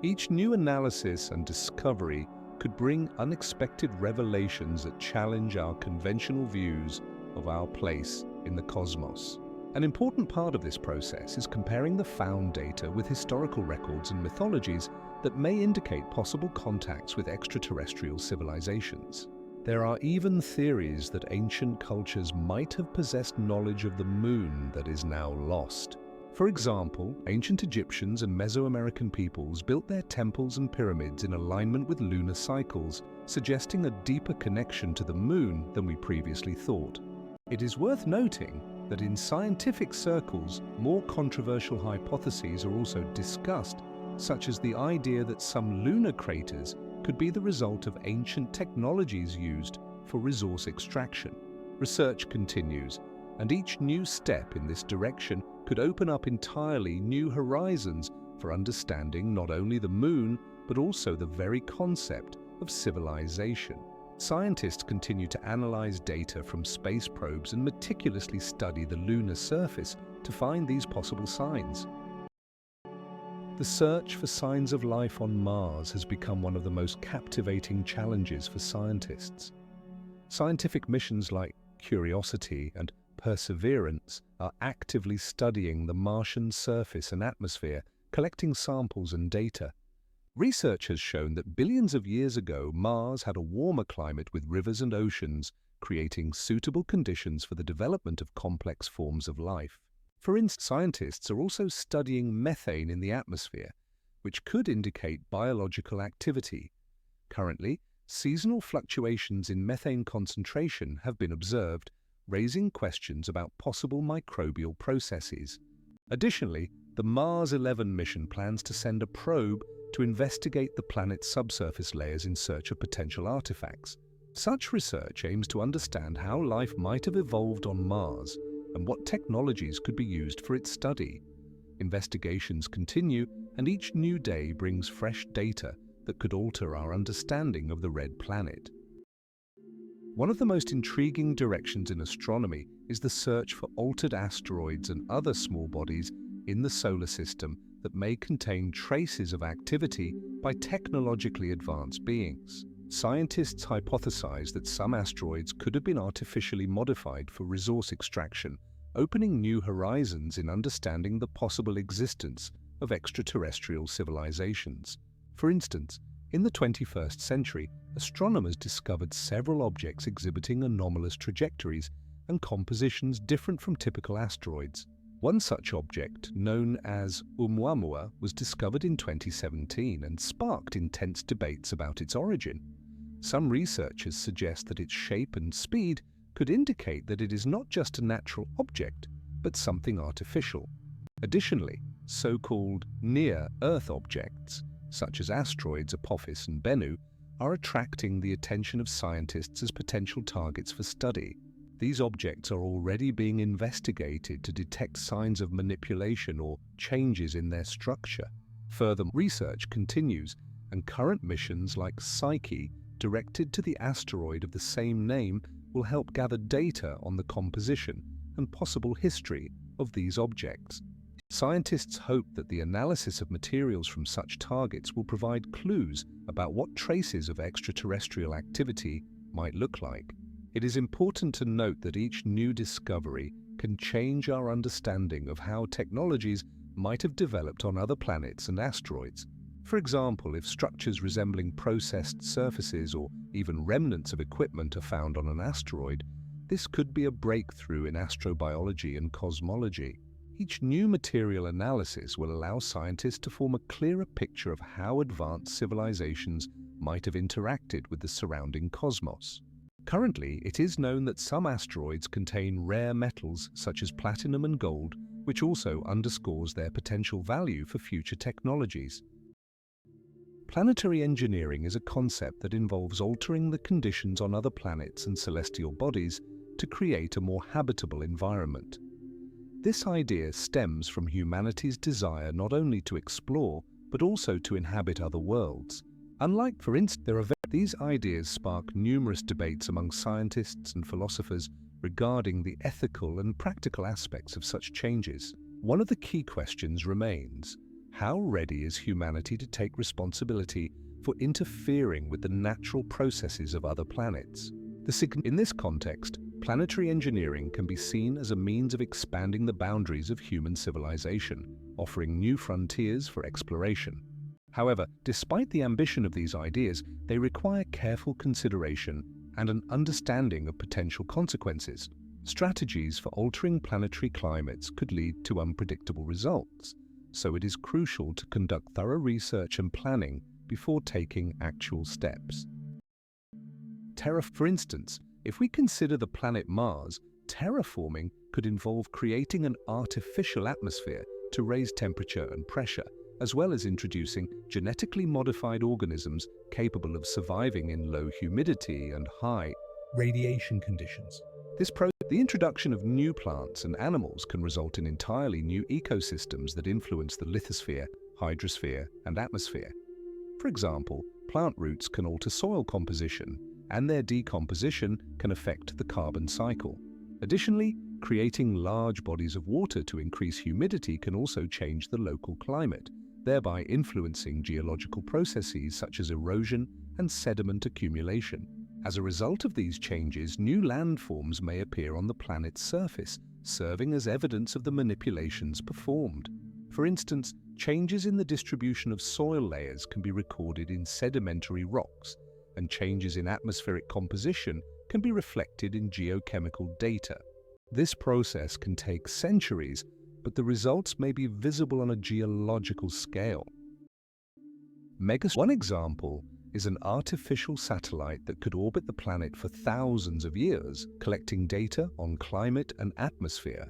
Each new analysis and discovery could bring unexpected revelations that challenge our conventional views of our place in the cosmos. An important part of this process is comparing the found data with historical records and mythologies that may indicate possible contacts with extraterrestrial civilizations. There are even theories that ancient cultures might have possessed knowledge of the Moon that is now lost. For example, ancient Egyptians and Mesoamerican peoples built their temples and pyramids in alignment with lunar cycles, suggesting a deeper connection to the Moon than we previously thought. It is worth noting that in scientific circles, more controversial hypotheses are also discussed, such as the idea that some lunar craters could be the result of ancient technologies used for resource extraction. Research continues, and each new step in this direction could open up entirely new horizons for understanding not only the Moon, but also the very concept of civilization. Scientists continue to analyze data from space probes and meticulously study the lunar surface to find these possible signs. The search for signs of life on Mars has become one of the most captivating challenges for scientists. Scientific missions like Curiosity and Perseverance are actively studying the Martian surface and atmosphere, collecting samples and data. Research has shown that billions of years ago, Mars had a warmer climate with rivers and oceans, creating suitable conditions for the development of complex forms of life. For instance, scientists are also studying methane in the atmosphere, which could indicate biological activity. Currently, seasonal fluctuations in methane concentration have been observed, raising questions about possible microbial processes. Additionally, the Mars 11 mission plans to send a probe to investigate the planet's subsurface layers in search of potential artifacts. Such research aims to understand how life might have evolved on Mars and what technologies could be used for its study. Investigations continue, and each new day brings fresh data that could alter our understanding of the red planet. One of the most intriguing directions in astronomy is the search for altered asteroids and other small bodies in the solar system that may contain traces of activity by technologically advanced beings. Scientists hypothesize that some asteroids could have been artificially modified for resource extraction, opening new horizons in understanding the possible existence of extraterrestrial civilizations. For instance, in the 21st century, astronomers discovered several objects exhibiting anomalous trajectories and compositions different from typical asteroids. One such object, known as Oumuamua, was discovered in 2017 and sparked intense debates about its origin. Some researchers suggest that its shape and speed could indicate that it is not just a natural object, but something artificial. Additionally, so-called near-Earth objects, such as asteroids Apophis and Bennu, are attracting the attention of scientists as potential targets for study. These objects are already being investigated to detect signs of manipulation or changes in their structure. Further research continues, and current missions like Psyche, directed to the asteroid of the same name, will help gather data on the composition and possible history of these objects. Scientists hope that the analysis of materials from such targets will provide clues about what traces of extraterrestrial activity might look like. It is important to note that each new discovery can change our understanding of how technologies might have developed on other planets and asteroids. For example, if structures resembling processed surfaces or even remnants of equipment are found on an asteroid, this could be a breakthrough in astrobiology and cosmology. Each new material analysis will allow scientists to form a clearer picture of how advanced civilizations might have interacted with the surrounding cosmos. Currently, it is known that some asteroids contain rare metals such as platinum and gold, which also underscores their potential value for future technologies. Planetary engineering is a concept that involves altering the conditions on other planets and celestial bodies to create a more habitable environment. This idea stems from humanity's desire not only to explore, but also to inhabit other worlds. Unlike, for instance, these ideas spark numerous debates among scientists and philosophers regarding the ethical and practical aspects of such changes. One of the key questions remains: how ready is humanity to take responsibility for interfering with the natural processes of other planets? In this context, planetary engineering can be seen as a means of expanding the boundaries of human civilization, offering new frontiers for exploration. However, despite the ambition of these ideas, they require careful consideration and an understanding of potential consequences. Strategies for altering planetary climates could lead to unpredictable results, so it is crucial to conduct thorough research and planning before taking actual steps. For instance, if we consider the planet Mars, terraforming could involve creating an artificial atmosphere to raise temperature and pressure, as well as introducing genetically modified organisms capable of surviving in low humidity and high radiation conditions. The introduction of new plants and animals can result in entirely new ecosystems that influence the lithosphere, hydrosphere, and atmosphere. For example, plant roots can alter soil composition, and their decomposition can affect the carbon cycle. Additionally, creating large bodies of water to increase humidity can also change the local climate, thereby influencing geological processes such as erosion and sediment accumulation. As a result of these changes, new landforms may appear on the planet's surface, serving as evidence of the manipulations performed. For instance, changes in the distribution of soil layers can be recorded in sedimentary rocks, and changes in atmospheric composition can be reflected in geochemical data. This process can take centuries, but the results may be visible on a geological scale. One example is an artificial satellite that could orbit the planet for thousands of years, collecting data on climate and atmosphere.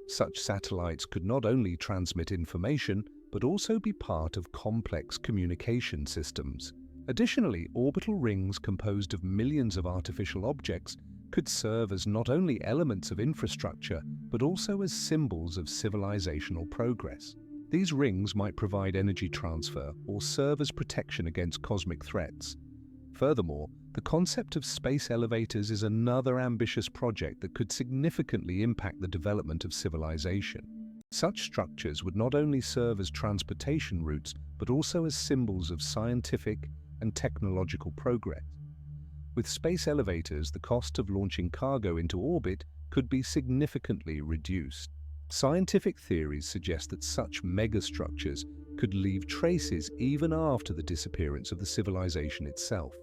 Such satellites could not only transmit information, but also be part of complex communication systems. Additionally, orbital rings composed of millions of artificial objects could serve as not only elements of infrastructure, but also as symbols of civilizational progress. These rings might provide energy transfer or serve as protection against cosmic threats. Furthermore, the concept of space elevators is another ambitious project that could significantly impact the development of civilization. Such structures would not only serve as transportation routes, but also as symbols of scientific and technological progress. With space elevators, the cost of launching cargo into orbit could be significantly reduced. Scientific theories suggest that such megastructures could leave traces even after the disappearance of the civilization itself.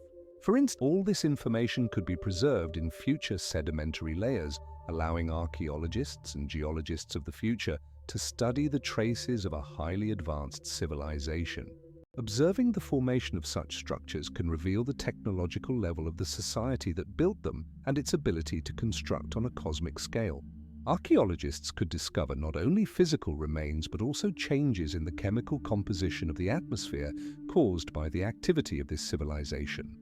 For instance, all this information could be preserved in future sedimentary layers, allowing archaeologists and geologists of the future to study the traces of a highly advanced civilization. Observing the formation of such structures can reveal the technological level of the society that built them and its ability to construct on a cosmic scale. Archaeologists could discover not only physical remains but also changes in the chemical composition of the atmosphere caused by the activity of this civilization.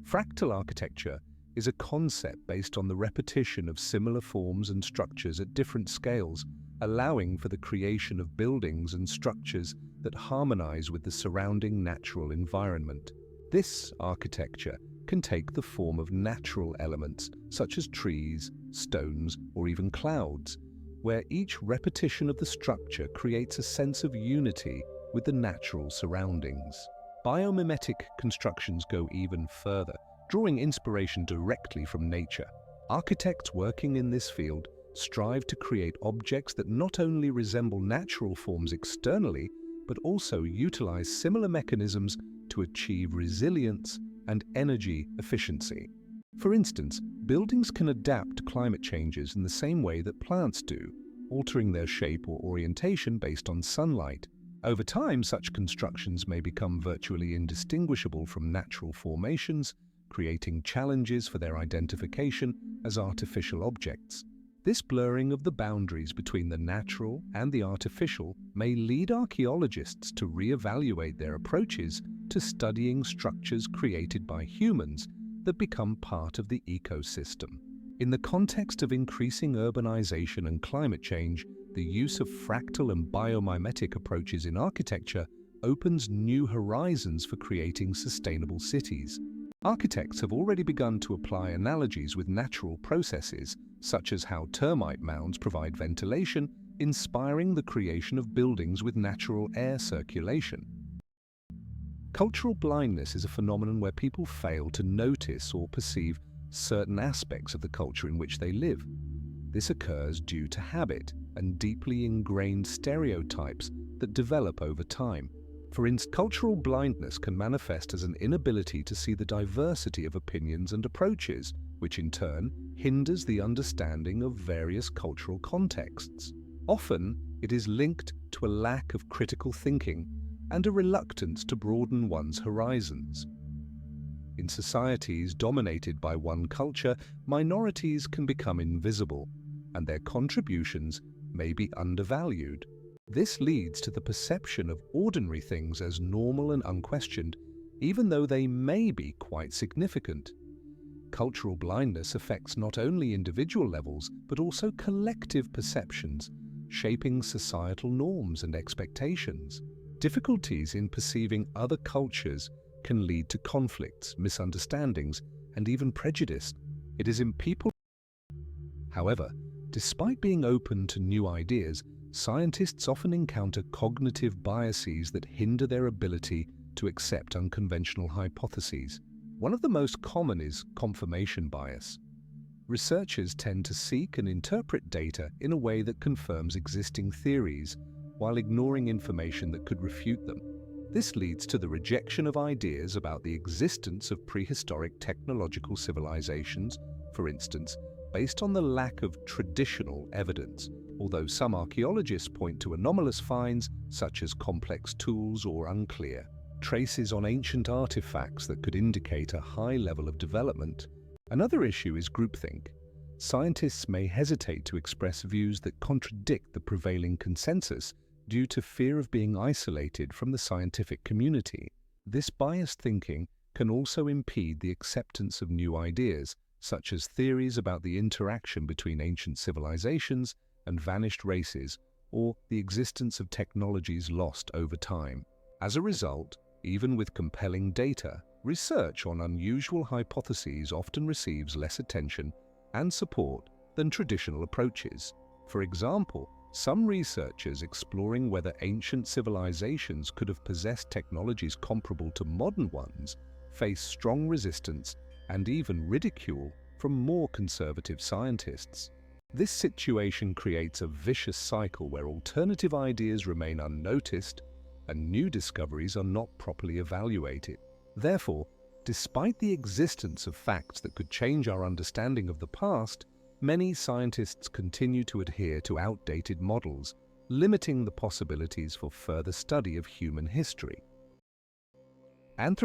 Fractal architecture is a concept based on the repetition of similar forms and structures at different scales, allowing for the creation of buildings and structures that harmonize with the surrounding natural environment. This architecture can take the form of natural elements such as trees, stones, or even clouds, where each repetition of the structure creates a sense of unity with the natural surroundings. Biomimetic constructions go even further, drawing inspiration directly from nature. Architects working in this field strive to create objects that not only resemble natural forms externally, but also utilize similar mechanisms to achieve resilience and energy efficiency. For instance, buildings can adapt to climate changes in the same way that plants do, altering their shape or orientation based on sunlight. Over time, such constructions may become virtually indistinguishable from natural formations, creating challenges for their identification as artificial objects. This blurring of the boundaries between the natural and the artificial may lead archaeologists to reevaluate their approaches to studying structures created by humans that become part of the ecosystem. In the context of increasing urbanization and climate change, the use of fractal and biomimetic approaches in architecture opens new horizons for creating sustainable cities. Architects have already begun to apply analogies with natural processes, such as how termite mounds provide ventilation, inspiring the creation of buildings with natural air circulation. Cultural blindness is a phenomenon where people fail to notice or perceive certain aspects of the culture in which they live. This occurs due to habit and deeply ingrained stereotypes that develop over time. For instance, cultural blindness can manifest as an inability to see the diversity of opinions and approaches, which in turn hinders the understanding of various cultural contexts. Often, it is linked to a lack of critical thinking and a reluctance to broaden one's horizons. In societies dominated by one culture, minorities can become invisible, and their contributions may be undervalued. This leads to the perception of ordinary things as normal and unquestioned, even though they may be quite significant. Cultural blindness affects not only individual levels, but also collective perceptions, shaping societal norms and expectations. Difficulties in perceiving other cultures can lead to conflicts, misunderstandings, and even prejudice. It is in people. However, despite being open to new ideas, scientists often encounter cognitive biases that hinder their ability to accept unconventional hypotheses. One of the most common is confirmation bias. Researchers tend to seek and interpret data in a way that confirms existing theories, while ignoring information that could refute them. This leads to the rejection of ideas about the existence of prehistoric technological civilizations, for instance, based on the lack of traditional evidence. Although some archaeologists point to anomalous finds, such as complex tools or unclear traces on ancient artifacts that could indicate a high level of development. Another issue is groupthink. Scientists may hesitate to express views that contradict the prevailing consensus due to fear of being isolated from the scientific community. This biased thinking can also impede the acceptance of new ideas, such as theories about the interaction between ancient civilizations and vanished races, or the existence of technologies lost over time. As a result, even with compelling data, research on unusual hypotheses often receives less attention and support than traditional approaches. For example, some researchers exploring whether ancient civilizations could have possessed technologies comparable to modern ones face strong resistance and even ridicule from more conservative scientists. This situation creates a vicious cycle where alternative ideas remain unnoticed and new discoveries are not properly evaluated. Therefore, despite the existence of facts that could change our understanding of the past, many scientists continue to adhere to outdated models, limiting the possibilities for further study of human history.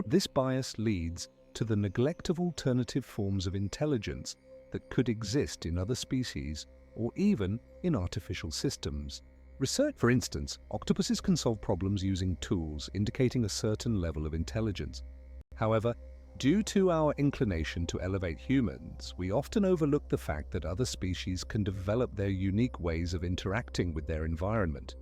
This bias leads to the neglect of alternative forms of intelligence that could exist in other species or even in artificial systems. Research, for instance, octopuses can solve problems using tools indicating a certain level of intelligence. However, due to our inclination to elevate humans, we often overlook the fact that other species can develop their unique ways of interacting with their environment.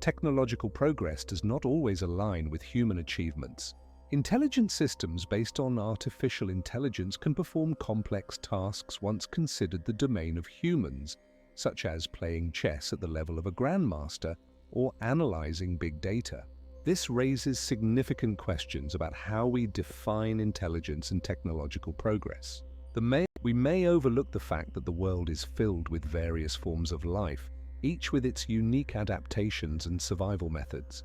Technological progress does not always align with human achievements. Intelligent systems based on artificial intelligence can perform complex tasks once considered the domain of humans, such as playing chess at the level of a grandmaster or analyzing big data. This raises significant questions about how we define intelligence and technological progress. We may overlook the fact that the world is filled with various forms of life, each with its unique adaptations and survival methods.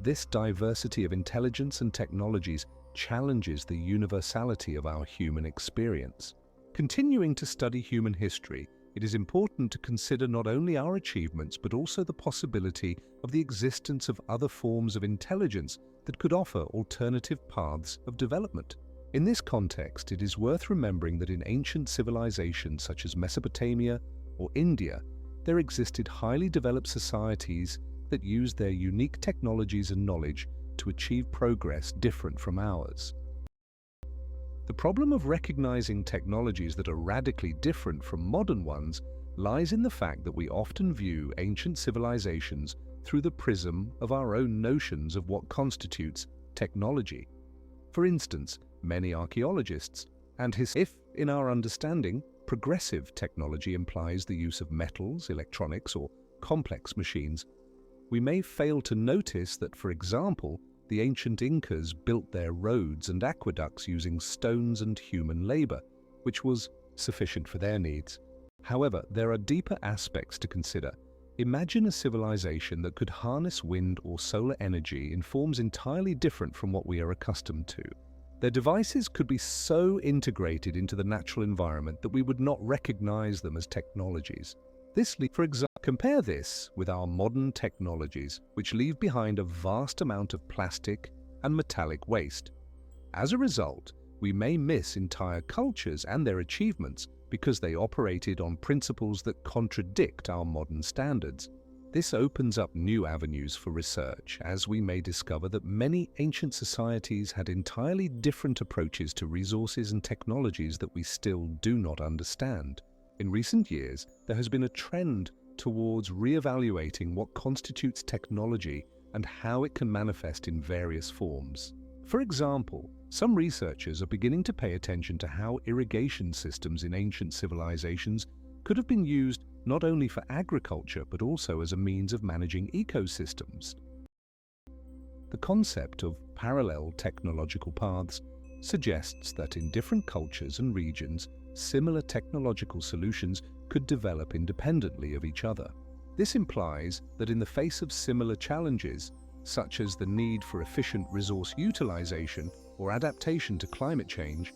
This diversity of intelligence and technologies challenges the universality of our human experience. Continuing to study human history, it is important to consider not only our achievements but also the possibility of the existence of other forms of intelligence that could offer alternative paths of development. In this context, it is worth remembering that in ancient civilizations such as Mesopotamia or India, there existed highly developed societies that used their unique technologies and knowledge to achieve progress different from ours. The problem of recognizing technologies that are radically different from modern ones lies in the fact that we often view ancient civilizations through the prism of our own notions of what constitutes technology. For instance, many archaeologists, if in our understanding, progressive technology implies the use of metals, electronics, or complex machines, we may fail to notice that, for example, the ancient Incas built their roads and aqueducts using stones and human labor, which was sufficient for their needs. However, there are deeper aspects to consider. Imagine a civilization that could harness wind or solar energy in forms entirely different from what we are accustomed to. Their devices could be so integrated into the natural environment that we would not recognize them as technologies. For example, compare this with our modern technologies, which leave behind a vast amount of plastic and metallic waste. As a result, we may miss entire cultures and their achievements because they operated on principles that contradict our modern standards. This opens up new avenues for research, as we may discover that many ancient societies had entirely different approaches to resources and technologies that we still do not understand. In recent years, there has been a trend towards re-evaluating what constitutes technology and how it can manifest in various forms. For example, some researchers are beginning to pay attention to how irrigation systems in ancient civilizations could have been used not only for agriculture but also as a means of managing ecosystems. The concept of parallel technological paths suggests that in different cultures and regions, similar technological solutions could develop independently of each other. This implies that in the face of similar challenges, such as the need for efficient resource utilization or adaptation to climate change,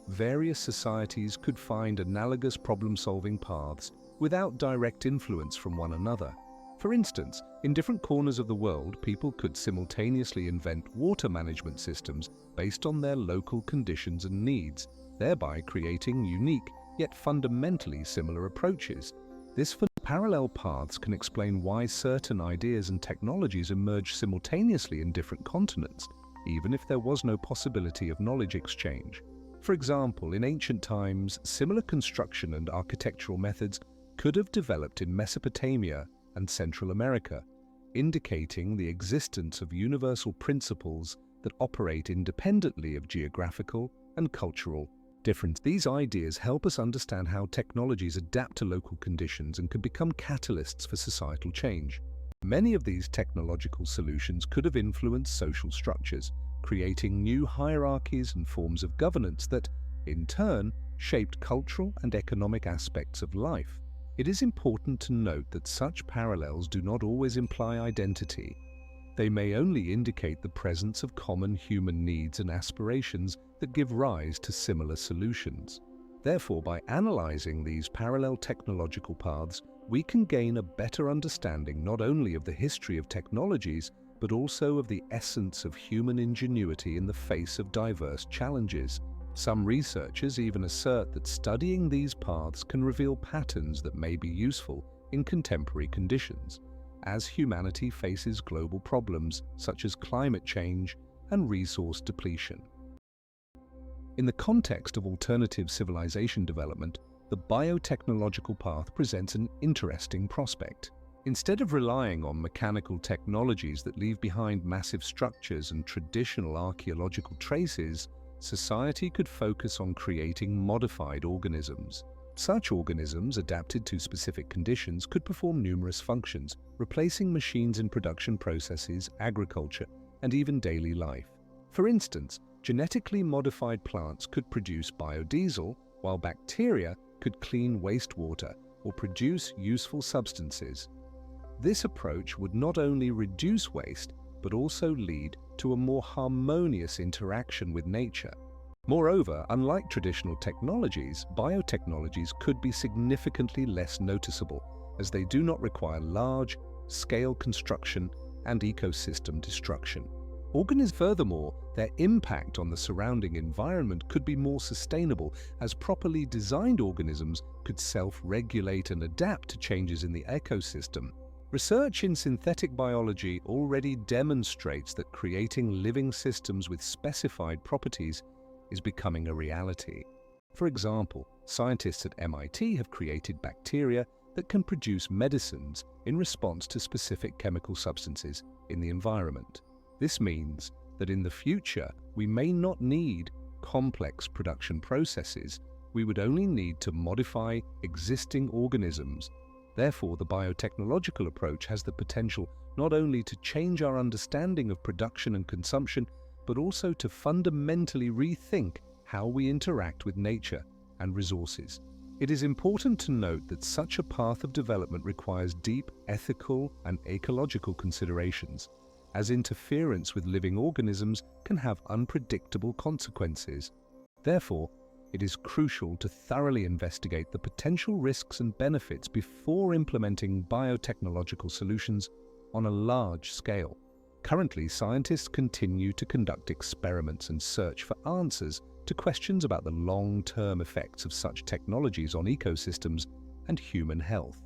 various societies could find analogous problem-solving paths without direct influence from one another. For instance, in different corners of the world, people could simultaneously invent water management systems based on their local conditions and needs, thereby creating unique yet fundamentally similar approaches. This parallel paths can explain why certain ideas and technologies emerge simultaneously in different continents, even if there was no possibility of knowledge exchange. For example, in ancient times, similar construction and architectural methods could have developed in Mesopotamia and Central America, indicating the existence of universal principles that operate independently of geographical and cultural difference. These ideas help us understand how technologies adapt to local conditions and can become catalysts for societal change. Many of these technological solutions could have influenced social structures, creating new hierarchies and forms of governance that, in turn, shaped cultural and economic aspects of life. It is important to note that such parallels do not always imply identity. They may only indicate the presence of common human needs and aspirations that give rise to similar solutions. Therefore, by analyzing these parallel technological paths, we can gain a better understanding not only of the history of technologies, but also of the essence of human ingenuity in the face of diverse challenges. Some researchers even assert that studying these paths can reveal patterns that may be useful in contemporary conditions, as humanity faces global problems such as climate change and resource depletion. In the context of alternative civilization development, the biotechnological path presents an interesting prospect. Instead of relying on mechanical technologies that leave behind massive structures and traditional archaeological traces, society could focus on creating modified organisms. Such organisms, adapted to specific conditions, could perform numerous functions, replacing machines in production processes, agriculture, and even daily life. For instance, genetically modified plants could produce biodiesel, while bacteria could clean wastewater or produce useful substances. This approach would not only reduce waste, but also lead to a more harmonious interaction with nature. Moreover, unlike traditional technologies, biotechnologies could be significantly less noticeable, as they do not require large-scale construction and ecosystem destruction. Furthermore, their impact on the surrounding environment could be more sustainable, as properly designed organisms could self-regulate and adapt to changes in the ecosystem. Research in synthetic biology already demonstrates that creating living systems with specified properties is becoming a reality. For example, scientists at MIT have created bacteria that can produce medicines in response to specific chemical substances in the environment. This means that in the future, we may not need complex production processes. We would only need to modify existing organisms. Therefore, the biotechnological approach has the potential not only to change our understanding of production and consumption, but also to fundamentally rethink how we interact with nature and resources. It is important to note that such a path of development requires deep ethical and ecological considerations, as interference with living organisms can have unpredictable consequences. Therefore, it is crucial to thoroughly investigate the potential risks and benefits before implementing biotechnological solutions on a large scale. Currently, scientists continue to conduct experiments and search for answers to questions about the long-term effects of such technologies on ecosystems and human health.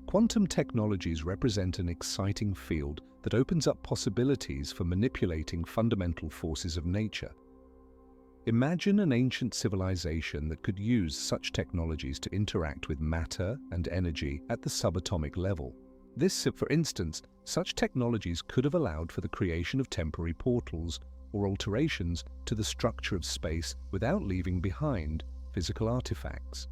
Quantum technologies represent an exciting field that opens up possibilities for manipulating fundamental forces of nature. Imagine an ancient civilization that could use such technologies to interact with matter and energy at the subatomic level. For instance, such technologies could have allowed for the creation of temporary portals or alterations to the structure of space without leaving behind physical artifacts.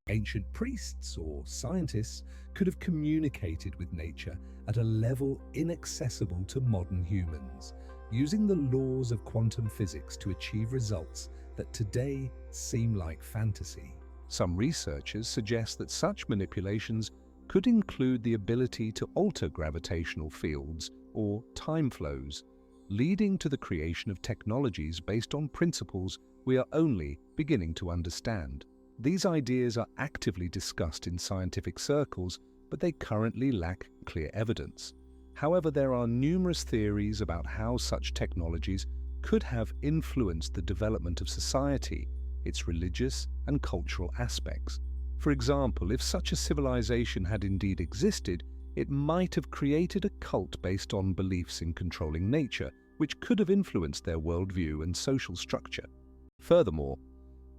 Ancient priests or scientists could have communicated with nature at a level inaccessible to modern humans, using the laws of quantum physics to achieve results that today seem like fantasy. Some researchers suggest that such manipulations could include the ability to alter gravitational fields or time flows, leading to the creation of technologies based on principles we are only beginning to understand. These ideas are actively discussed in scientific circles, but they currently lack clear evidence. However, there are numerous theories about how such technologies could have influenced the development of society, its religious and cultural aspects. For example, if such a civilization had indeed existed, it might have created a cult based on beliefs in controlling nature, which could have influenced their worldview and social structure. Furthermore,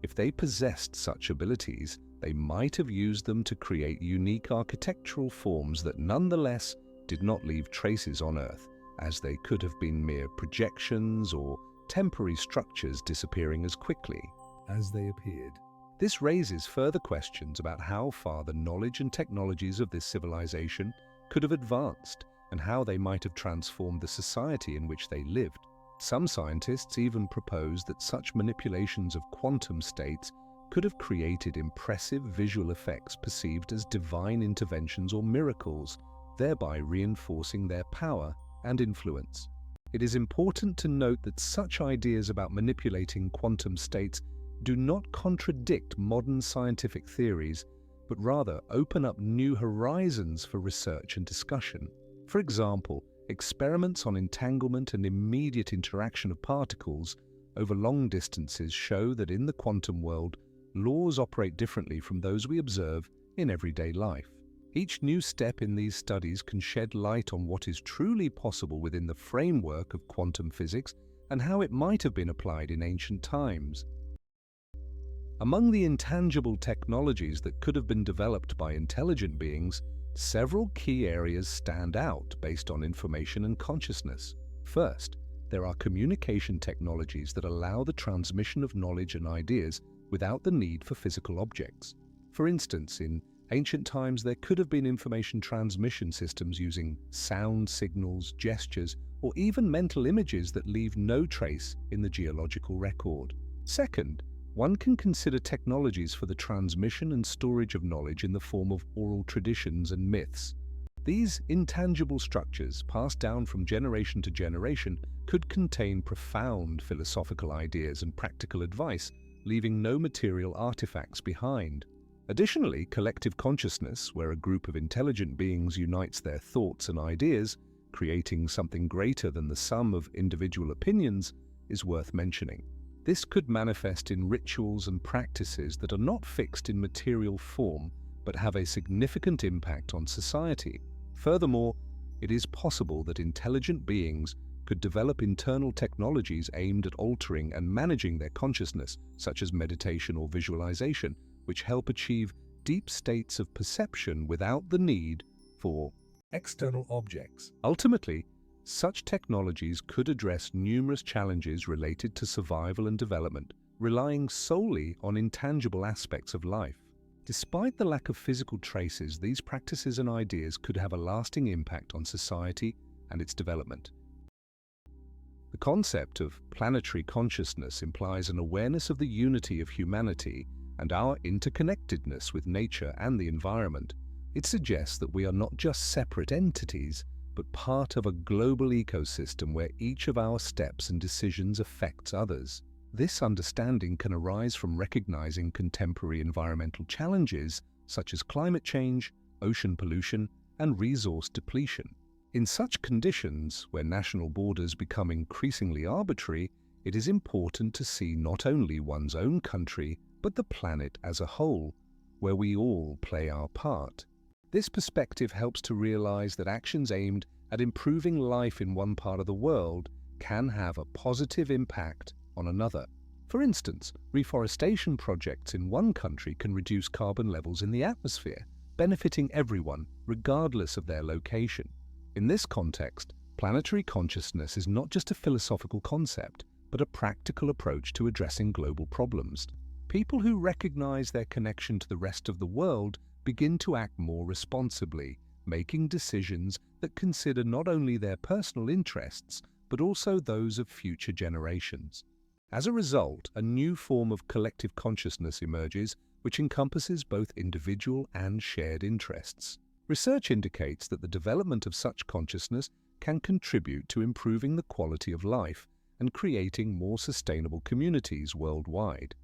if they possessed such abilities, they might have used them to create unique architectural forms that nonetheless did not leave traces on Earth, as they could have been mere projections or temporary structures disappearing as quickly as they appeared. This raises further questions about how far the knowledge and technologies of this civilization could have advanced and how they might have transformed the society in which they lived. Some scientists even propose that such manipulations of quantum states could have created impressive visual effects perceived as divine interventions or miracles, thereby reinforcing their power and influence. It is important to note that such ideas about manipulating quantum states do not contradict modern scientific theories, but rather open up new horizons for research and discussion. For example, experiments on entanglement and immediate interaction of particles over long distances show that in the quantum world, laws operate differently from those we observe in everyday life. Each new step in these studies can shed light on what is truly possible within the framework of quantum physics and how it might have been applied in ancient times. Among the intangible technologies that could have been developed by intelligent beings, several key areas stand out based on information and consciousness. First, there are communication technologies that allow the transmission of knowledge and ideas without the need for physical objects. For instance, in ancient times, there could have been information transmission systems using sound signals, gestures, or even mental images that leave no trace in the geological record. Second, one can consider technologies for the transmission and storage of knowledge in the form of oral traditions and myths. These intangible structures, passed down from generation to generation, could contain profound philosophical ideas and practical advice, leaving no material artifacts behind. Additionally, collective consciousness, where a group of intelligent beings unites their thoughts and ideas, creating something greater than the sum of individual opinions, is worth mentioning. This could manifest in rituals and practices that are not fixed in material form, but have a significant impact on society. Furthermore, it is possible that intelligent beings could develop internal technologies aimed at altering and managing their consciousness, such as meditation or visualization, which help achieve deep states of perception without the need for external objects. Ultimately, such technologies could address numerous challenges related to survival and development, relying solely on intangible aspects of life. Despite the lack of physical traces, these practices and ideas could have a lasting impact on society and its development. The concept of planetary consciousness implies an awareness of the unity of humanity and our interconnectedness with nature and the environment. It suggests that we are not just separate entities, but part of a global ecosystem where each of our steps and decisions affects others. This understanding can arise from recognizing contemporary environmental challenges such as climate change, ocean pollution, and resource depletion. In such conditions, where national borders become increasingly arbitrary, it is important to see not only one's own country, but the planet as a whole, where we all play our part. This perspective helps to realize that actions aimed at improving life in one part of the world can have a positive impact on another. For instance, reforestation projects in one country can reduce carbon levels in the atmosphere, benefiting everyone, regardless of their location. In this context, planetary consciousness is not just a philosophical concept, but a practical approach to addressing global problems. People who recognize their connection to the rest of the world begin to act more responsibly, making decisions that consider not only their personal interests, but also those of future generations. As a result, a new form of collective consciousness emerges, which encompasses both individual and shared interests. Research indicates that the development of such consciousness can contribute to improving the quality of life and creating more sustainable communities worldwide.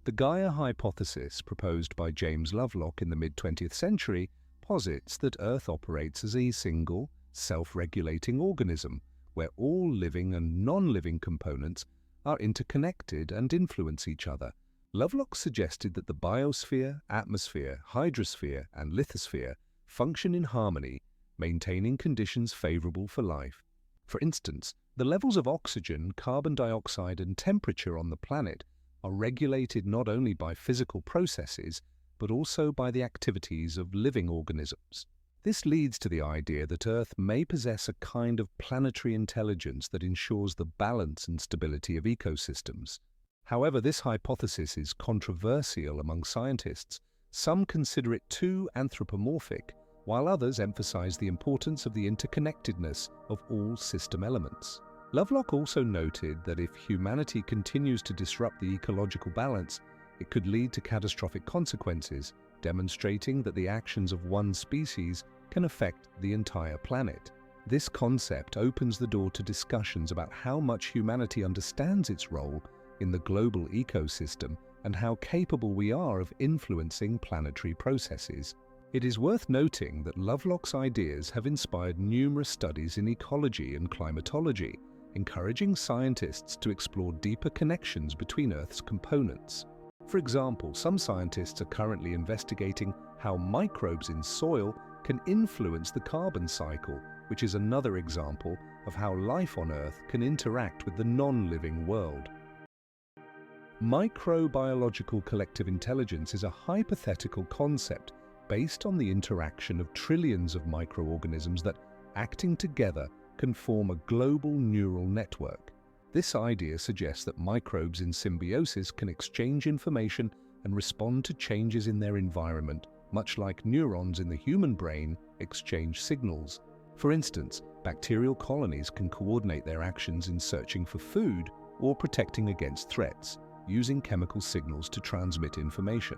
The Gaia hypothesis, proposed by James Lovelock in the mid-20th century, posits that Earth operates as a single, self-regulating organism, where all living and non-living components are interconnected and influence each other. Lovelock suggested that the biosphere, atmosphere, hydrosphere, and lithosphere function in harmony, maintaining conditions favorable for life. For instance, the levels of oxygen, carbon dioxide, and temperature on the planet are regulated not only by physical processes, but also by the activities of living organisms. This leads to the idea that Earth may possess a kind of planetary intelligence that ensures the balance and stability of ecosystems. However, this hypothesis is controversial among scientists. Some consider it too anthropomorphic, while others emphasize the importance of the interconnectedness of all system elements. Lovelock also noted that if humanity continues to disrupt the ecological balance, it could lead to catastrophic consequences, demonstrating that the actions of one species can affect the entire planet. This concept opens the door to discussions about how much humanity understands its role in the global ecosystem and how capable we are of influencing planetary processes. It is worth noting that Lovelock's ideas have inspired numerous studies in ecology and climatology, encouraging scientists to explore deeper connections between Earth's components. For example, some scientists are currently investigating how microbes in soil can influence the carbon cycle, which is another example of how life on Earth can interact with the non-living world. Microbiological collective intelligence is a hypothetical concept based on the interaction of trillions of microorganisms that, acting together, can form a global neural network. This idea suggests that microbes in symbiosis can exchange information and respond to changes in their environment, much like neurons in the human brain exchange signals. For instance, bacterial colonies can coordinate their actions in searching for food or protecting against threats, using chemical signals to transmit information.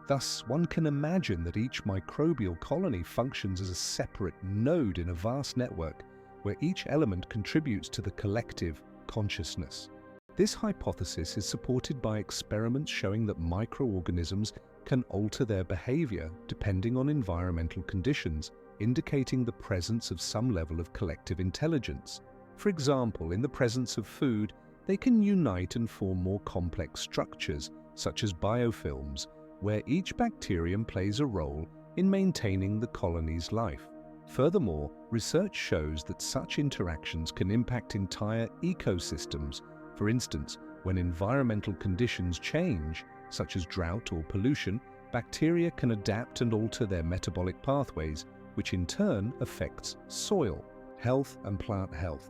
Thus, one can imagine that each microbial colony functions as a separate node in a vast network, where each element contributes to the collective consciousness. This hypothesis is supported by experiments showing that microorganisms can alter their behavior depending on environmental conditions, indicating the presence of some level of collective intelligence. For example, in the presence of food, they can unite and form more complex structures, such as biofilms, where each bacterium plays a role in maintaining the colony's life. Furthermore, research shows that such interactions can impact entire ecosystems. For instance, when environmental conditions change, such as drought or pollution, bacteria can adapt and alter their metabolic pathways, which in turn affects soil health and plant health.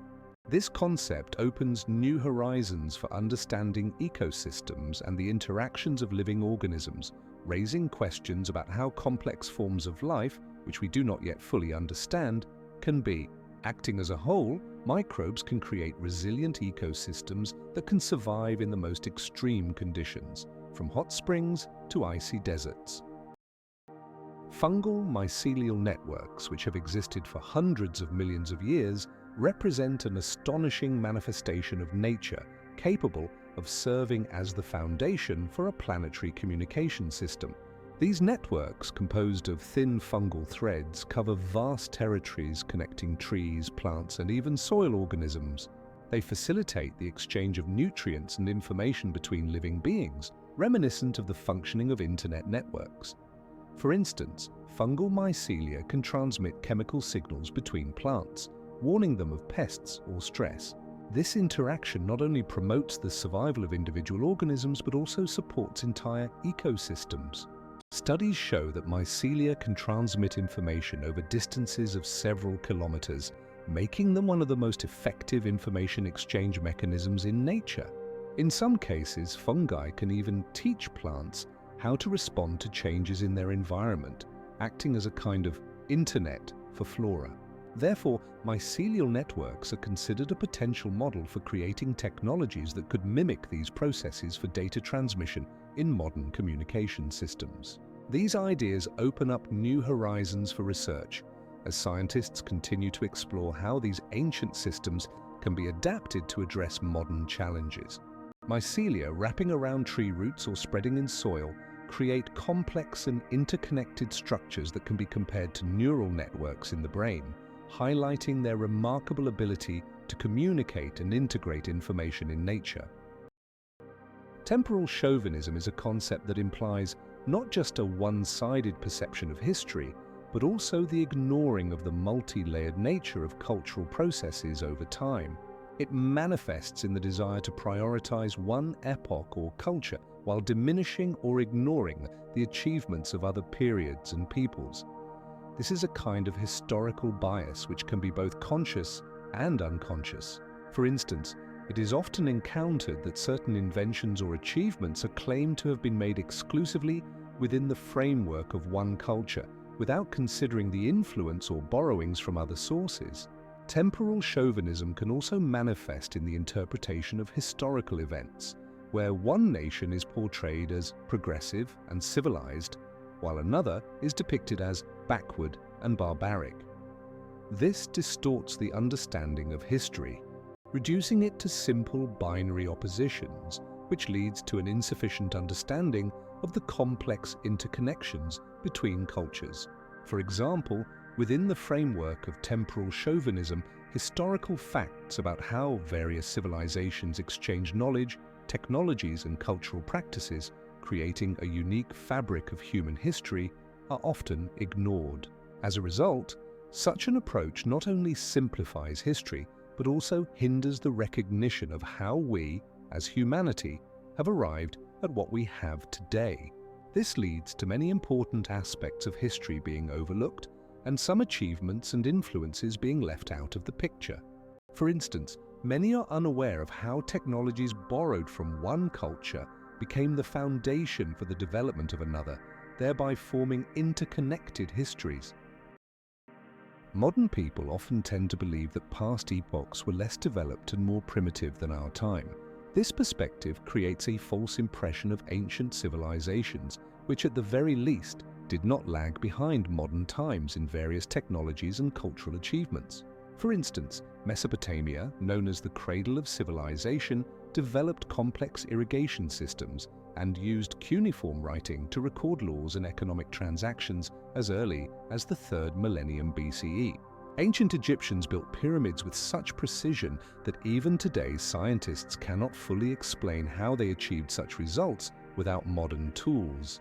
This concept opens new horizons for understanding ecosystems and the interactions of living organisms, raising questions about how complex forms of life, which we do not yet fully understand, can be. Acting as a whole, microbes can create resilient ecosystems that can survive in the most extreme conditions, from hot springs to icy deserts. Fungal mycelial networks, which have existed for hundreds of millions of years, represent an astonishing manifestation of nature, capable of serving as the foundation for a planetary communication system. These networks, composed of thin fungal threads, cover vast territories connecting trees, plants, and even soil organisms. They facilitate the exchange of nutrients and information between living beings, reminiscent of the functioning of internet networks. For instance, fungal mycelia can transmit chemical signals between plants, warning them of pests or stress. This interaction not only promotes the survival of individual organisms but also supports entire ecosystems. Studies show that mycelia can transmit information over distances of several kilometers, making them one of the most effective information exchange mechanisms in nature. In some cases, fungi can even teach plants how to respond to changes in their environment, acting as a kind of internet for flora. Therefore, mycelial networks are considered a potential model for creating technologies that could mimic these processes for data transmission in modern communication systems. These ideas open up new horizons for research, as scientists continue to explore how these ancient systems can be adapted to address modern challenges. Mycelia wrapping around tree roots or spreading in soil create complex and interconnected structures that can be compared to neural networks in the brain, highlighting their remarkable ability to communicate and integrate information in nature. Temporal chauvinism is a concept that implies not just a one-sided perception of history, but also the ignoring of the multi-layered nature of cultural processes over time. It manifests in the desire to prioritize one epoch or culture while diminishing or ignoring the achievements of other periods and peoples. This is a kind of historical bias which can be both conscious and unconscious. For instance, it is often encountered that certain inventions or achievements are claimed to have been made exclusively within the framework of one culture, without considering the influence or borrowings from other sources. Temporal chauvinism can also manifest in the interpretation of historical events, where one nation is portrayed as progressive and civilized, while another is depicted as backward and barbaric. This distorts the understanding of history, reducing it to simple binary oppositions, which leads to an insufficient understanding of the complex interconnections between cultures. For example, within the framework of temporal chauvinism, historical facts about how various civilizations exchange knowledge, technologies, and cultural practices, creating a unique fabric of human history, are often ignored. As a result, such an approach not only simplifies history, but also hinders the recognition of how we, as humanity, have arrived at what we have today. This leads to many important aspects of history being overlooked, and some achievements and influences being left out of the picture. For instance, many are unaware of how technologies borrowed from one culture became the foundation for the development of another, thereby forming interconnected histories. Modern people often tend to believe that past epochs were less developed and more primitive than our time. This perspective creates a false impression of ancient civilizations, which at the very least did not lag behind modern times in various technologies and cultural achievements. For instance, Mesopotamia, known as the cradle of civilization, developed complex irrigation systems and used cuneiform writing to record laws and economic transactions as early as the 3rd millennium BCE. Ancient Egyptians built pyramids with such precision that even today scientists cannot fully explain how they achieved such results without modern tools.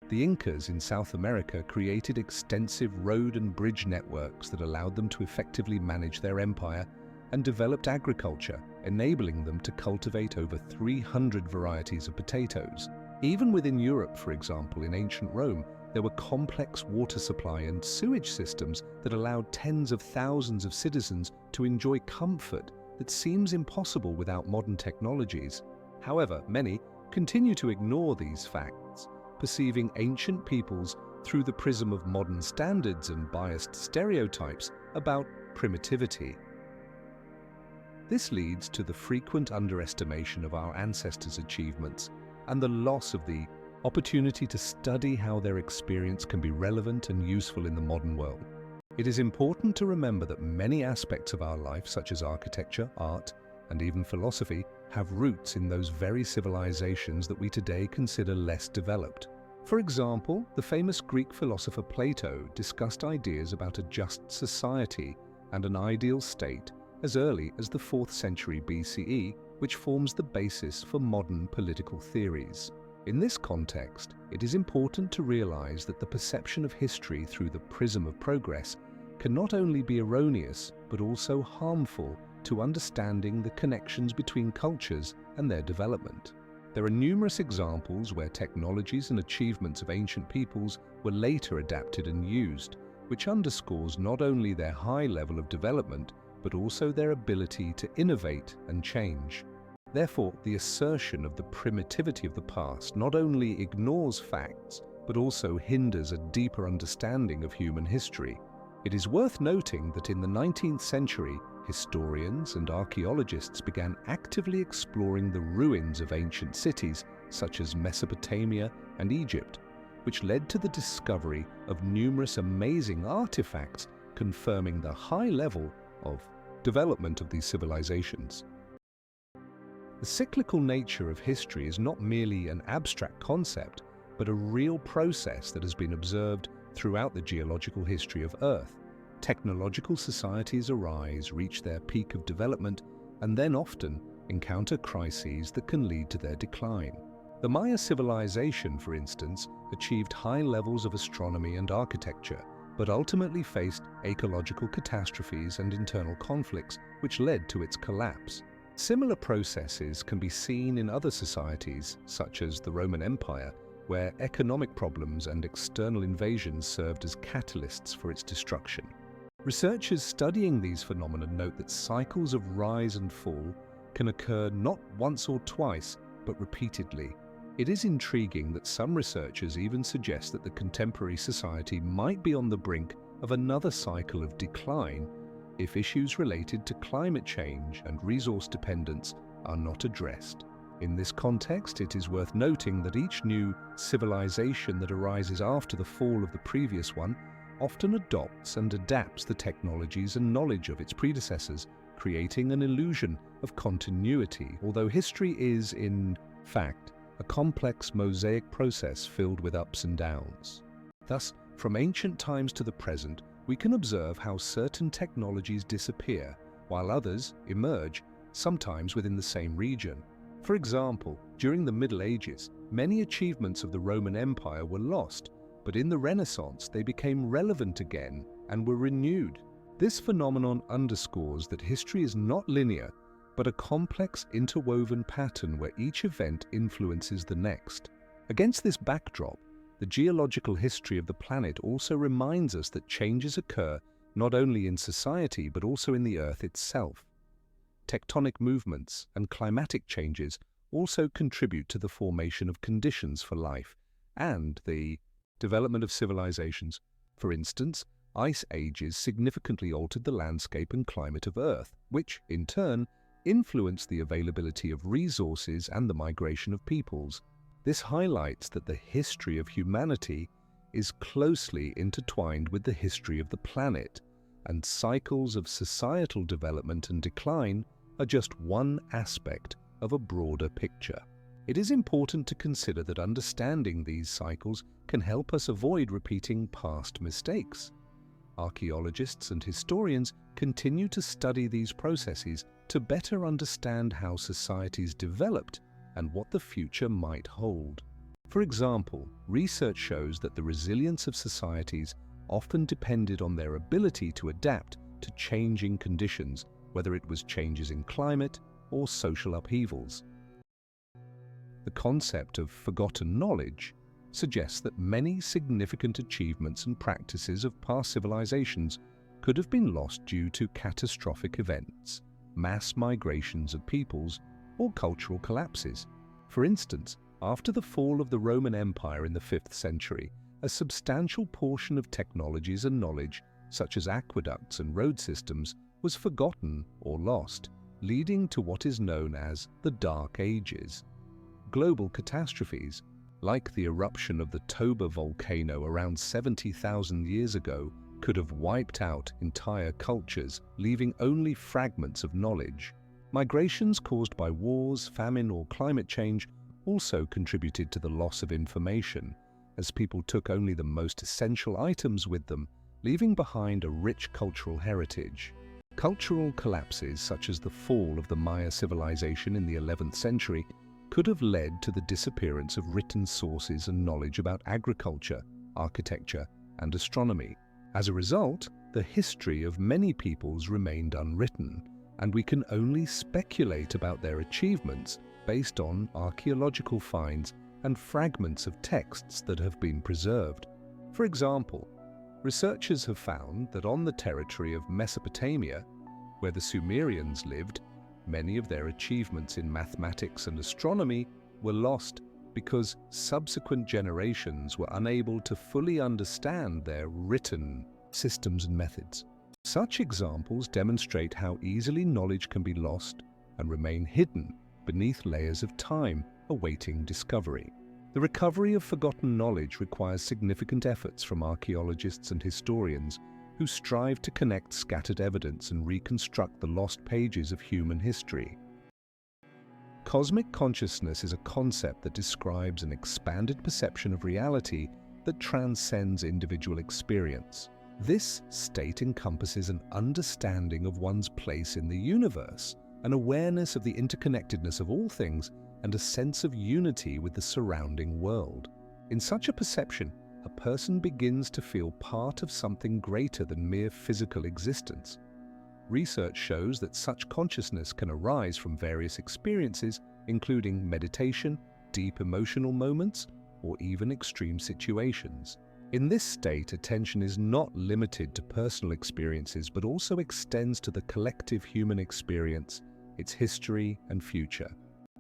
The Incas in South America created extensive road and bridge networks that allowed them to effectively manage their empire, and developed agriculture, enabling them to cultivate over 300 varieties of potatoes. Even within Europe, for example, in ancient Rome, there were complex water supply and sewage systems that allowed tens of thousands of citizens to enjoy comfort that seems impossible without modern technologies. However, many continue to ignore these facts, perceiving ancient peoples through the prism of modern standards and biased stereotypes about primitivity. This leads to the frequent underestimation of our ancestors' achievements and the loss of the opportunity to study how their experience can be relevant and useful in the modern world. It is important to remember that many aspects of our life, such as architecture, art, and even philosophy, have roots in those very civilizations that we today consider less developed. For example, the famous Greek philosopher Plato discussed ideas about a just society and an ideal state as early as the 4th century BCE, which forms the basis for modern political theories. In this context, it is important to realize that the perception of history through the prism of progress can not only be erroneous, but also harmful to understanding the connections between cultures and their development. There are numerous examples where technologies and achievements of ancient peoples were later adapted and used, which underscores not only their high level of development, but also their ability to innovate and change. Therefore, the assertion of the primitivity of the past not only ignores facts, but also hinders a deeper understanding of human history. It is worth noting that in the 19th century, historians and archaeologists began actively exploring the ruins of ancient cities such as Mesopotamia and Egypt, which led to the discovery of numerous amazing artifacts confirming the high level of development of these civilizations. The cyclical nature of history is not merely an abstract concept, but a real process that has been observed throughout the geological history of Earth. Technological societies arise, reach their peak of development, and then often encounter crises that can lead to their decline. The Maya civilization, for instance, achieved high levels of astronomy and architecture, but ultimately faced ecological catastrophes and internal conflicts, which led to its collapse. Similar processes can be seen in other societies, such as the Roman Empire, where economic problems and external invasions served as catalysts for its destruction. Researchers studying these phenomena note that cycles of rise and fall can occur not once or twice, but repeatedly. It is intriguing that some researchers even suggest that the contemporary society might be on the brink of another cycle of decline if issues related to climate change and resource dependence are not addressed. In this context, it is worth noting that each new civilization that arises after the fall of the previous one often adopts and adapts the technologies and knowledge of its predecessors, creating an illusion of continuity, although history is, in fact, a complex mosaic process filled with ups and downs. Thus, from ancient times to the present, we can observe how certain technologies disappear, while others emerge, sometimes within the same region. For example, during the Middle Ages, many achievements of the Roman Empire were lost, but in the Renaissance they became relevant again and were renewed. This phenomenon underscores that history is not linear, but a complex interwoven pattern where each event influences the next. Against this backdrop, the geological history of the planet also reminds us that changes occur not only in society but also in the Earth itself. Tectonic movements and climatic changes also contribute to the formation of conditions for life and the development of civilizations. For instance, ice ages significantly altered the landscape and climate of Earth, which, in turn, influenced the availability of resources and the migration of peoples. This highlights that the history of humanity is closely intertwined with the history of the planet, and cycles of societal development and decline are just one aspect of a broader picture. It is important to consider that understanding these cycles can help us avoid repeating past mistakes. Archaeologists and historians continue to study these processes to better understand how societies developed and what the future might hold. For example, research shows that the resilience of societies often depended on their ability to adapt to changing conditions, whether it was changes in climate or social upheavals. The concept of forgotten knowledge suggests that many significant achievements and practices of past civilizations could have been lost due to catastrophic events, mass migrations of peoples, or cultural collapses. For instance, after the fall of the Roman Empire in the 5th century, a substantial portion of technologies and knowledge, such as aqueducts and road systems, was forgotten or lost, leading to what is known as the Dark Ages. Global catastrophes, like the eruption of the Toba volcano around 70,000 years ago, could have wiped out entire cultures, leaving only fragments of knowledge. Migrations caused by wars, famine, or climate change also contributed to the loss of information, as people took only the most essential items with them, leaving behind a rich cultural heritage. Cultural collapses, such as the fall of the Maya civilization in the 11th century, could have led to the disappearance of written sources and knowledge about agriculture, architecture, and astronomy. As a result, the history of many peoples remained unwritten, and we can only speculate about their achievements based on archaeological finds and fragments of texts that have been preserved. For example, researchers have found that on the territory of Mesopotamia, where the Sumerians lived, many of their achievements in mathematics and astronomy were lost because subsequent generations were unable to fully understand their written systems and methods. Such examples demonstrate how easily knowledge can be lost and remain hidden beneath layers of time awaiting discovery. The recovery of forgotten knowledge requires significant efforts from archaeologists and historians who strive to connect scattered evidence and reconstruct the lost pages of human history. Cosmic consciousness is a concept that describes an expanded perception of reality that transcends individual experience. This state encompasses an understanding of one's place in the universe, an awareness of the interconnectedness of all things, and a sense of unity with the surrounding world. In such a perception, a person begins to feel part of something greater than mere physical existence. Research shows that such consciousness can arise from various experiences, including meditation, deep emotional moments, or even extreme situations. In this state, attention is not limited to personal experiences, but also extends to the collective human experience, its history and future.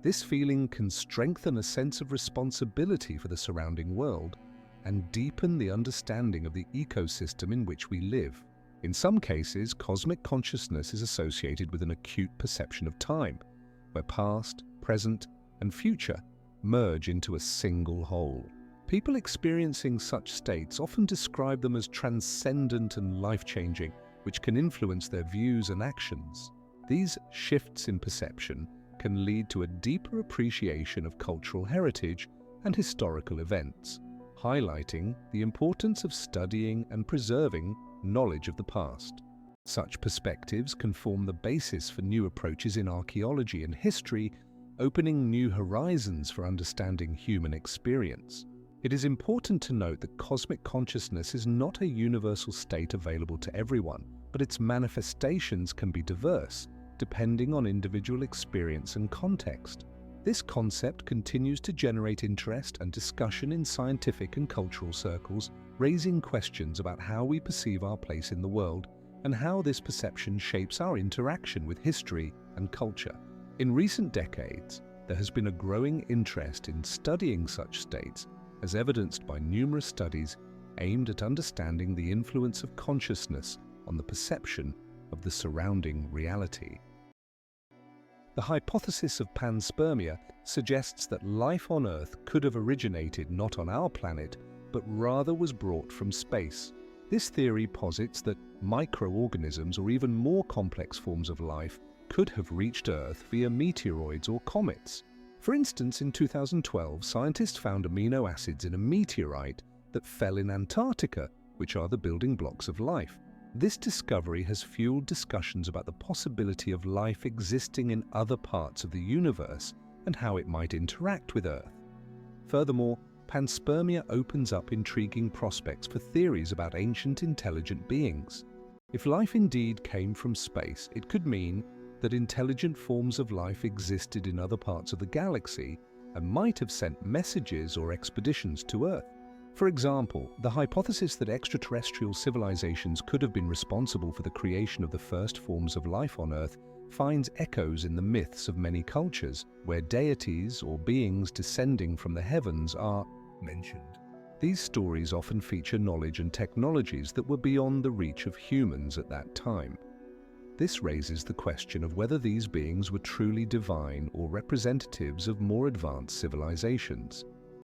This feeling can strengthen a sense of responsibility for the surrounding world and deepen the understanding of the ecosystem in which we live. In some cases, cosmic consciousness is associated with an acute perception of time, where past, present, and future merge into a single whole. People experiencing such states often describe them as transcendent and life-changing, which can influence their views and actions. These shifts in perception can lead to a deeper appreciation of cultural heritage and historical events, highlighting the importance of studying and preserving knowledge of the past. Such perspectives can form the basis for new approaches in archaeology and history, opening new horizons for understanding human experience. It is important to note that cosmic consciousness is not a universal state available to everyone, but its manifestations can be diverse, depending on individual experience and context. This concept continues to generate interest and discussion in scientific and cultural circles, raising questions about how we perceive our place in the world and how this perception shapes our interaction with history and culture. In recent decades, there has been a growing interest in studying such states, as evidenced by numerous studies aimed at understanding the influence of consciousness on the perception of the surrounding reality. The hypothesis of panspermia suggests that life on Earth could have originated not on our planet, but rather was brought from space. This theory posits that microorganisms or even more complex forms of life could have reached Earth via meteoroids or comets. For instance, in 2012, scientists found amino acids in a meteorite that fell in Antarctica, which are the building blocks of life. This discovery has fueled discussions about the possibility of life existing in other parts of the universe and how it might interact with Earth. Furthermore, panspermia opens up intriguing prospects for theories about ancient intelligent beings. If life indeed came from space, it could mean that intelligent forms of life existed in other parts of the galaxy and might have sent messages or expeditions to Earth. For example, the hypothesis that extraterrestrial civilizations could have been responsible for the creation of the first forms of life on Earth finds echoes in the myths of many cultures, where deities or beings descending from the heavens are mentioned. These stories often feature knowledge and technologies that were beyond the reach of humans at that time. This raises the question of whether these beings were truly divine or representatives of more advanced civilizations.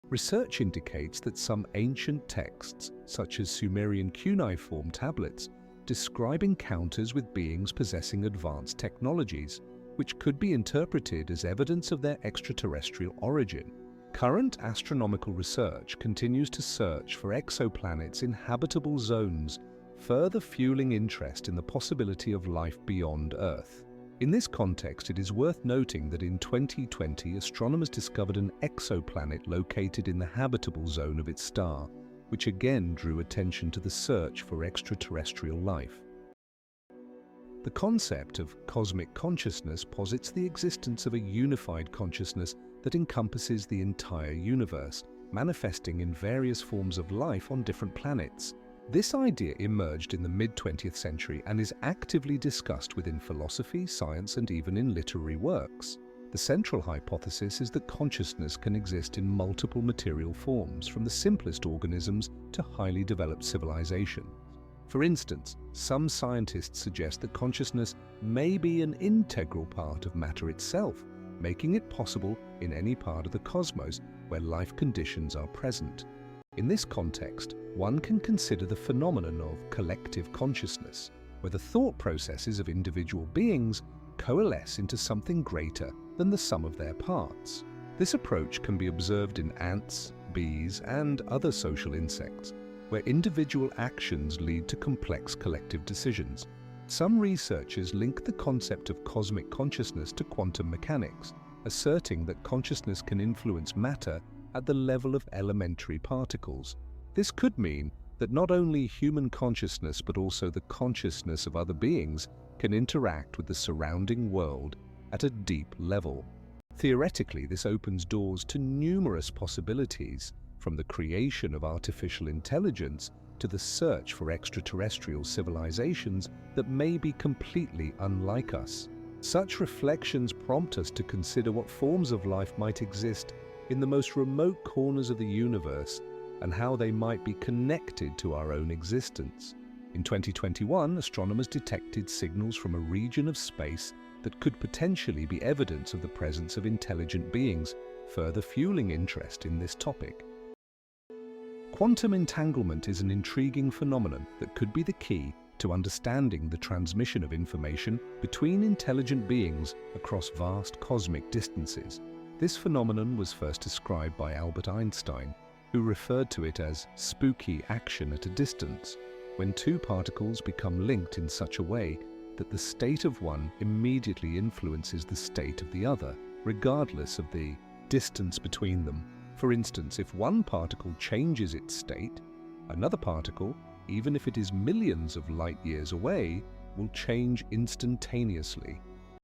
Research indicates that some ancient texts, such as Sumerian cuneiform tablets, describe encounters with beings possessing advanced technologies, which could be interpreted as evidence of their extraterrestrial origin. Current astronomical research continues to search for exoplanets in habitable zones, further fueling interest in the possibility of life beyond Earth. In this context, it is worth noting that in 2020, astronomers discovered an exoplanet located in the habitable zone of its star, which again drew attention to the search for extraterrestrial life. The concept of cosmic consciousness posits the existence of a unified consciousness that encompasses the entire universe, manifesting in various forms of life on different planets. This idea emerged in the mid-20th century and is actively discussed within philosophy, science, and even in literary works. The central hypothesis is that consciousness can exist in multiple material forms, from the simplest organisms to highly developed civilizations. For instance, some scientists suggest that consciousness may be an integral part of matter itself, making it possible in any part of the cosmos where life conditions are present. In this context, one can consider the phenomenon of collective consciousness, where the thought processes of individual beings coalesce into something greater than the sum of their parts. This approach can be observed in ants, bees, and other social insects, where individual actions lead to complex collective decisions. Some researchers link the concept of cosmic consciousness to quantum mechanics, asserting that consciousness can influence matter at the level of elementary particles. This could mean that not only human consciousness but also the consciousness of other beings can interact with the surrounding world at a deep level. Theoretically, this opens doors to numerous possibilities, from the creation of artificial intelligence to the search for extraterrestrial civilizations that may be completely unlike us. Such reflections prompt us to consider what forms of life might exist in the most remote corners of the universe and how they might be connected to our own existence. In 2021, astronomers detected signals from a region of space that could potentially be evidence of the presence of intelligent beings, further fueling interest in this topic. Quantum entanglement is an intriguing phenomenon that could be the key to understanding the transmission of information between intelligent beings across vast cosmic distances. This phenomenon was first described by Albert Einstein, who referred to it as spooky action at a distance. when two particles become linked in such a way that the state of one immediately influences the state of the other, regardless of the distance between them. For instance, if one particle changes its state, another particle, even if it is millions of light years away, will change instantaneously.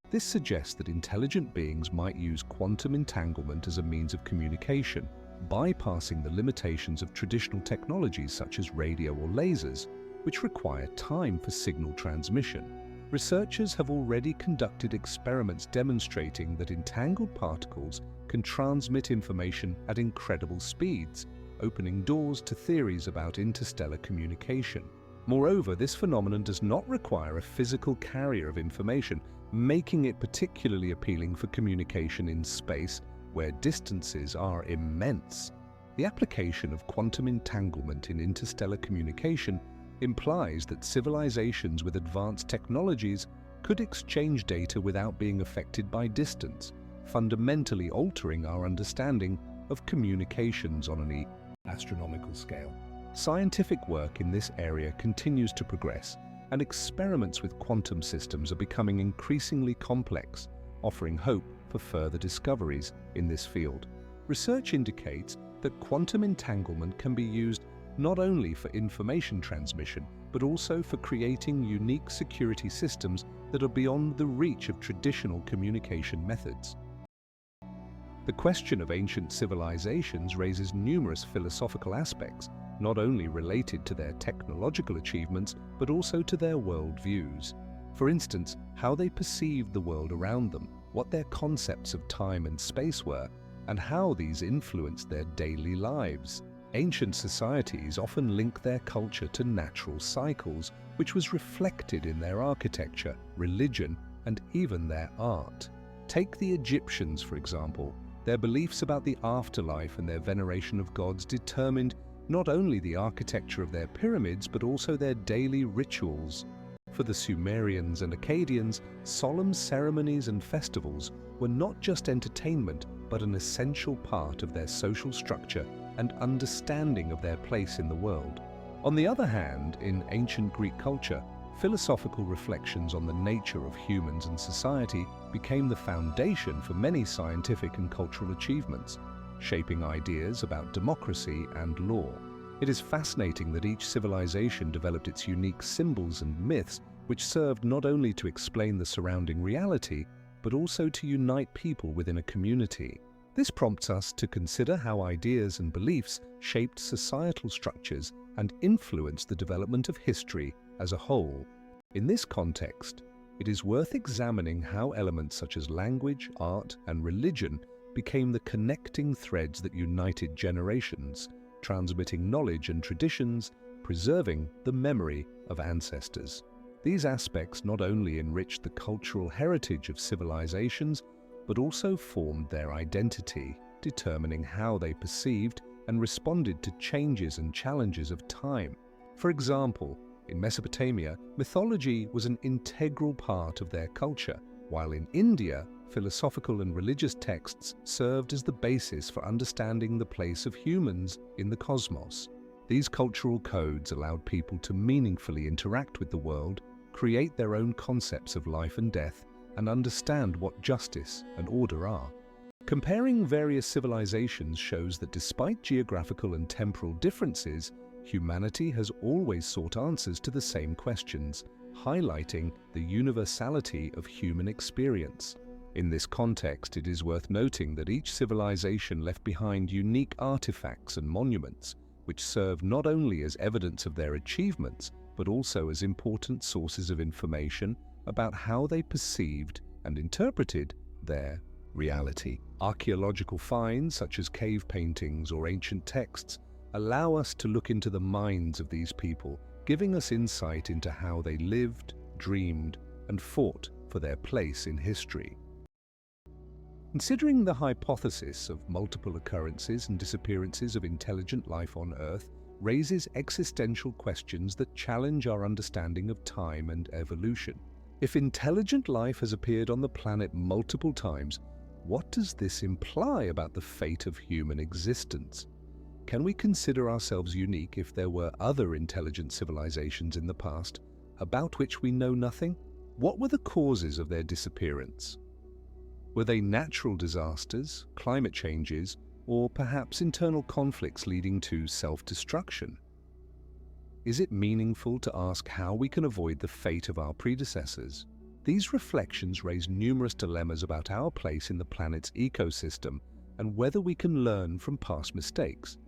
This suggests that intelligent beings might use quantum entanglement as a means of communication, bypassing the limitations of traditional technologies such as radio or lasers, which require time for signal transmission. Researchers have already conducted experiments demonstrating that entangled particles can transmit information at incredible speeds, opening doors to theories about interstellar communication. Moreover, this phenomenon does not require a physical carrier of information, making it particularly appealing for communication in space, where distances are immense. The application of quantum entanglement in interstellar communication implies that civilizations with advanced technologies could exchange data without being affected by distance, fundamentally altering our understanding of communications on an astronomical scale. Scientific work in this area continues to progress, and experiments with quantum systems are becoming increasingly complex, offering hope for further discoveries in this field. Research indicates that quantum entanglement can be used not only for information transmission, but also for creating unique security systems that are beyond the reach of traditional communication methods. The question of ancient civilizations raises numerous philosophical aspects, not only related to their technological achievements, but also to their worldviews. For instance, how they perceived the world around them, what their concepts of time and space were, and how these influenced their daily lives. Ancient societies often link their culture to natural cycles, which was reflected in their architecture, religion, and even their art. Take the Egyptians, for example. Their beliefs about the afterlife and their veneration of gods determined not only the architecture of their pyramids, but also their daily rituals. For the Sumerians and Akkadians, solemn ceremonies and festivals were not just entertainment, but an essential part of their social structure and understanding of their place in the world. On the other hand, in ancient Greek culture, philosophical reflections on the nature of humans and society became the foundation for many scientific and cultural achievements, shaping ideas about democracy and law. It is fascinating that each civilization developed its unique symbols and myths, which served not only to explain the surrounding reality, but also to unite people within a community. This prompts us to consider how ideas and beliefs shaped societal structures and influenced the development of history as a whole. In this context, it is worth examining how elements such as language, art, and religion became the connecting threads that united generations, transmitting knowledge and traditions, preserving the memory of ancestors. These aspects not only enriched the cultural heritage of civilizations, but also formed their identity, determining how they perceived and responded to changes and challenges of time. For example, in Mesopotamia, mythology was an integral part of their culture, while in India, philosophical and religious texts served as the basis for understanding the place of humans in the cosmos. These cultural codes allowed people to meaningfully interact with the world, create their own concepts of life and death, and understand what justice and order are. Comparing various civilizations shows that despite geographical and temporal differences, humanity has always sought answers to the same questions, highlighting the universality of human experience. In this context, it is worth noting that each civilization left behind unique artifacts and monuments, which serve not only as evidence of their achievements, but also as important sources of information about how they perceived and interpreted their reality. Archaeological finds, such as cave paintings or ancient texts, allow us to look into the minds of these people, giving us insight into how they lived, dreamed, and fought for their place in history. Considering the hypothesis of multiple occurrences and disappearances of intelligent life on Earth raises existential questions that challenge our understanding of time and evolution. If intelligent life has appeared on the planet multiple times, what does this imply about the fate of human existence? can we consider ourselves unique if there were other intelligent civilizations in the past about which we know nothing? What were the causes of their disappearance? Were they natural disasters, climate changes, or perhaps internal conflicts leading to self-destruction? Is it meaningful to ask how we can avoid the fate of our predecessors? These reflections raise numerous dilemmas about our place in the planet's ecosystem and whether we can learn from past mistakes.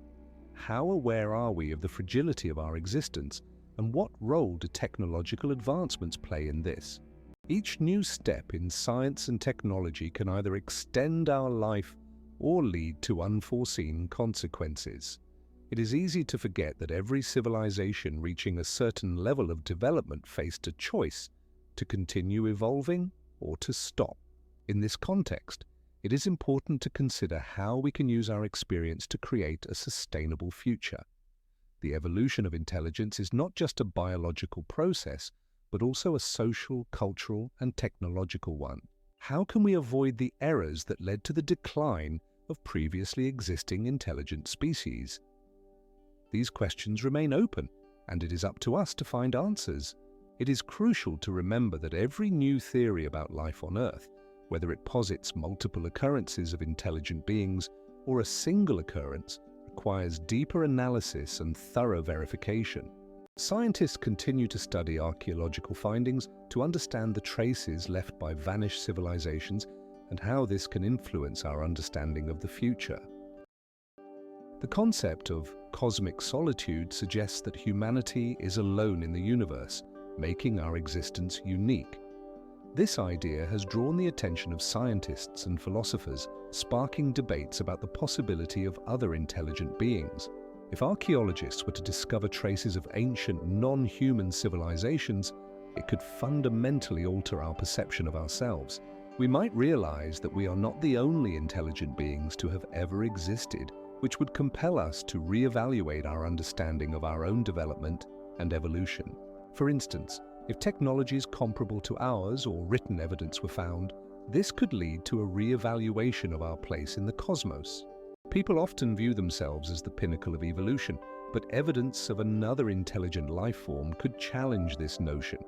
How aware are we of the fragility of our existence, and what role do technological advancements play in this? Each new step in science and technology can either extend our life or lead to unforeseen consequences. It is easy to forget that every civilization reaching a certain level of development faced a choice to continue evolving or to stop. In this context, it is important to consider how we can use our experience to create a sustainable future. The evolution of intelligence is not just a biological process, but also a social, cultural, and technological one. How can we avoid the errors that led to the decline of previously existing intelligent species? These questions remain open, and it is up to us to find answers. It is crucial to remember that every new theory about life on Earth, whether it posits multiple occurrences of intelligent beings or a single occurrence, requires deeper analysis and thorough verification. Scientists continue to study archaeological findings to understand the traces left by vanished civilizations and how this can influence our understanding of the future. The concept of cosmic solitude suggests that humanity is alone in the universe, making our existence unique. This idea has drawn the attention of scientists and philosophers, sparking debates about the possibility of other intelligent beings. If archaeologists were to discover traces of ancient non-human civilizations, it could fundamentally alter our perception of ourselves. We might realize that we are not the only intelligent beings to have ever existed, which would compel us to reevaluate our understanding of our own development and evolution. For instance, if technologies comparable to ours or written evidence were found, this could lead to a re-evaluation of our place in the cosmos. People often view themselves as the pinnacle of evolution, but evidence of another intelligent life form could challenge this notion.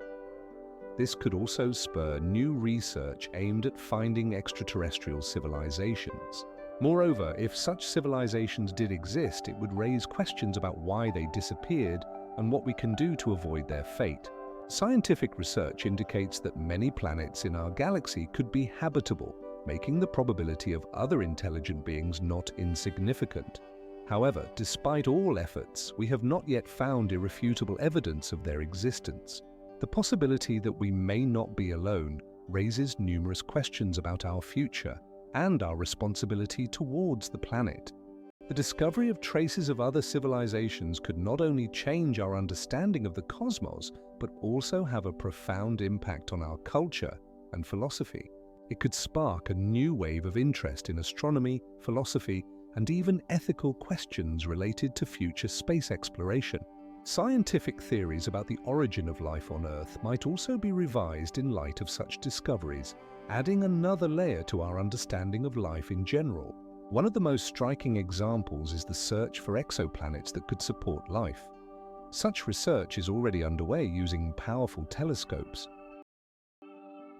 This could also spur new research aimed at finding extraterrestrial civilizations. Moreover, if such civilizations did exist, it would raise questions about why they disappeared and what we can do to avoid their fate. Scientific research indicates that many planets in our galaxy could be habitable, making the probability of other intelligent beings not insignificant. However, despite all efforts, we have not yet found irrefutable evidence of their existence. The possibility that we may not be alone raises numerous questions about our future and our responsibility towards the planet. The discovery of traces of other civilizations could not only change our understanding of the cosmos, but also have a profound impact on our culture and philosophy. It could spark a new wave of interest in astronomy, philosophy, and even ethical questions related to future space exploration. Scientific theories about the origin of life on Earth might also be revised in light of such discoveries, adding another layer to our understanding of life in general. One of the most striking examples is the search for exoplanets that could support life. Such research is already underway using powerful telescopes.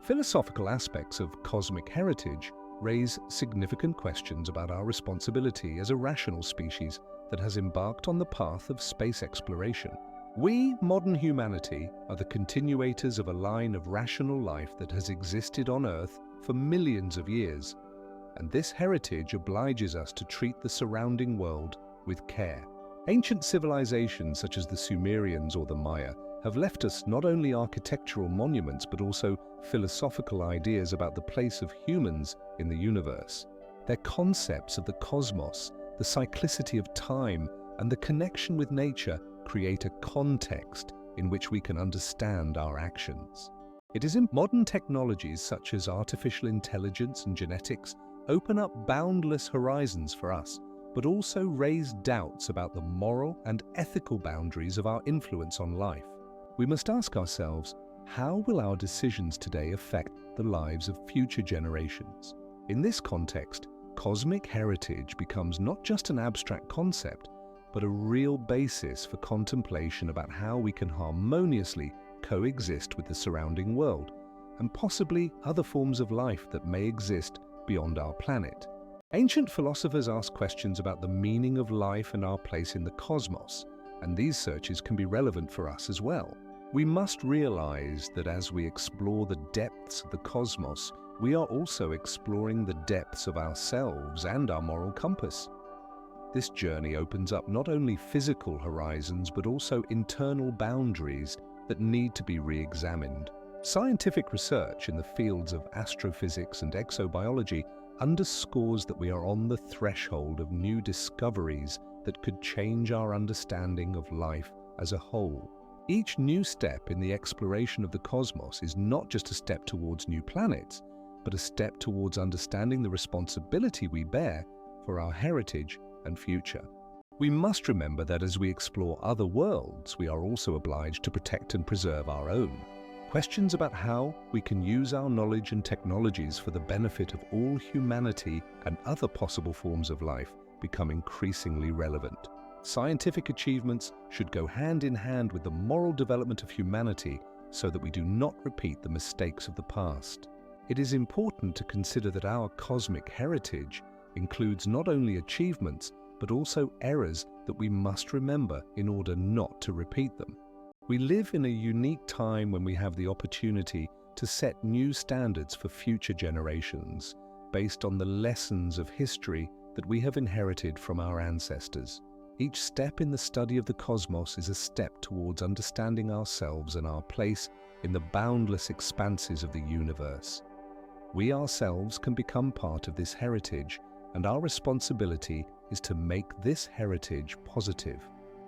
Philosophical aspects of cosmic heritage raise significant questions about our responsibility as a rational species that has embarked on the path of space exploration. We, modern humanity, are the continuators of a line of rational life that has existed on Earth for millions of years, and this heritage obliges us to treat the surrounding world with care. Ancient civilizations such as the Sumerians or the Maya have left us not only architectural monuments but also philosophical ideas about the place of humans in the universe. Their concepts of the cosmos, the cyclicity of time, and the connection with nature create a context in which we can understand our actions. It is in modern technologies such as artificial intelligence and genetics open up boundless horizons for us, but also raise doubts about the moral and ethical boundaries of our influence on life. We must ask ourselves, how will our decisions today affect the lives of future generations? In this context, cosmic heritage becomes not just an abstract concept, but a real basis for contemplation about how we can harmoniously coexist with the surrounding world, and possibly other forms of life that may exist beyond our planet. Ancient philosophers asked questions about the meaning of life and our place in the cosmos, and these searches can be relevant for us as well. We must realize that as we explore the depths of the cosmos, we are also exploring the depths of ourselves and our moral compass. This journey opens up not only physical horizons but also internal boundaries that need to be re-examined. Scientific research in the fields of astrophysics and exobiology underscores that we are on the threshold of new discoveries that could change our understanding of life as a whole. Each new step in the exploration of the cosmos is not just a step towards new planets, but a step towards understanding the responsibility we bear for our heritage and future. We must remember that as we explore other worlds, we are also obliged to protect and preserve our own. Questions about how we can use our knowledge and technologies for the benefit of all humanity and other possible forms of life become increasingly relevant. Scientific achievements should go hand in hand with the moral development of humanity so that we do not repeat the mistakes of the past. It is important to consider that our cosmic heritage includes not only achievements but also errors that we must remember in order not to repeat them. We live in a unique time when we have the opportunity to set new standards for future generations based on the lessons of history that we have inherited from our ancestors. Each step in the study of the cosmos is a step towards understanding ourselves and our place in the boundless expanses of the universe. We ourselves can become part of this heritage, and our responsibility is to make this heritage positive.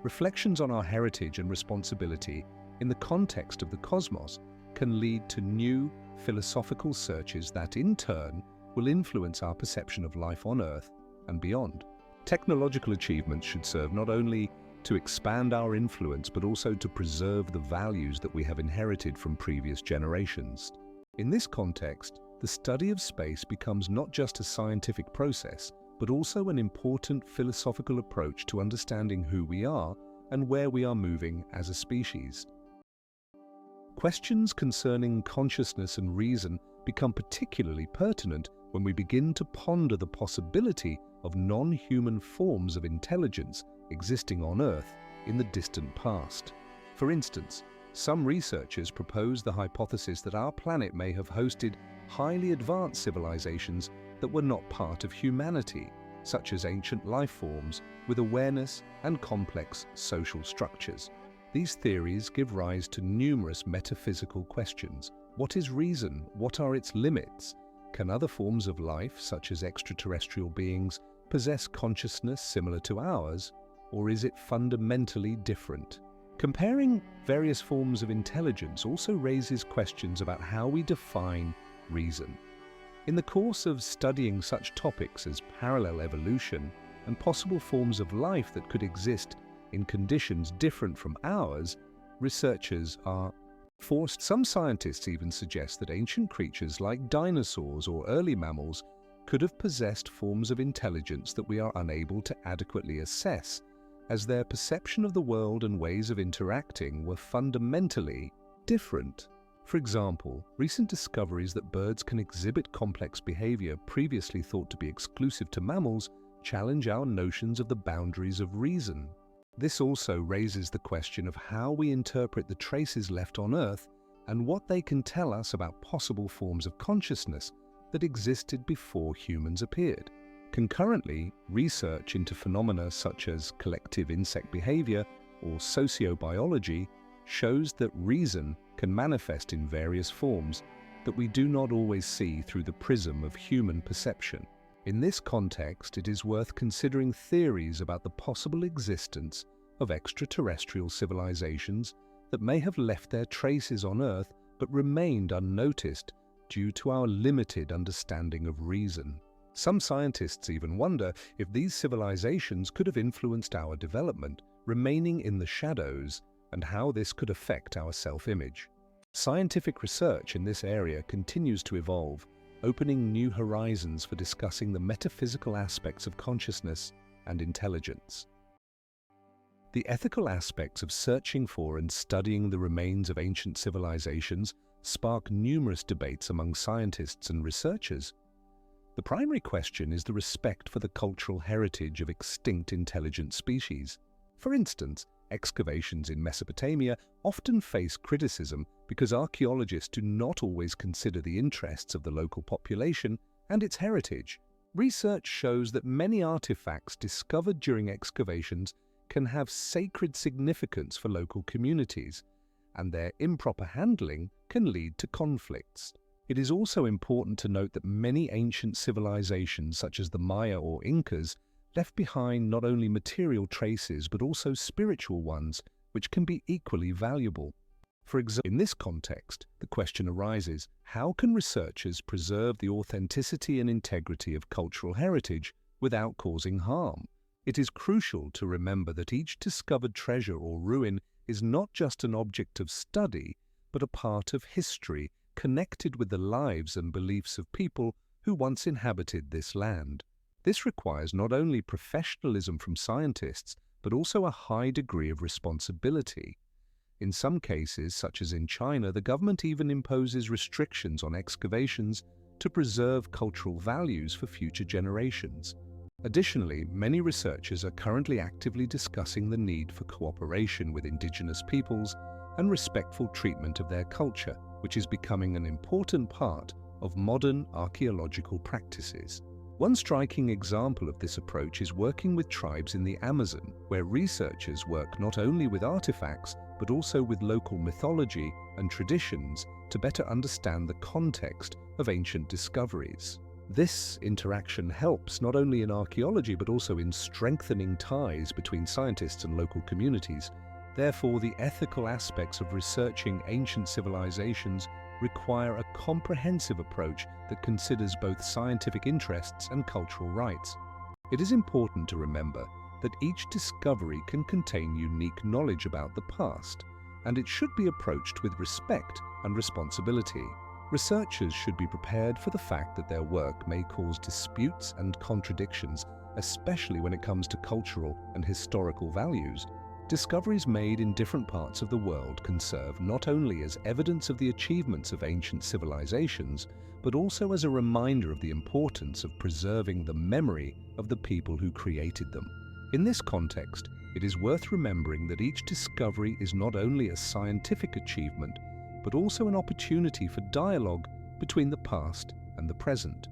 Reflections on our heritage and responsibility in the context of the cosmos can lead to new philosophical searches that, in turn, will influence our perception of life on Earth and beyond. Technological achievements should serve not only to expand our influence but also to preserve the values that we have inherited from previous generations. In this context, the study of space becomes not just a scientific process, but also an important philosophical approach to understanding who we are and where we are moving as a species. Questions concerning consciousness and reason become particularly pertinent when we begin to ponder the possibility of non-human forms of intelligence existing on Earth in the distant past. For instance, some researchers propose the hypothesis that our planet may have hosted highly advanced civilizations that were not part of humanity, such as ancient life forms with awareness and complex social structures. These theories give rise to numerous metaphysical questions. What is reason? What are its limits? Can other forms of life, such as extraterrestrial beings, possess consciousness similar to ours, or is it fundamentally different? Comparing various forms of intelligence also raises questions about how we define reason. In the course of studying such topics as parallel evolution and possible forms of life that could exist in conditions different from ours, researchers are forced. Some scientists even suggest that ancient creatures like dinosaurs or early mammals could have possessed forms of intelligence that we are unable to adequately assess, as their perception of the world and ways of interacting were fundamentally different. For example, recent discoveries that birds can exhibit complex behavior previously thought to be exclusive to mammals challenge our notions of the boundaries of reason. This also raises the question of how we interpret the traces left on Earth and what they can tell us about possible forms of consciousness that existed before humans appeared. Concurrently, research into phenomena such as collective insect behavior or sociobiology shows that reason can manifest in various forms that we do not always see through the prism of human perception. In this context, it is worth considering theories about the possible existence of extraterrestrial civilizations that may have left their traces on Earth but remained unnoticed due to our limited understanding of reason. Some scientists even wonder if these civilizations could have influenced our development, remaining in the shadows, and how this could affect our self-image. Scientific research in this area continues to evolve, opening new horizons for discussing the metaphysical aspects of consciousness and intelligence. The ethical aspects of searching for and studying the remains of ancient civilizations spark numerous debates among scientists and researchers. The primary question is the respect for the cultural heritage of extinct intelligent species. For instance, excavations in Mesopotamia often face criticism because archaeologists do not always consider the interests of the local population and its heritage. Research shows that many artifacts discovered during excavations can have sacred significance for local communities, and their improper handling can lead to conflicts. It is also important to note that many ancient civilizations, such as the Maya or Incas, left behind not only material traces but also spiritual ones, which can be equally valuable. For example, in this context, the question arises, how can researchers preserve the authenticity and integrity of cultural heritage without causing harm? It is crucial to remember that each discovered treasure or ruin is not just an object of study, but a part of history connected with the lives and beliefs of people who once inhabited this land. This requires not only professionalism from scientists, but also a high degree of responsibility. In some cases, such as in China, the government even imposes restrictions on excavations to preserve cultural values for future generations. Additionally, many researchers are currently actively discussing the need for cooperation with indigenous peoples and respectful treatment of their culture, which is becoming an important part of modern archaeological practices. One striking example of this approach is working with tribes in the Amazon, where researchers work not only with artifacts, but also with local mythology and traditions to better understand the context of ancient discoveries. This interaction helps not only in archaeology but also in strengthening ties between scientists and local communities. Therefore, the ethical aspects of researching ancient civilizations require a comprehensive approach that considers both scientific interests and cultural rights. It is important to remember that each discovery can contain unique knowledge about the past, and it should be approached with respect and responsibility. Researchers should be prepared for the fact that their work may cause disputes and contradictions, especially when it comes to cultural and historical values. Discoveries made in different parts of the world can serve not only as evidence of the achievements of ancient civilizations, but also as a reminder of the importance of preserving the memory of the people who created them. In this context, it is worth remembering that each discovery is not only a scientific achievement, but also an opportunity for dialogue between the past and the present.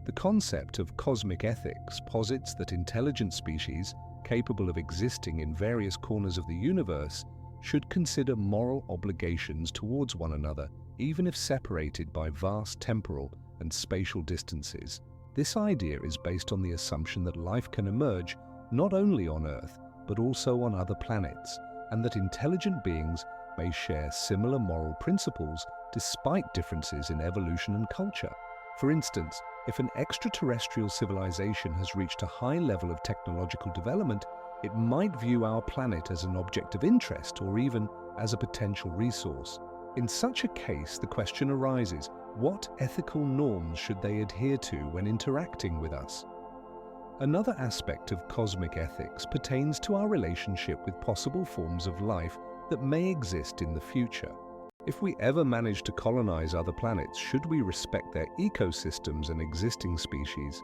The concept of cosmic ethics posits that intelligent species, capable of existing in various corners of the universe, should consider moral obligations towards one another, even if separated by vast temporal and spatial distances. This idea is based on the assumption that life can emerge not only on Earth, but also on other planets, and that intelligent beings may share similar moral principles despite differences in evolution and culture. For instance, if an extraterrestrial civilization has reached a high level of technological development, it might view our planet as an object of interest or even as a potential resource. In such a case, the question arises, what ethical norms should they adhere to when interacting with us? Another aspect of cosmic ethics pertains to our relationship with possible forms of life that may exist in the future. If we ever manage to colonize other planets, should we respect their ecosystems and existing species?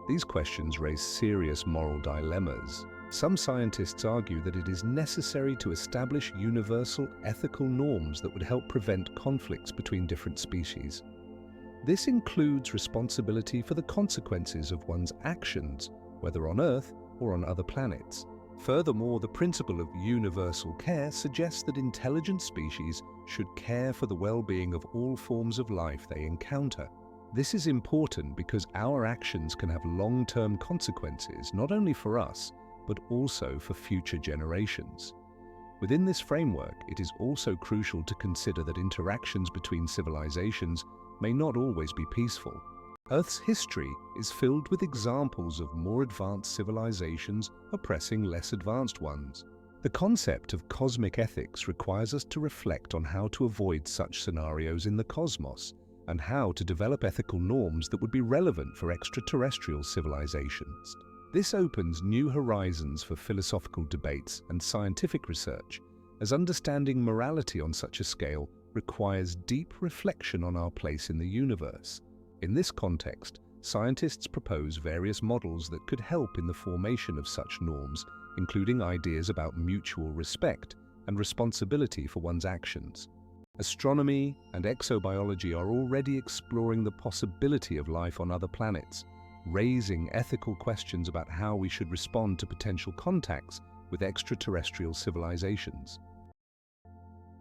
These questions raise serious moral dilemmas. Some scientists argue that it is necessary to establish universal ethical norms that would help prevent conflicts between different species. This includes responsibility for the consequences of one's actions, whether on Earth or on other planets. Furthermore, the principle of universal care suggests that intelligent species should care for the well-being of all forms of life they encounter. This is important because our actions can have long-term consequences not only for us, but also for future generations. Within this framework, it is also crucial to consider that interactions between civilizations may not always be peaceful. Earth's history is filled with examples of more advanced civilizations oppressing less advanced ones. The concept of cosmic ethics requires us to reflect on how to avoid such scenarios in the cosmos and how to develop ethical norms that would be relevant for extraterrestrial civilizations. This opens new horizons for philosophical debates and scientific research, as understanding morality on such a scale requires deep reflection on our place in the universe. In this context, scientists propose various models that could help in the formation of such norms, including ideas about mutual respect and responsibility for one's actions. Astronomy and exobiology are already exploring the possibility of life on other planets, raising ethical questions about how we should respond to potential contacts with extraterrestrial civilizations.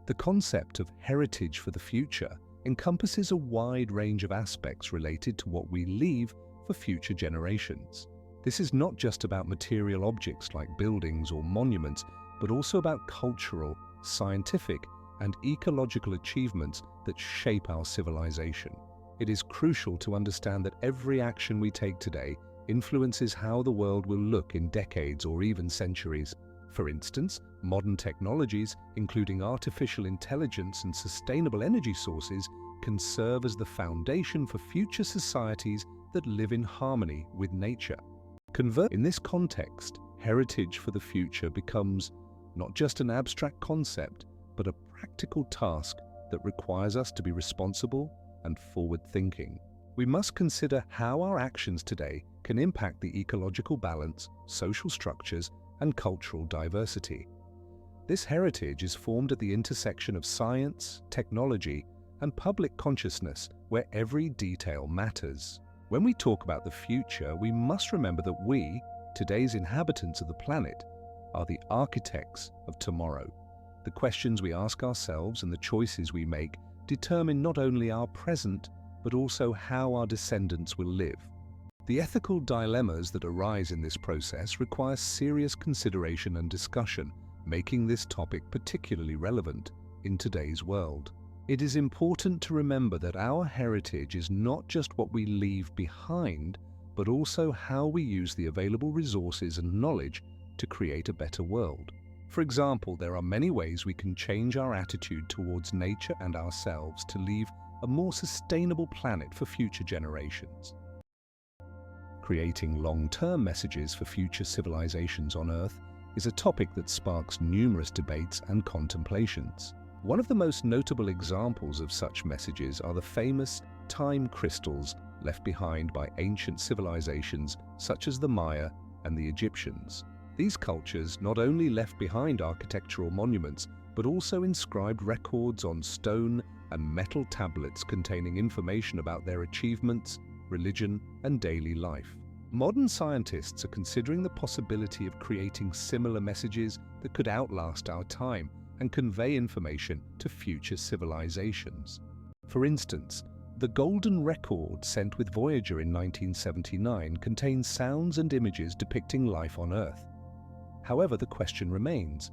The concept of heritage for the future encompasses a wide range of aspects related to what we leave for future generations. This is not just about material objects like buildings or monuments, but also about cultural, scientific, and ecological achievements that shape our civilization. It is crucial to understand that every action we take today influences how the world will look in decades or even centuries. For instance, modern technologies, including artificial intelligence and sustainable energy sources, can serve as the foundation for future societies that live in harmony with nature. In this context, heritage for the future becomes not just an abstract concept, but a practical task that requires us to be responsible and forward-thinking. We must consider how our actions today can impact the ecological balance, social structures, and cultural diversity. This heritage is formed at the intersection of science, technology, and public consciousness, where every detail matters. When we talk about the future, we must remember that we, today's inhabitants of the planet, are the architects of tomorrow. The questions we ask ourselves and the choices we make determine not only our present, but also how our descendants will live. The ethical dilemmas that arise in this process require serious consideration and discussion, making this topic particularly relevant in today's world. It is important to remember that our heritage is not just what we leave behind, but also how we use the available resources and knowledge to create a better world. For example, there are many ways we can change our attitude towards nature and ourselves to leave a more sustainable planet for future generations. Creating long-term messages for future civilizations on Earth is a topic that sparks numerous debates and contemplations. One of the most notable examples of such messages are the famous time crystals left behind by ancient civilizations such as the Maya and the Egyptians. These cultures not only left behind architectural monuments, but also inscribed records on stone and metal tablets containing information about their achievements, religion, and daily life. Modern scientists are considering the possibility of creating similar messages that could outlast our time and convey information to future civilizations. For instance, the Golden Record sent with Voyager in 1979 contains sounds and images depicting life on Earth. However, the question remains,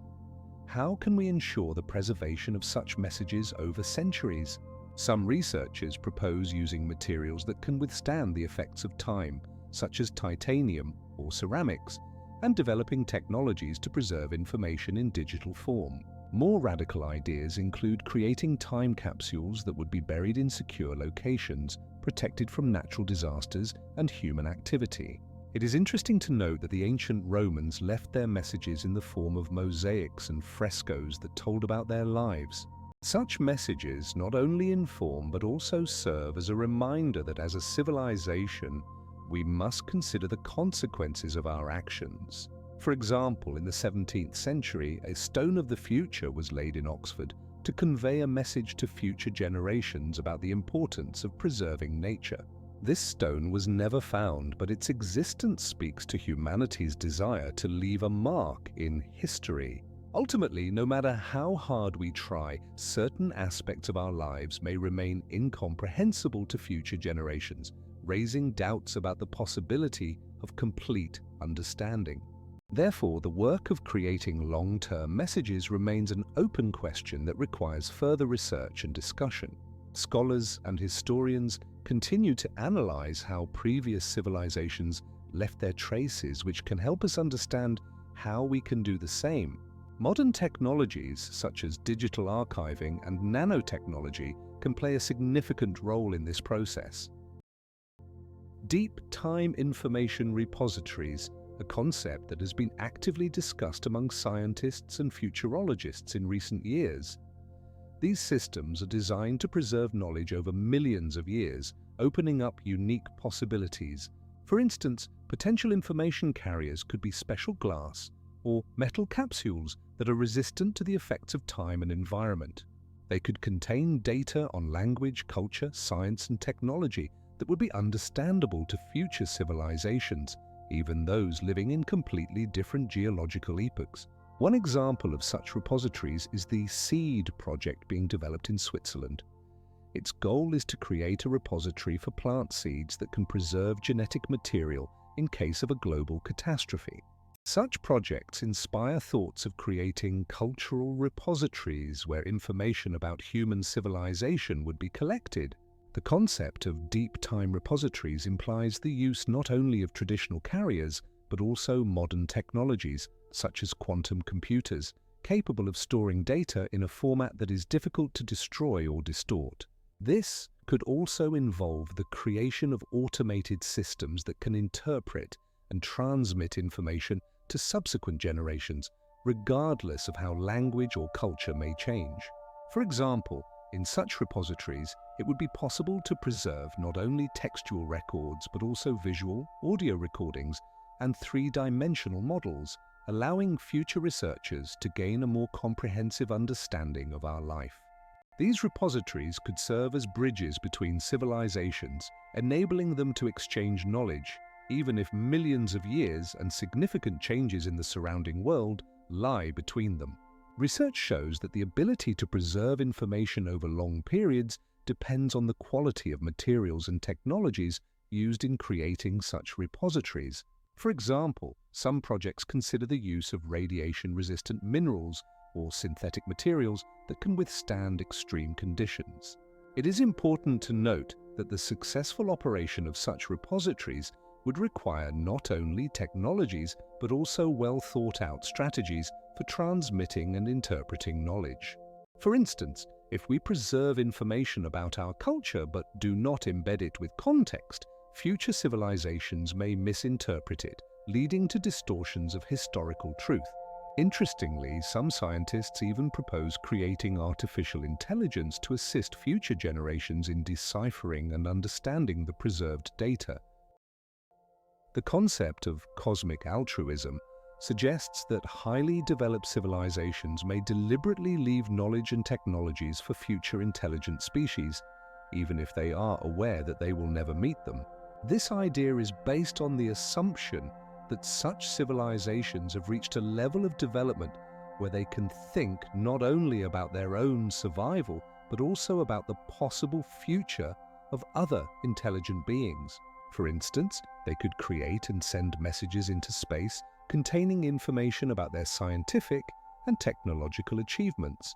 how can we ensure the preservation of such messages over centuries? Some researchers propose using materials that can withstand the effects of time, such as titanium or ceramics, and developing technologies to preserve information in digital form. More radical ideas include creating time capsules that would be buried in secure locations, protected from natural disasters and human activity. It is interesting to note that the ancient Romans left their messages in the form of mosaics and frescoes that told about their lives. Such messages not only inform but also serve as a reminder that as a civilization, we must consider the consequences of our actions. For example, in the 17th century, a stone of the future was laid in Oxford to convey a message to future generations about the importance of preserving nature. This stone was never found, but its existence speaks to humanity's desire to leave a mark in history. Ultimately, no matter how hard we try, certain aspects of our lives may remain incomprehensible to future generations, raising doubts about the possibility of complete understanding. Therefore, the work of creating long-term messages remains an open question that requires further research and discussion. Scholars and historians continue to analyze how previous civilizations left their traces, which can help us understand how we can do the same. Modern technologies such as digital archiving and nanotechnology can play a significant role in this process. Deep time information repositories a concept that has been actively discussed among scientists and futurologists in recent years. These systems are designed to preserve knowledge over millions of years, opening up unique possibilities. For instance, potential information carriers could be special glass or metal capsules that are resistant to the effects of time and environment. They could contain data on language, culture, science, and technology that would be understandable to future civilizations, even those living in completely different geological epochs. One example of such repositories is the SEED project being developed in Switzerland. Its goal is to create a repository for plant seeds that can preserve genetic material in case of a global catastrophe. Such projects inspire thoughts of creating cultural repositories where information about human civilization would be collected. The concept of deep time repositories implies the use not only of traditional carriers, but also modern technologies, such as quantum computers, capable of storing data in a format that is difficult to destroy or distort. This could also involve the creation of automated systems that can interpret and transmit information to subsequent generations, regardless of how language or culture may change. For example, in such repositories, it would be possible to preserve not only textual records but also visual, audio recordings, and three-dimensional models, allowing future researchers to gain a more comprehensive understanding of our life. These repositories could serve as bridges between civilizations, enabling them to exchange knowledge, even if millions of years and significant changes in the surrounding world lie between them. Research shows that the ability to preserve information over long periods depends on the quality of materials and technologies used in creating such repositories. For example, some projects consider the use of radiation-resistant minerals or synthetic materials that can withstand extreme conditions. It is important to note that the successful operation of such repositories would require not only technologies but also well-thought-out strategies for transmitting and interpreting knowledge. For instance, if we preserve information about our culture but do not embed it with context, future civilizations may misinterpret it, leading to distortions of historical truth. Interestingly, some scientists even propose creating artificial intelligence to assist future generations in deciphering and understanding the preserved data. The concept of cosmic altruism suggests that highly developed civilizations may deliberately leave knowledge and technologies for future intelligent species, even if they are aware that they will never meet them. This idea is based on the assumption that such civilizations have reached a level of development where they can think not only about their own survival, but also about the possible future of other intelligent beings. For instance, they could create and send messages into space containing information about their scientific and technological achievements,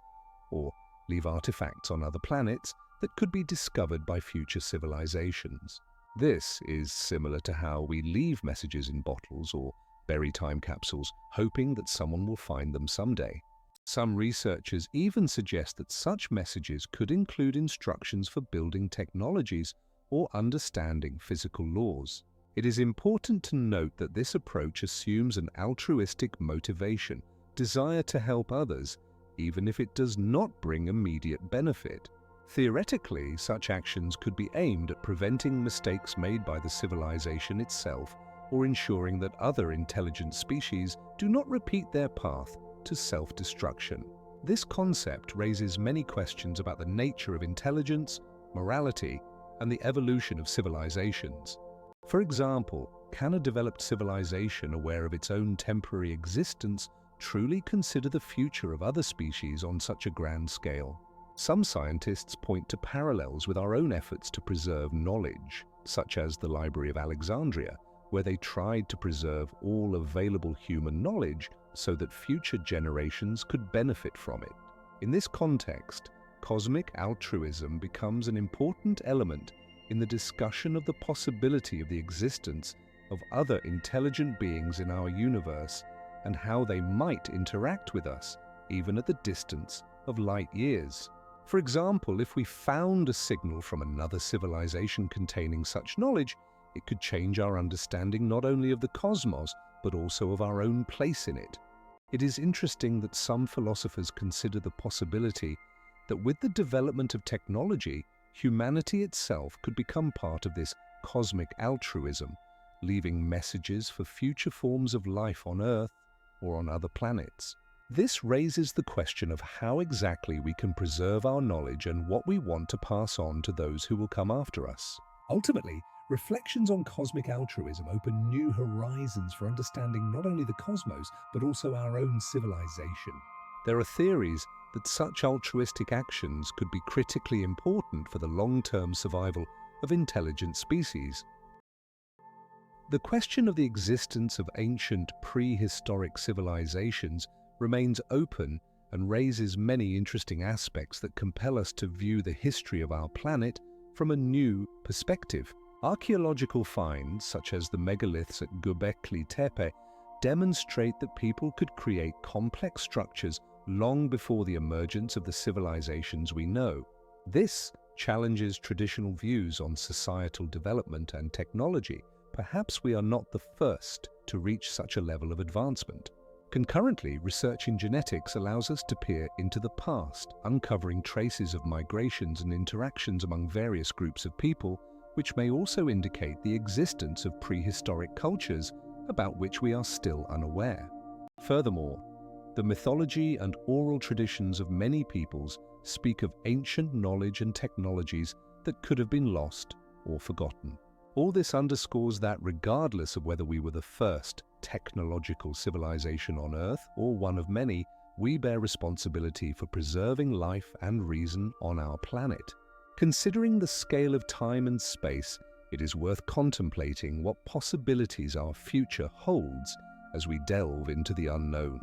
or leave artifacts on other planets that could be discovered by future civilizations. This is similar to how we leave messages in bottles or bury time capsules, hoping that someone will find them someday. Some researchers even suggest that such messages could include instructions for building technologies or understanding physical laws. It is important to note that this approach assumes an altruistic motivation, desire to help others, even if it does not bring immediate benefit. Theoretically, such actions could be aimed at preventing mistakes made by the civilization itself or ensuring that other intelligent species do not repeat their path to self-destruction. This concept raises many questions about the nature of intelligence, morality, and the evolution of civilizations. For example, can a developed civilization aware of its own temporary existence truly consider the future of other species on such a grand scale? Some scientists point to parallels with our own efforts to preserve knowledge, such as the Library of Alexandria, where they tried to preserve all available human knowledge so that future generations could benefit from it. In this context, cosmic altruism becomes an important element in the discussion of the possibility of the existence of other intelligent beings in our universe and how they might interact with us, even at the distance of light years. For example, if we found a signal from another civilization containing such knowledge, it could change our understanding not only of the cosmos, but also of our own place in it. It is interesting that some philosophers consider the possibility that with the development of technology, humanity itself could become part of this cosmic altruism, leaving messages for future forms of life on Earth or on other planets. This raises the question of how exactly we can preserve our knowledge and what we want to pass on to those who will come after us. Ultimately, reflections on cosmic altruism open new horizons for understanding not only the cosmos, but also our own civilization. There are theories that such altruistic actions could be critically important for the long-term survival of intelligent species. The question of the existence of ancient prehistoric civilizations remains open and raises many interesting aspects that compel us to view the history of our planet from a new perspective. Archaeological finds, such as the megaliths at Göbekli Tepe, demonstrate that people could create complex structures long before the emergence of the civilizations we know. This challenges traditional views on societal development and technology. Perhaps we are not the first to reach such a level of advancement. Concurrently, research in genetics allows us to peer into the past, uncovering traces of migrations and interactions among various groups of people, which may also indicate the existence of prehistoric cultures about which we are still unaware. Furthermore, the mythology and oral traditions of many peoples speak of ancient knowledge and technologies that could have been lost or forgotten. All this underscores that regardless of whether we were the first technological civilization on Earth or one of many, we bear responsibility for preserving life and reason on our planet. Considering the scale of time and space, it is worth contemplating what possibilities our future holds as we delve into the unknown.